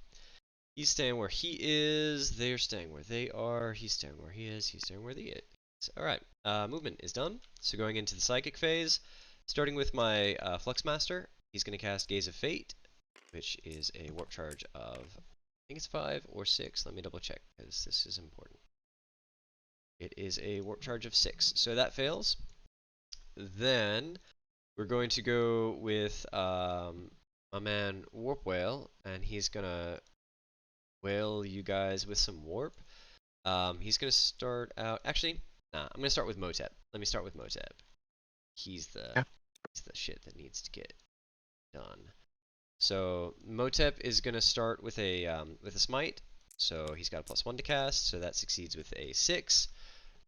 He's staying where he is. They're staying where they are. He's staying where he is. He's staying where he is. Alright, movement is done. So going into the psychic phase, starting with my Fluxmaster, he's going to cast Gaze of Fate, which is a warp charge of, I think it's 5 or 6. Let me double check, because this is important. It is a warp charge of 6. So that fails. Then we're going to go with my man Warp Whale, and he's going to whale you guys with some warp. He's gonna start out. Actually, nah. I'm gonna start with Motep. Let me start with Motep. He's the shit that needs to get done. So Motep is gonna start with a smite. So he's got a +1 to cast. So that succeeds with a 6.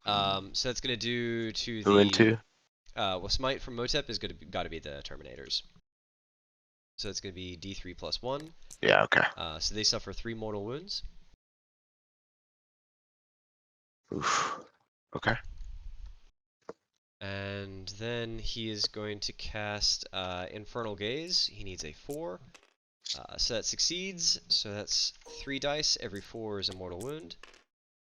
So that's gonna do to Who into? Well, smite from Motep is gotta be the Terminators. So it's gonna be D3 +1. Yeah, okay. So they suffer 3 mortal wounds. Oof. Okay. And then he is going to cast Infernal Gaze. He needs a 4. So that succeeds. So that's 3 dice. Every 4 is a mortal wound.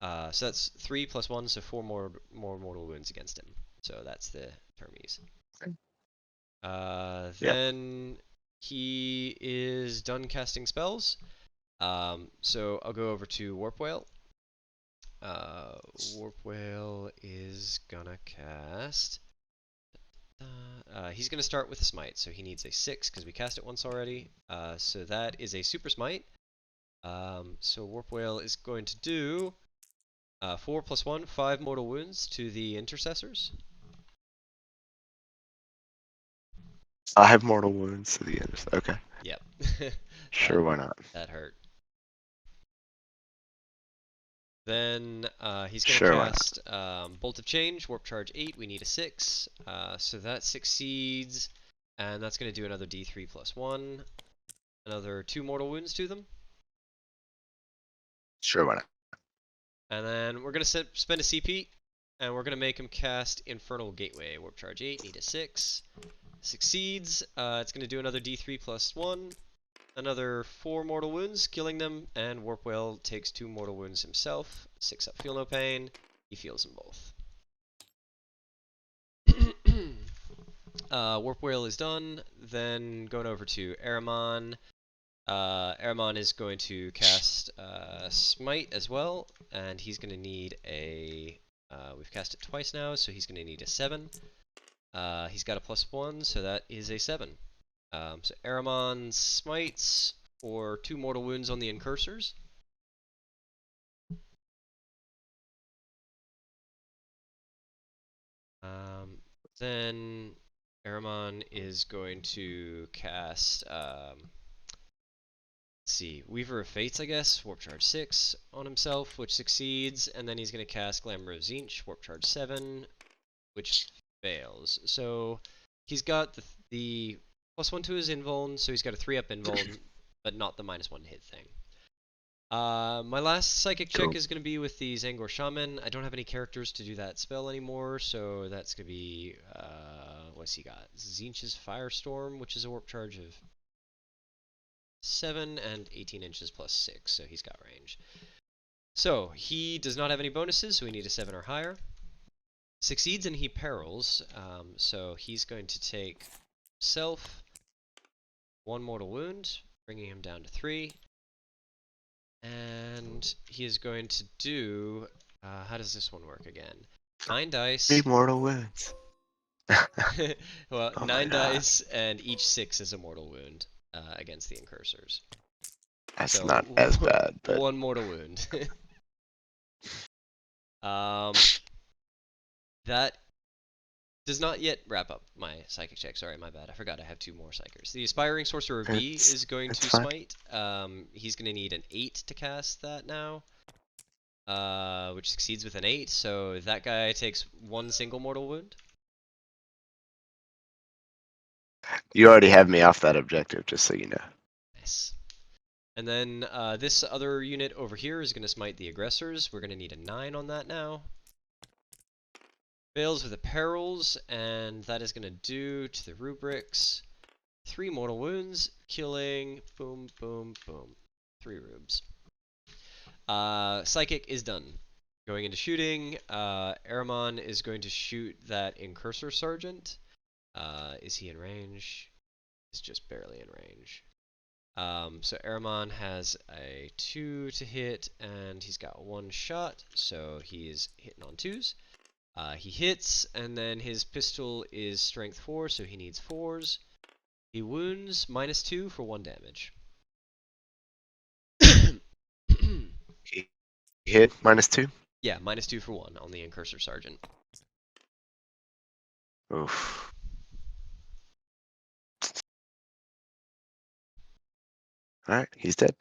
So that's 3 + 1, so 4 more mortal wounds against him. So that's the Termies. Then he is done casting spells. So I'll go over to Warp Whale. Warp Whale is gonna cast. He's gonna start with a smite, so he needs a 6 because we cast it once already. So that is a super smite. So Warp Whale is going to do 4 + 1, 5 mortal wounds to the intercessors. 5 mortal wounds to the end. Okay. Yep. Sure, why not? That hurt. Then he's going to Sure, why cast Bolt of Change, Warp Charge 8. We need a 6. So that succeeds. And that's going to do another D3 + 1. Another 2 mortal wounds to them. Sure, why not? And then we're going to spend a CP. And we're going to make him cast Infernal Gateway. Warp Charge 8. Need a 6. Succeeds. It's going to do another D3 + 1. Another 4 mortal wounds, killing them, and Warp Whale takes 2 mortal wounds himself. 6 up, feel no pain. He feels them both. Warp Whale is done. Then going over to Ahriman. Ahriman is going to cast Smite as well, and he's going to need a. We've cast it twice now, so he's going to need a 7. He's got a +1, so that is a 7. So Ahriman smites for 2 mortal wounds on the incursors. Then Ahriman is going to cast, let's see, Weaver of Fates, I guess, Warp Charge 6 on himself, which succeeds, and then he's going to cast Glamour of Tzeentch, Warp Charge 7, which fails. So he's got the +1 to his invuln, so he's got a 3-up invuln, but not the -1 hit thing. My last psychic check is going to be with the Xangor Shaman. I don't have any characters to do that spell anymore, so that's going to be, what's he got? Tzeentch's Firestorm, which is a warp charge of 7 and 18 inches +6, so he's got range. So, he does not have any bonuses, so we need a 7 or higher. Succeeds and he perils, so he's going to take himself 1 mortal wound, bringing him down to 3. And he is going to do. How does this one work again? 9 dice. 3 mortal wounds. Well, Oh my 9 God. dice, and each 6 is a mortal wound against the incursors. That's So not as bad, but 1 mortal wound. That does not yet wrap up my psychic check. Sorry, my bad. I forgot I have 2 more psychers. The Aspiring Sorcerer B is going it's to fine. smite. He's going to need an 8 to cast that now, which succeeds with an 8. So that guy takes 1 single mortal wound. You already have me off that objective, just so you know. Nice. And then this other unit over here is going to smite the aggressors. We're going to need a 9 on that now. Fails with the perils, and that is going to do to the rubrics 3 mortal wounds, killing, boom, boom, boom. 3 rubes. Psychic is done. Going into shooting, Aramon is going to shoot that Incursor Sergeant. Is he in range? He's just barely in range. So Aramon has a 2 to hit, and he's got 1 shot, so he's hitting on 2s. He hits, and then his pistol is strength 4, so he needs 4s. He wounds, -2 for 1 damage. He hit -2. Yeah, -2 for 1 on the Incursor Sergeant. Oof. Alright, he's dead.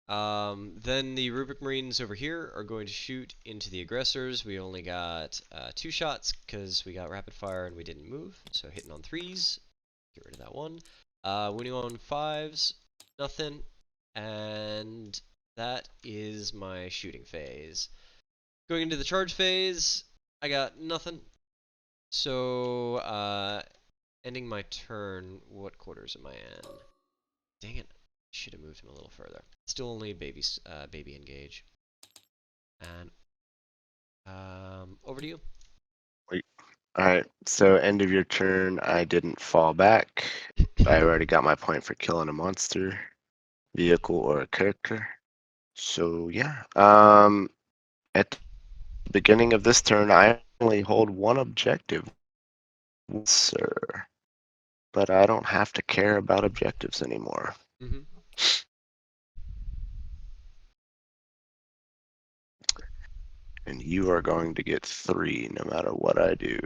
Then the Rubric Marines over here are going to shoot into the aggressors. We only got 2 shots because we got rapid fire and we didn't move. So hitting on 3s, get rid of that 1. Winning on 5s, nothing. And that is my shooting phase. Going into the charge phase, I got nothing. So, ending my turn, what quarters am I in? Dang it. Should have moved him a little further. Still only baby engage. And over to you. Alright, so end of your turn, I didn't fall back. I already got my point for killing a monster, vehicle, or a character. So yeah. At the beginning of this turn, I only hold 1 objective, sir. But I don't have to care about objectives anymore. Mm-hmm. And you are going to get 3 no matter what I do.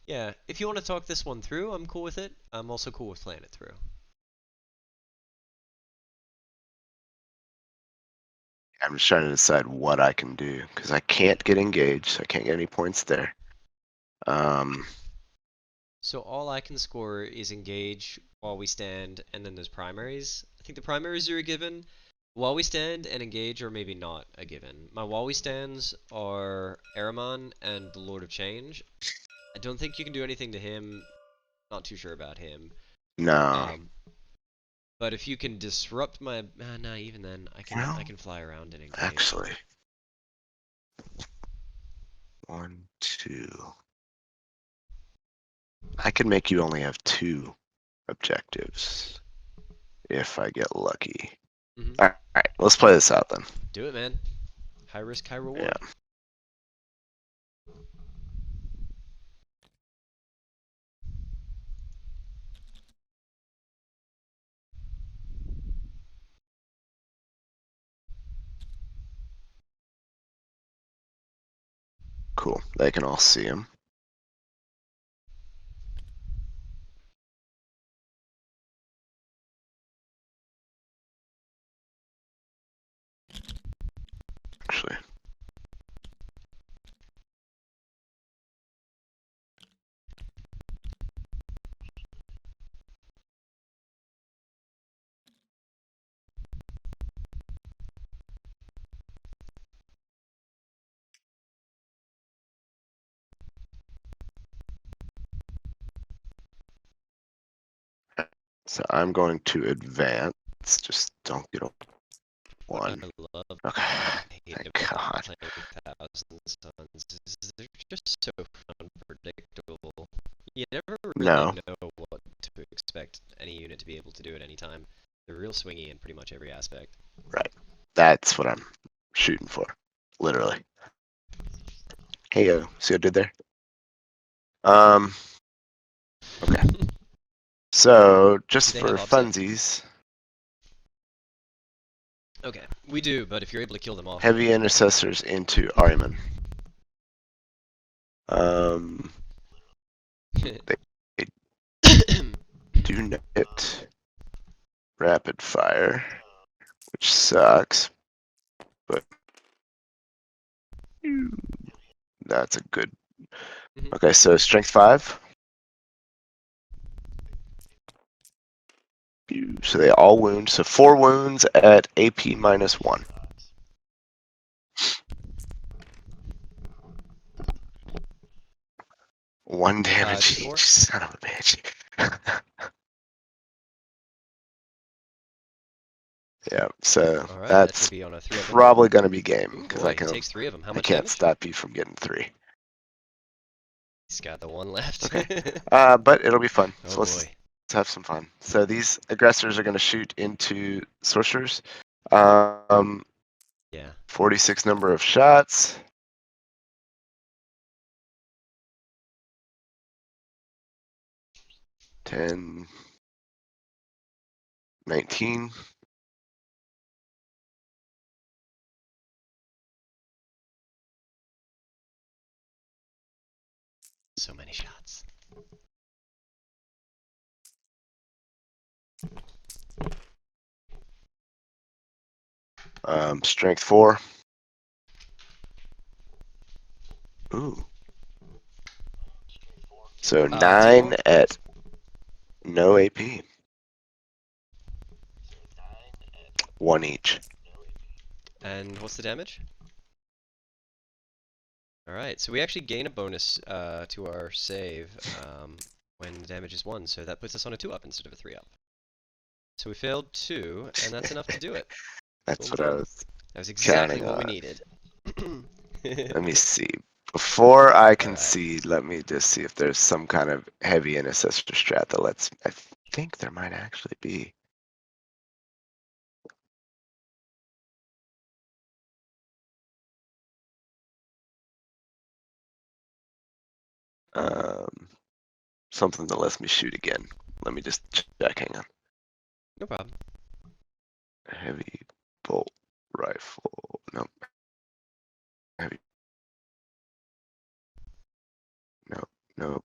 Yeah, if you want to talk this one through, I'm cool with it. I'm also cool with playing it through. I'm just trying to decide what I can do because I can't get engaged. So I can't get any points there. So all I can score is engage while we stand, and then there's primaries. I think the primaries are a given. While we stand and engage are maybe not a given. My while we stands are Aramon and the Lord of Change. I don't think you can do anything to him. Not too sure about him. No. But if you can disrupt my, nah, even then I can fly around and engage. Actually, 1, 2. I can make you only have 2 objectives if I get lucky. Mm-hmm. All right, let's play this out then. Do it, man. High risk, high reward. Yeah. Cool. They can all see him. Actually. So I'm going to advance. Just don't get a 1. I love Okay. hate Thank about God. playing Thousand Suns is they're just so unpredictable. You never really No. know what to expect any unit to be able to do at any time. They're real swingy in pretty much every aspect. Right. That's what I'm shooting for. Literally. Hey yo, see what I did there? Okay. So just Do they for have offset? funsies, Okay, we do, but if you're able to kill them off, heavy intercessors into Ahriman. They do net rapid fire, which sucks, but that's a good. Mhm. Okay, so strength 5. So they all wound. So 4 wounds at AP -1. 1 damage D4? each. Son of a bitch. Yeah, so All right, that's that's gonna be on a 3-up info. probably gonna be game Ooh because boy, he takes 3 of them. How I much can't damage? stop you from getting 3. He's got the 1 left. Okay. But it'll be fun. Oh So let's boy. have some fun. So these aggressors are gonna shoot into sorcerers. Um, Yeah. 46 number of shots. 10, 19. So many shots. Strength 4. Ooh. So 9 D4? at no AP. 1 each. And what's the damage? Alright, so we actually gain a bonus to our save when the damage is 1, so that puts us on a 2-up instead of a 3-up. So we failed 2, and that's enough to do it. That's Boom, what I boom. was That was exactly counting what we on. needed. Let me see. Before I Alright. concede, let me just see if there's some kind of heavy intercessor strat that lets. I think there might actually be. Um, something that lets me shoot again. Let me just check. Hang on. No problem. Heavy bolt rifle. Nope. Heavy. Nope. Nope.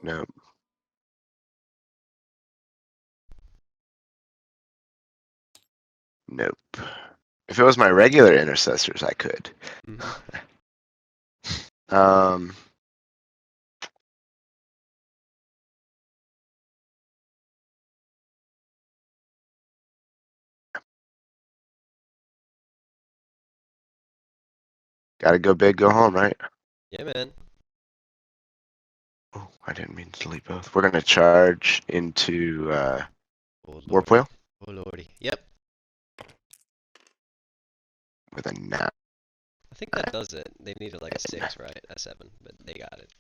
Nope. Nope. If it was my regular intercessors, I could. Um. Gotta go big, go home, right? Yeah, man. Oh, I didn't mean to delete both. We're gonna charge into Oh Warp lordy. Whale Oh lordy. Yep. with a 9. I think that does it. They needed like a 6, right? A 7, but they got it.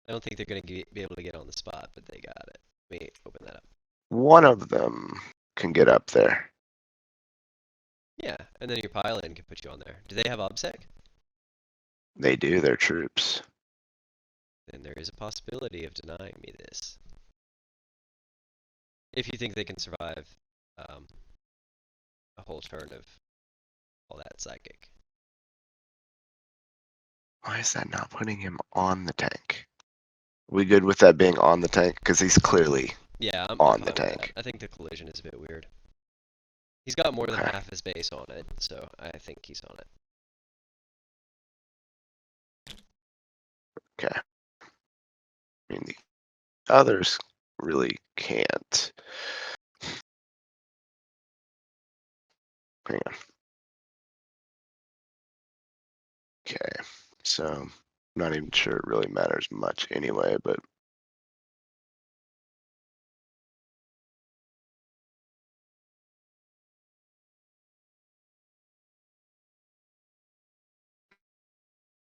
I don't think they're gonna be able to get on the spot, but they got it. Let me open that up. One of them can get up there. Yeah, and then your pilot can put you on there. Do they have OBSEC? They do, they're troops. Then there is a possibility of denying me this. If you think they can survive a whole turn of all that psychic. Why is that not putting him on the tank? We good with that being on the tank? Because he's clearly Yeah, I'm on fine the with that. tank. I think the collision is a bit weird. He's got more than Okay. half his base on it, so I think he's on it. Okay. I mean, the others really can't. Hang on. Okay. So, I'm not even sure it really matters much anyway, but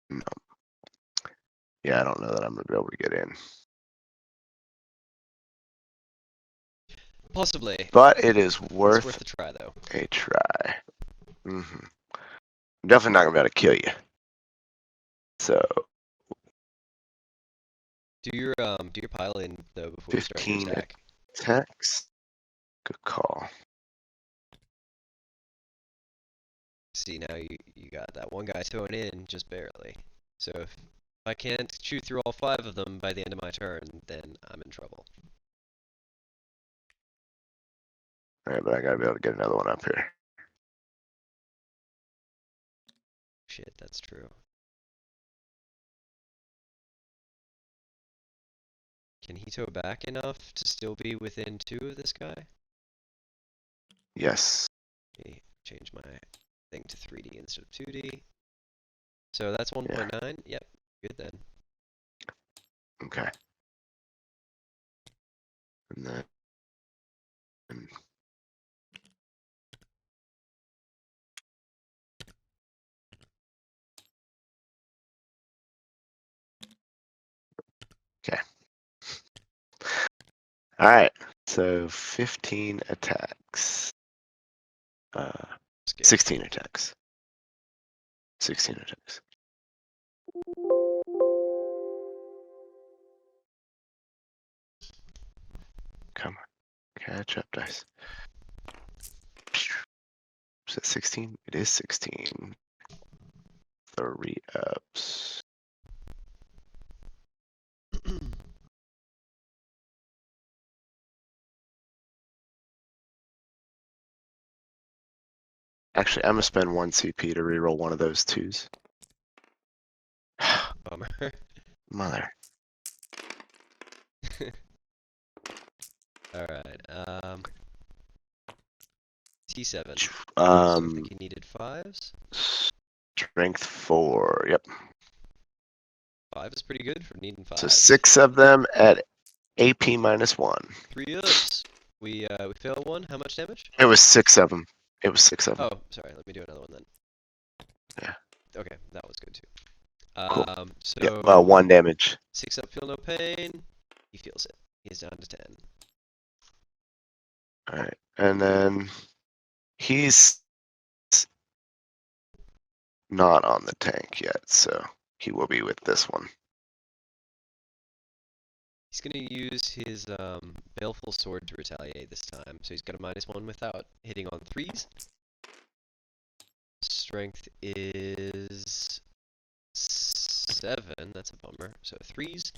no. Yeah, I don't know that I'm gonna be able to get in. Possibly. But it is It's worth worth a try, though. a try. I'm definitely not gonna be able to kill you. So Do your pile in though before you start your 15 attack. attacks. Good call. See, now you got that one guy thrown in just barely. So if I can't chew through all 5 of them by the end of my turn, then I'm in trouble. Alright, but I gotta be able to get another one up here. Shit, that's true. Can he tow back enough to still be within 2 of this guy? Yes. Okay, change my thing to 3D instead of 2D. So that's 1.9. Yep, good then. Okay. And then okay. Alright. So 15 attacks. 16 attacks. 16 attacks. Come on. Catch up, dice. Is it 16? It is 16. 3 ups. Actually, I'm gonna spend 1 CP to reroll one of those 2s. Bummer. Mother. Alright, T7. So I think he needed 5s. Strength 4. Yep. 5 is pretty good for needing 5. So 6 of them at AP -1. 3 ups. We fail 1. How much damage? It was 6 of them. It was 6 of them. Oh, sorry. Let me do another one then. Yeah. Okay, that was good too. Cool. So Yep. 1 damage. 6 up, feel no pain. He feels it. He's down to 10. All right, and then he's not on the tank yet, so he will be with this one. He's gonna use his baleful sword to retaliate this time. So he's got a -1 without hitting on 3s. Strength is 7. That's a bummer. So 3s.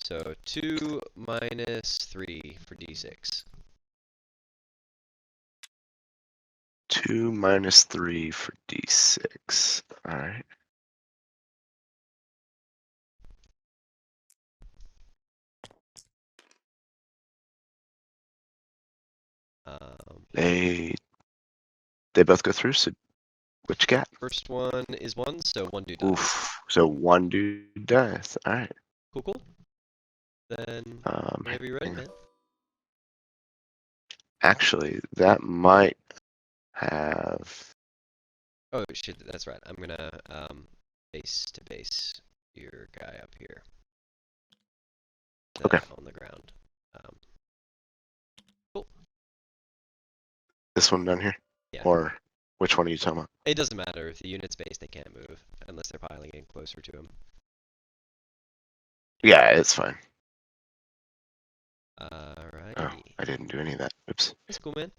So 2 -3 for d6. 2 -3 for d6. All right. They both go through. So what you got? First one is 1, so 1 dude dies. Oof. So 1 dude dies. All right. Cool, cool. Then whenever you're ready, man. Actually, that might have. Oh shit, that's right. I'm gonna base to base your guy up here. Okay. On the ground. Cool. This one down here? Yeah. Or which one are you talking about? It doesn't matter. If the unit's base, they can't move unless they're piling in closer to him. Yeah, it's fine. Alrighty. Oh, I didn't do any of that. Oops. That's cool, man.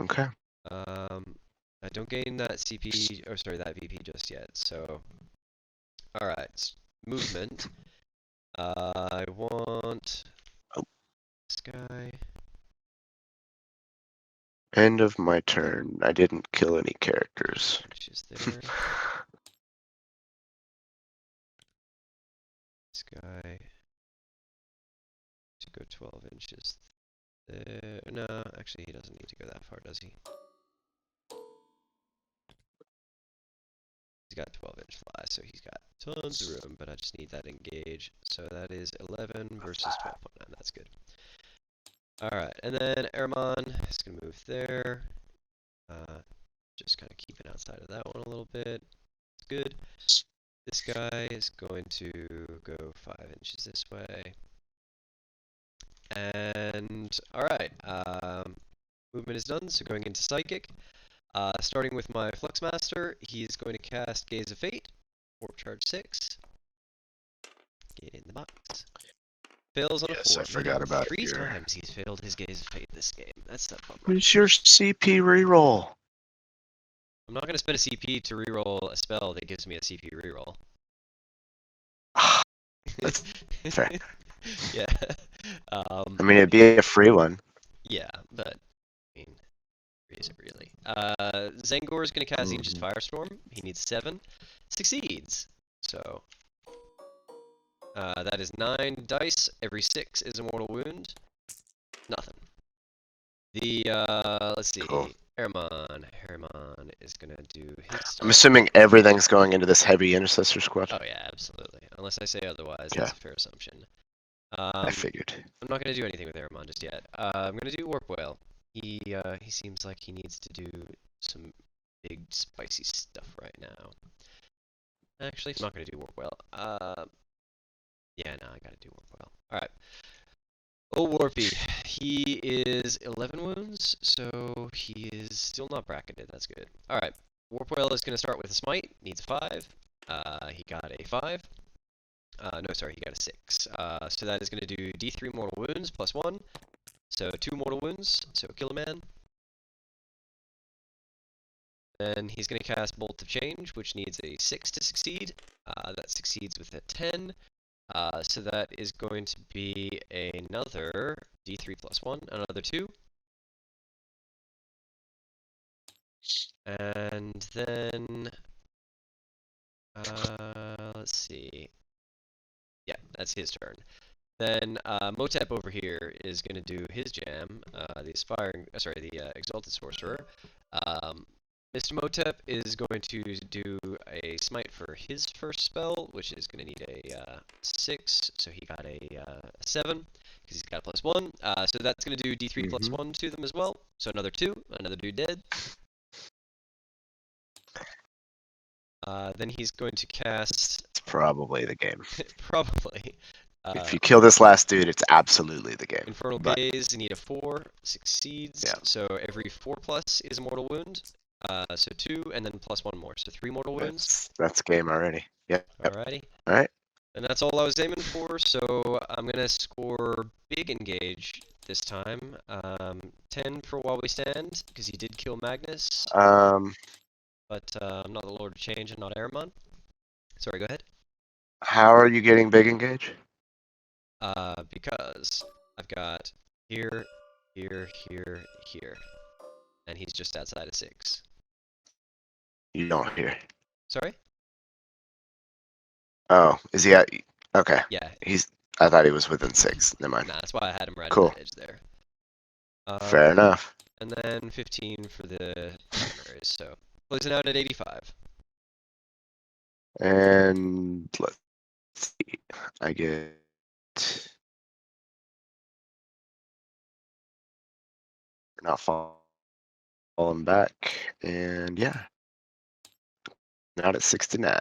Okay. I don't gain that CP, or sorry, that VP just yet, so. Alright. Movement. I want this guy. End of my turn. I didn't kill any characters. She's there. This guy. To go 12 inches there. No, actually, he doesn't need to go that far, does he? He's got 12-inch fly, so he's got tons of room, but I just need that engage. So that is 11 versus 12.9. That's good. Alright, and then Aramon is going to move there. Just kind of keeping outside of that one a little bit. It's good. This guy is going to go 5 inches this way. And alright, movement is done, so going into Psychic. Starting with my Fluxmaster, he's going to cast Gaze of Fate, Warp Charge 6. Get in the box. Fails on a 4. I forgot about Three your... times he's failed his Gaze of Fate this game. That's the bummer. What's your CP reroll? I'm not going to spend a CP to reroll a spell that gives me a CP reroll. That's fair. Yeah. I mean, it'd be a free one. Yeah, but, I mean, is it really? Zangor is going to cast Aegis Firestorm. He needs 7. Succeeds. So, that is 9 dice. Every 6 is a mortal wound. Nothing. The, let's see. Cool. Herman is going to do his stuff. I'm assuming everything's going into this heavy intercessor squad. Oh yeah, absolutely. Unless I say otherwise, that's a fair assumption. I figured. I'm not going to do anything with Aramon just yet. I'm going to do Warp Whale. He seems like he needs to do some big spicy stuff right now. Actually, I'm not going to do Warp Whale. Yeah, no, I got to do Warp Whale. Alright. Oh, Warpy. He is 11 wounds, so he is still not bracketed. That's good. Alright. Warp Whale is going to start with a smite. Needs a 5. He got a 5. No, sorry, he got a 6. So that is going to do D3 mortal wounds plus 1. So 2 mortal wounds, so kill a man. Then he's going to cast Bolt of Change, which needs a 6 to succeed. That succeeds with a 10. So that is going to be another D3 plus 1, another 2. And then, let's see. Yeah, that's his turn. Then Motep over here is going to do his jam. The Exalted Sorcerer. Mr. Motep is going to do a smite for his first spell, which is going to need a 6. So he got a 7 because he's got a plus 1. So that's going to do D3 plus 1 to them as well. So another 2, another dude dead. Then he's going to cast. It's probably the game. Probably. If you kill this last dude, it's absolutely the game. Infernal Gaze, you need a 4, succeeds. Yeah. So every 4 plus is a mortal wound. So 2, and then plus 1 more. So 3 mortal wounds. That's game already. Yep. Alrighty. Alright. And that's all I was aiming for, so I'm going to score big engage this time. 10 for While We Stand, because he did kill Magnus. But I'm not the Lord of Change and not Aramon. Sorry, go ahead. How are you getting big engage? Because I've got here, here, here, here. And he's just outside of 6. You don't hear. Sorry? Oh, is he at? Okay. Yeah. I thought he was within 6. Never mind. Nah, that's why I had him right Cool. on the edge there. Fair enough. And then 15 for the primaries, so closing out at 85. And let's see. I get. Not falling back. And yeah. Out at 69.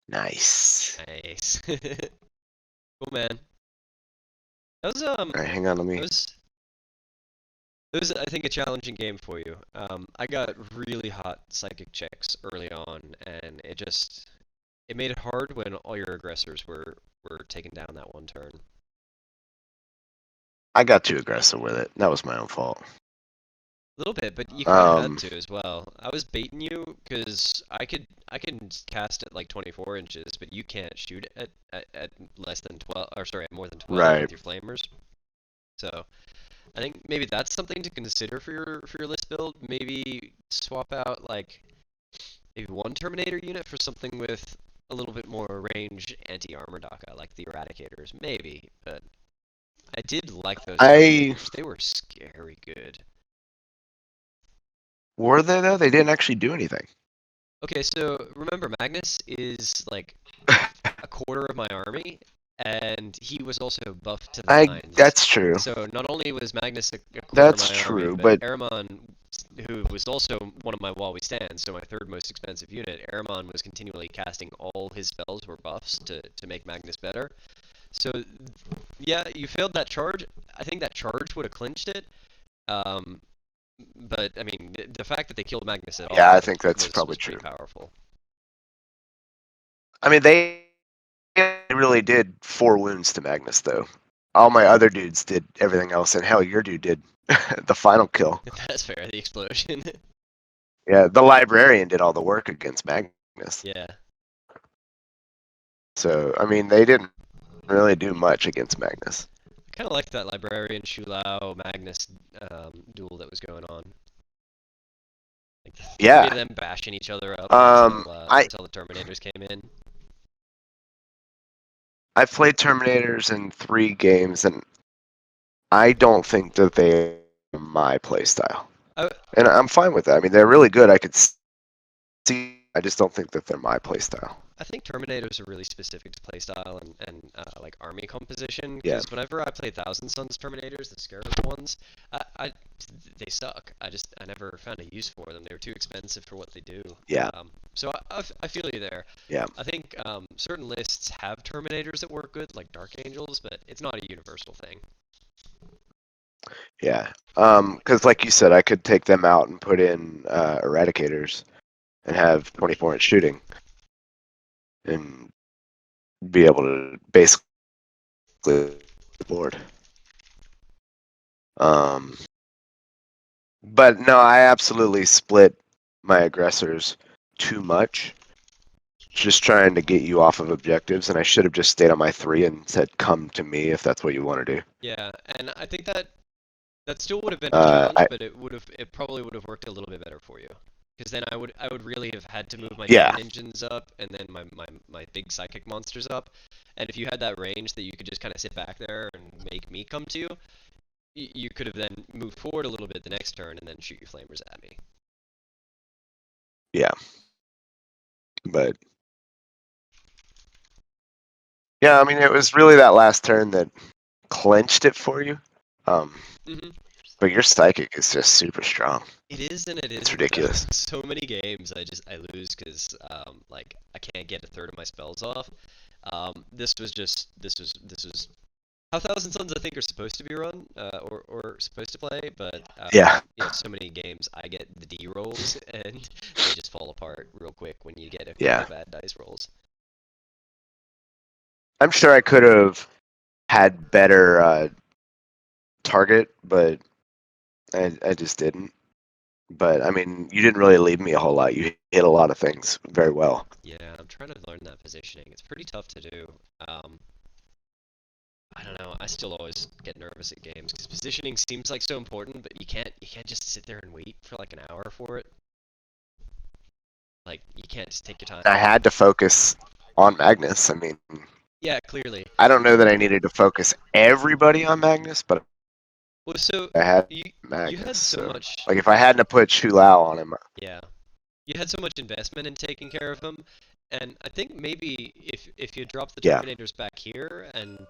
Nice. Nice. Cool, man. That was Alright, hang on, let me. It was, I think, a challenging game for you. I got really hot psychic checks early on, and it made it hard when all your aggressors were taken down that one turn. I got too aggressive with it. That was my own fault. A little bit, but you kind of had to as well. I was baiting you because I can cast at like 24 inches, but you can't shoot at less than 12, or sorry, at more than 12 with your flamers. So I think maybe that's something to consider for your list build. Maybe swap out like maybe one Terminator unit for something with a little bit more range anti-armor DACA, like the Eradicators, maybe. But I did like those. Terminators. They were scary good. Were they though? They didn't actually do anything. Okay, so remember Magnus is like a quarter of my army, and he was also buffed to the nines. That's true. So not only was Magnus a quarter That's of my true, army, but Aramon, who was also one of my While We Stand, so my third most expensive unit, Aramon was continually casting all his spells were buffs to make Magnus better. So, yeah, you failed that charge. I think that charge would have clinched it. But I mean, the fact that they killed Magnus at all Yeah, I think that's was probably pretty true. powerful. I mean, they really did 4 wounds to Magnus, though. All my other dudes did everything else, and hell, your dude did the final kill. That's fair. The explosion. Yeah, the librarian did all the work against Magnus. Yeah. So, I mean, they didn't really do much against Magnus. I kind of liked that librarian Shulao Magnus duel that was going on. Like the three Yeah. of them bashing each other up until the Terminators came in. I've played Terminators in 3 games, and I don't think that they are my playstyle. And I'm fine with that. I mean, they're really good. I could see. I just don't think that they're my playstyle. I think Terminators are really specific to playstyle and like army composition. Yeah. Because whenever I played Thousand Sons Terminators, the Scarab ones, they suck. I never found a use for them. They were too expensive for what they do. Yeah. So I feel you there. Yeah. I think certain lists have Terminators that work good, like Dark Angels, but it's not a universal thing. Yeah. Because like you said, I could take them out and put in Eradicators and have 24-inch shooting and be able to basically the board. But no, I absolutely split my aggressors too much. Just trying to get you off of objectives, and I should have just stayed on my 3 and said, "Come to me if that's what you want to do." Yeah, and I think that still would have been a challenge, but it probably would have worked a little bit better for you. Because then I would really have had to move my demon engines up, and then my big psychic monsters up. And if you had that range that you could just kind of sit back there and make me come to you, you could have then moved forward a little bit the next turn and then shoot your flamers at me. Yeah. But yeah, I mean, it was really that last turn that clenched it for you. But your psychic is just super strong. It is, and it is. It's ridiculous. So many games I lose because like I can't get a third of my spells off. This was how Thousand Sons I think are supposed to be run or supposed to play, but yeah, you know, so many games I get the D rolls and they just fall apart real quick when you get a couple bad dice rolls. I'm sure I could have had better target, but I just didn't. But I mean, you didn't really leave me a whole lot. You hit a lot of things very well. Yeah, I'm trying to learn that positioning. It's pretty tough to do. I don't know. I still always get nervous at games because positioning seems like so important, but you can't just sit there and wait for like an hour for it. Like you can't just take your time. I had to focus on Magnus. I mean, yeah, clearly. I don't know that I needed to focus everybody on Magnus, but well, so I had Magnus. You had so much. Like if I hadn't have put Shulao on him. Yeah, you had so much investment in taking care of him, and I think maybe if you dropped the Terminators back here and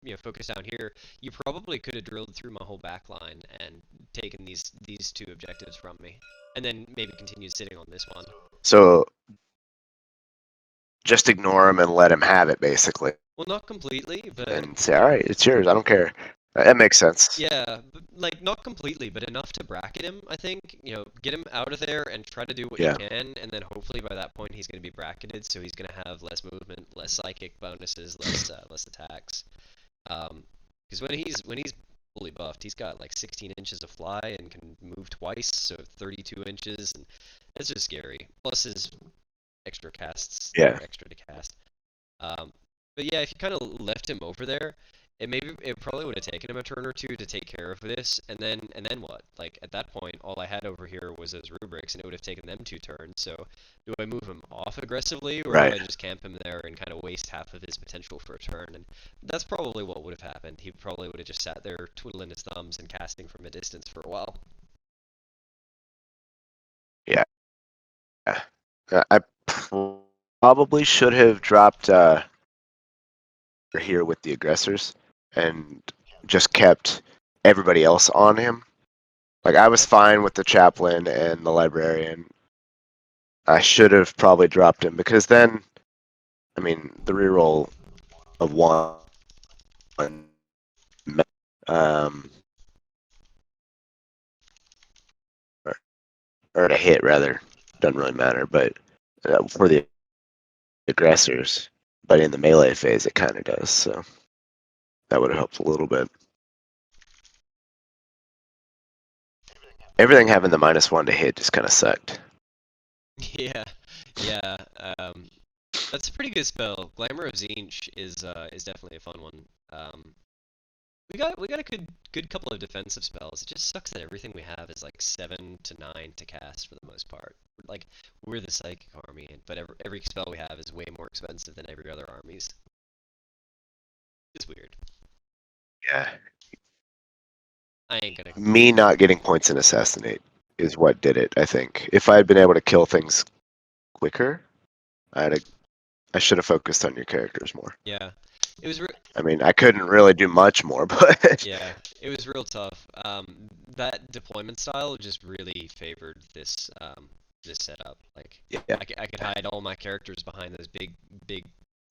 you know, focus down here, you probably could have drilled through my whole back line and taken these 2 objectives from me, and then maybe continued sitting on this one. So just ignore him and let him have it, basically. Well, not completely, but and say, all right, it's yours. I don't care. That makes sense. Yeah, but, like not completely, but enough to bracket him. I think, you know, get him out of there and try to do what you can, and then hopefully by that point he's going to be bracketed, so he's going to have less movement, less psychic bonuses, less attacks. Because when he's fully buffed, he's got like 16 inches of fly and can move twice, so 32 inches, and it's just scary. Plus his extra casts, extra to cast. But yeah, if you kind of left him over there, it probably would have taken him a turn or 2 to take care of this, and then what? Like at that point, all I had over here was those rubrics, and it would have taken them 2 turns. So, do I move him off aggressively, or do I just camp him there and kind of waste half of his potential for a turn? And that's probably what would have happened. He probably would have just sat there twiddling his thumbs and casting from a distance for a while. Yeah. I probably should have dropped here with the aggressors and just kept everybody else on him. Like I was fine with the chaplain and the librarian. I should have probably dropped him because then, I mean, the reroll of 1 um, or to hit rather, doesn't really matter. But for the aggressors, but in the melee phase, it kind of does. So that would have helped a little bit. Everything having the -1 to hit just kind of sucked. Yeah, yeah. That's a pretty good spell. Glamour of Tzeentch is definitely a fun one. We got a good couple of defensive spells. It just sucks that everything we have is like 7 to 9 to cast for the most part. Like we're the psychic army, but every spell we have is way more expensive than every other army's. It's weird. Yeah. I ain't gonna. Me not getting points in Assassinate is what did it, I think. If I had been able to kill things quicker, I should have focused on your characters more. Yeah, it was. I mean, I couldn't really do much more, but Yeah, it was real tough. That deployment style just really favored this this setup. Like, yeah. I could hide all my characters behind those big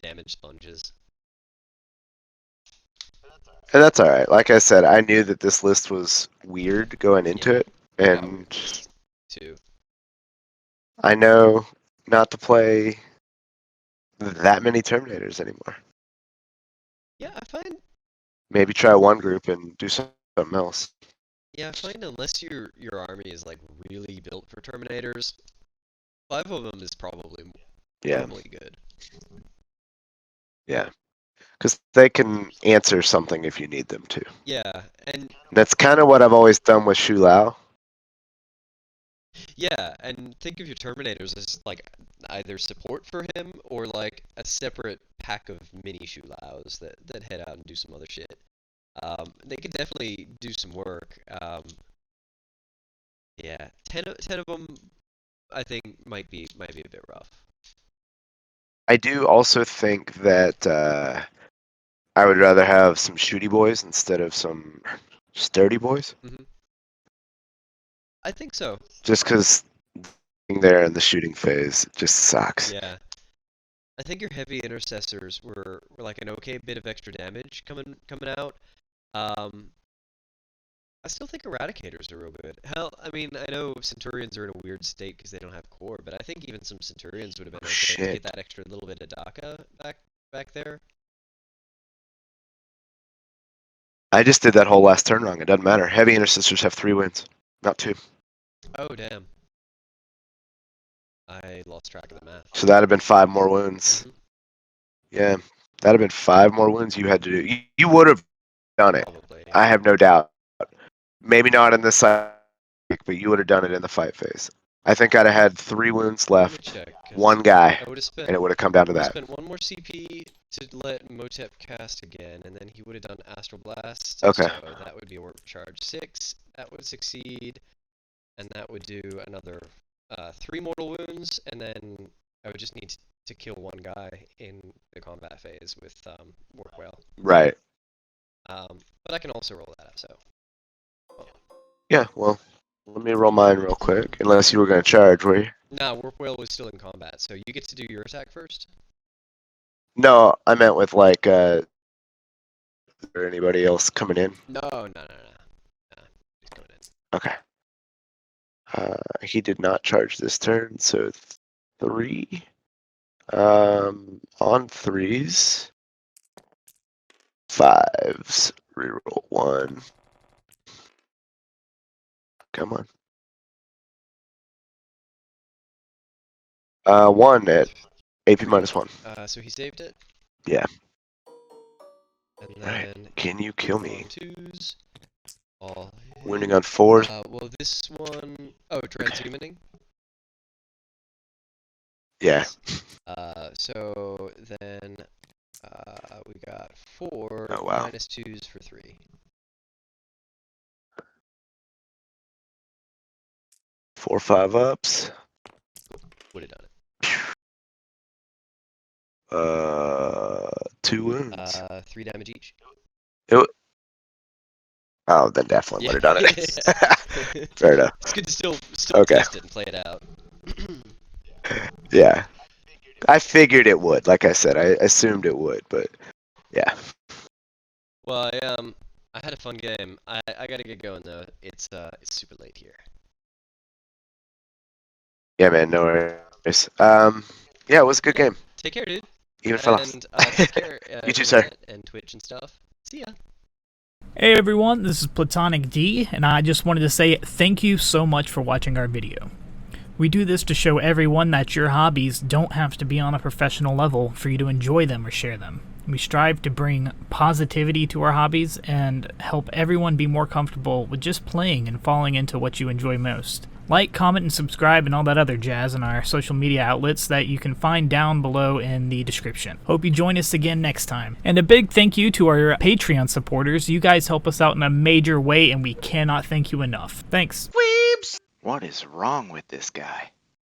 damage sponges. And that's all right. Like I said, I knew that this list was weird going into it, and Too. I know not to play that many Terminators anymore. Yeah, I find. Maybe try one group and do something else. Yeah, I find unless your Yeah. army is like really built for Terminators, 5 of them is probably good. Yeah. Because they can answer something if you need them to. Yeah, and That's kind of what I've always done with Shu Lao. yeah, and think of your Terminators as like either support for him or like a separate pack of mini Shulaos that head out and do some other shit. They could definitely do some work. Yeah, 10 of them I think might be a bit rough. I do also think that I would rather have some shooty boys instead of some sturdy boys. I think so. Just because being there in the shooting phase just sucks. Yeah. I think your heavy intercessors were like an okay bit of extra damage coming out. I still think Eradicators are real good. Hell, I mean, I know Centurions are in a weird state because they don't have core, but I think even some Centurions would have been okay to get that extra little bit of DACA back there. I just did that whole last turn wrong. It doesn't matter. Heavy intercessors have 3 wins, not 2. Oh, damn. I lost track of the math. So that'd have been 5 more wounds. Yeah, that'd have been 5 more wounds you had to do. You would have done it. Probably. I have no doubt. Maybe not in the side, but you would have done it in the fight phase. I think I'd have had 3 wounds left, Check, one guy, spent, and it would have come down to I would that. have spent 1 more CP to let Motep cast again, and then he would have done Astral Blast. Okay. So that would be a warp charge 6. That would succeed, and that would do another 3 mortal wounds, and then I would just need to kill 1 guy in the combat phase with Warp Whale. Right. But I can also roll that up, so. Yeah, well, let me roll mine real quick. Unless you were going to charge, were you? Nah, Warp Whale was still in combat, so you get to do your attack first? No, I meant with like, or anybody else coming in? No. He's coming in. Okay. He did not charge this turn, so 3. On 3s. 5s. Reroll 1. Come on. 1 at AP -1. So he saved it? Yeah. And Right. then Can you kill me? 2s. All Wounding on 4s. well, this one, transhumaning. Yeah. So then we got 4 Oh, wow. -2s for 3. 4 5-ups. Would have done it. 2 wounds. 3 damage each. Oh, then definitely would have done it. Fair enough. It's good to still Okay. test it and play it out. Yeah. I figured it would. Like I said, I assumed it would, but yeah. Well, I had a fun game. I gotta get going though. It's super late here. Yeah, man, no worries. Yeah, it was a good game. Take care, dude. Even fell off. And take care. You too, sir. Internet and Twitch and stuff. See ya. Hey everyone, this is Platonic D, and I just wanted to say thank you so much for watching our video. We do this to show everyone that your hobbies don't have to be on a professional level for you to enjoy them or share them. We strive to bring positivity to our hobbies and help everyone be more comfortable with just playing and falling into what you enjoy most. Like, comment, and subscribe and all that other jazz in our social media outlets that you can find down below in the description. Hope you join us again next time. And a big thank you to our Patreon supporters. You guys help us out in a major way and we cannot thank you enough. Thanks. Weeps! What is wrong with this guy?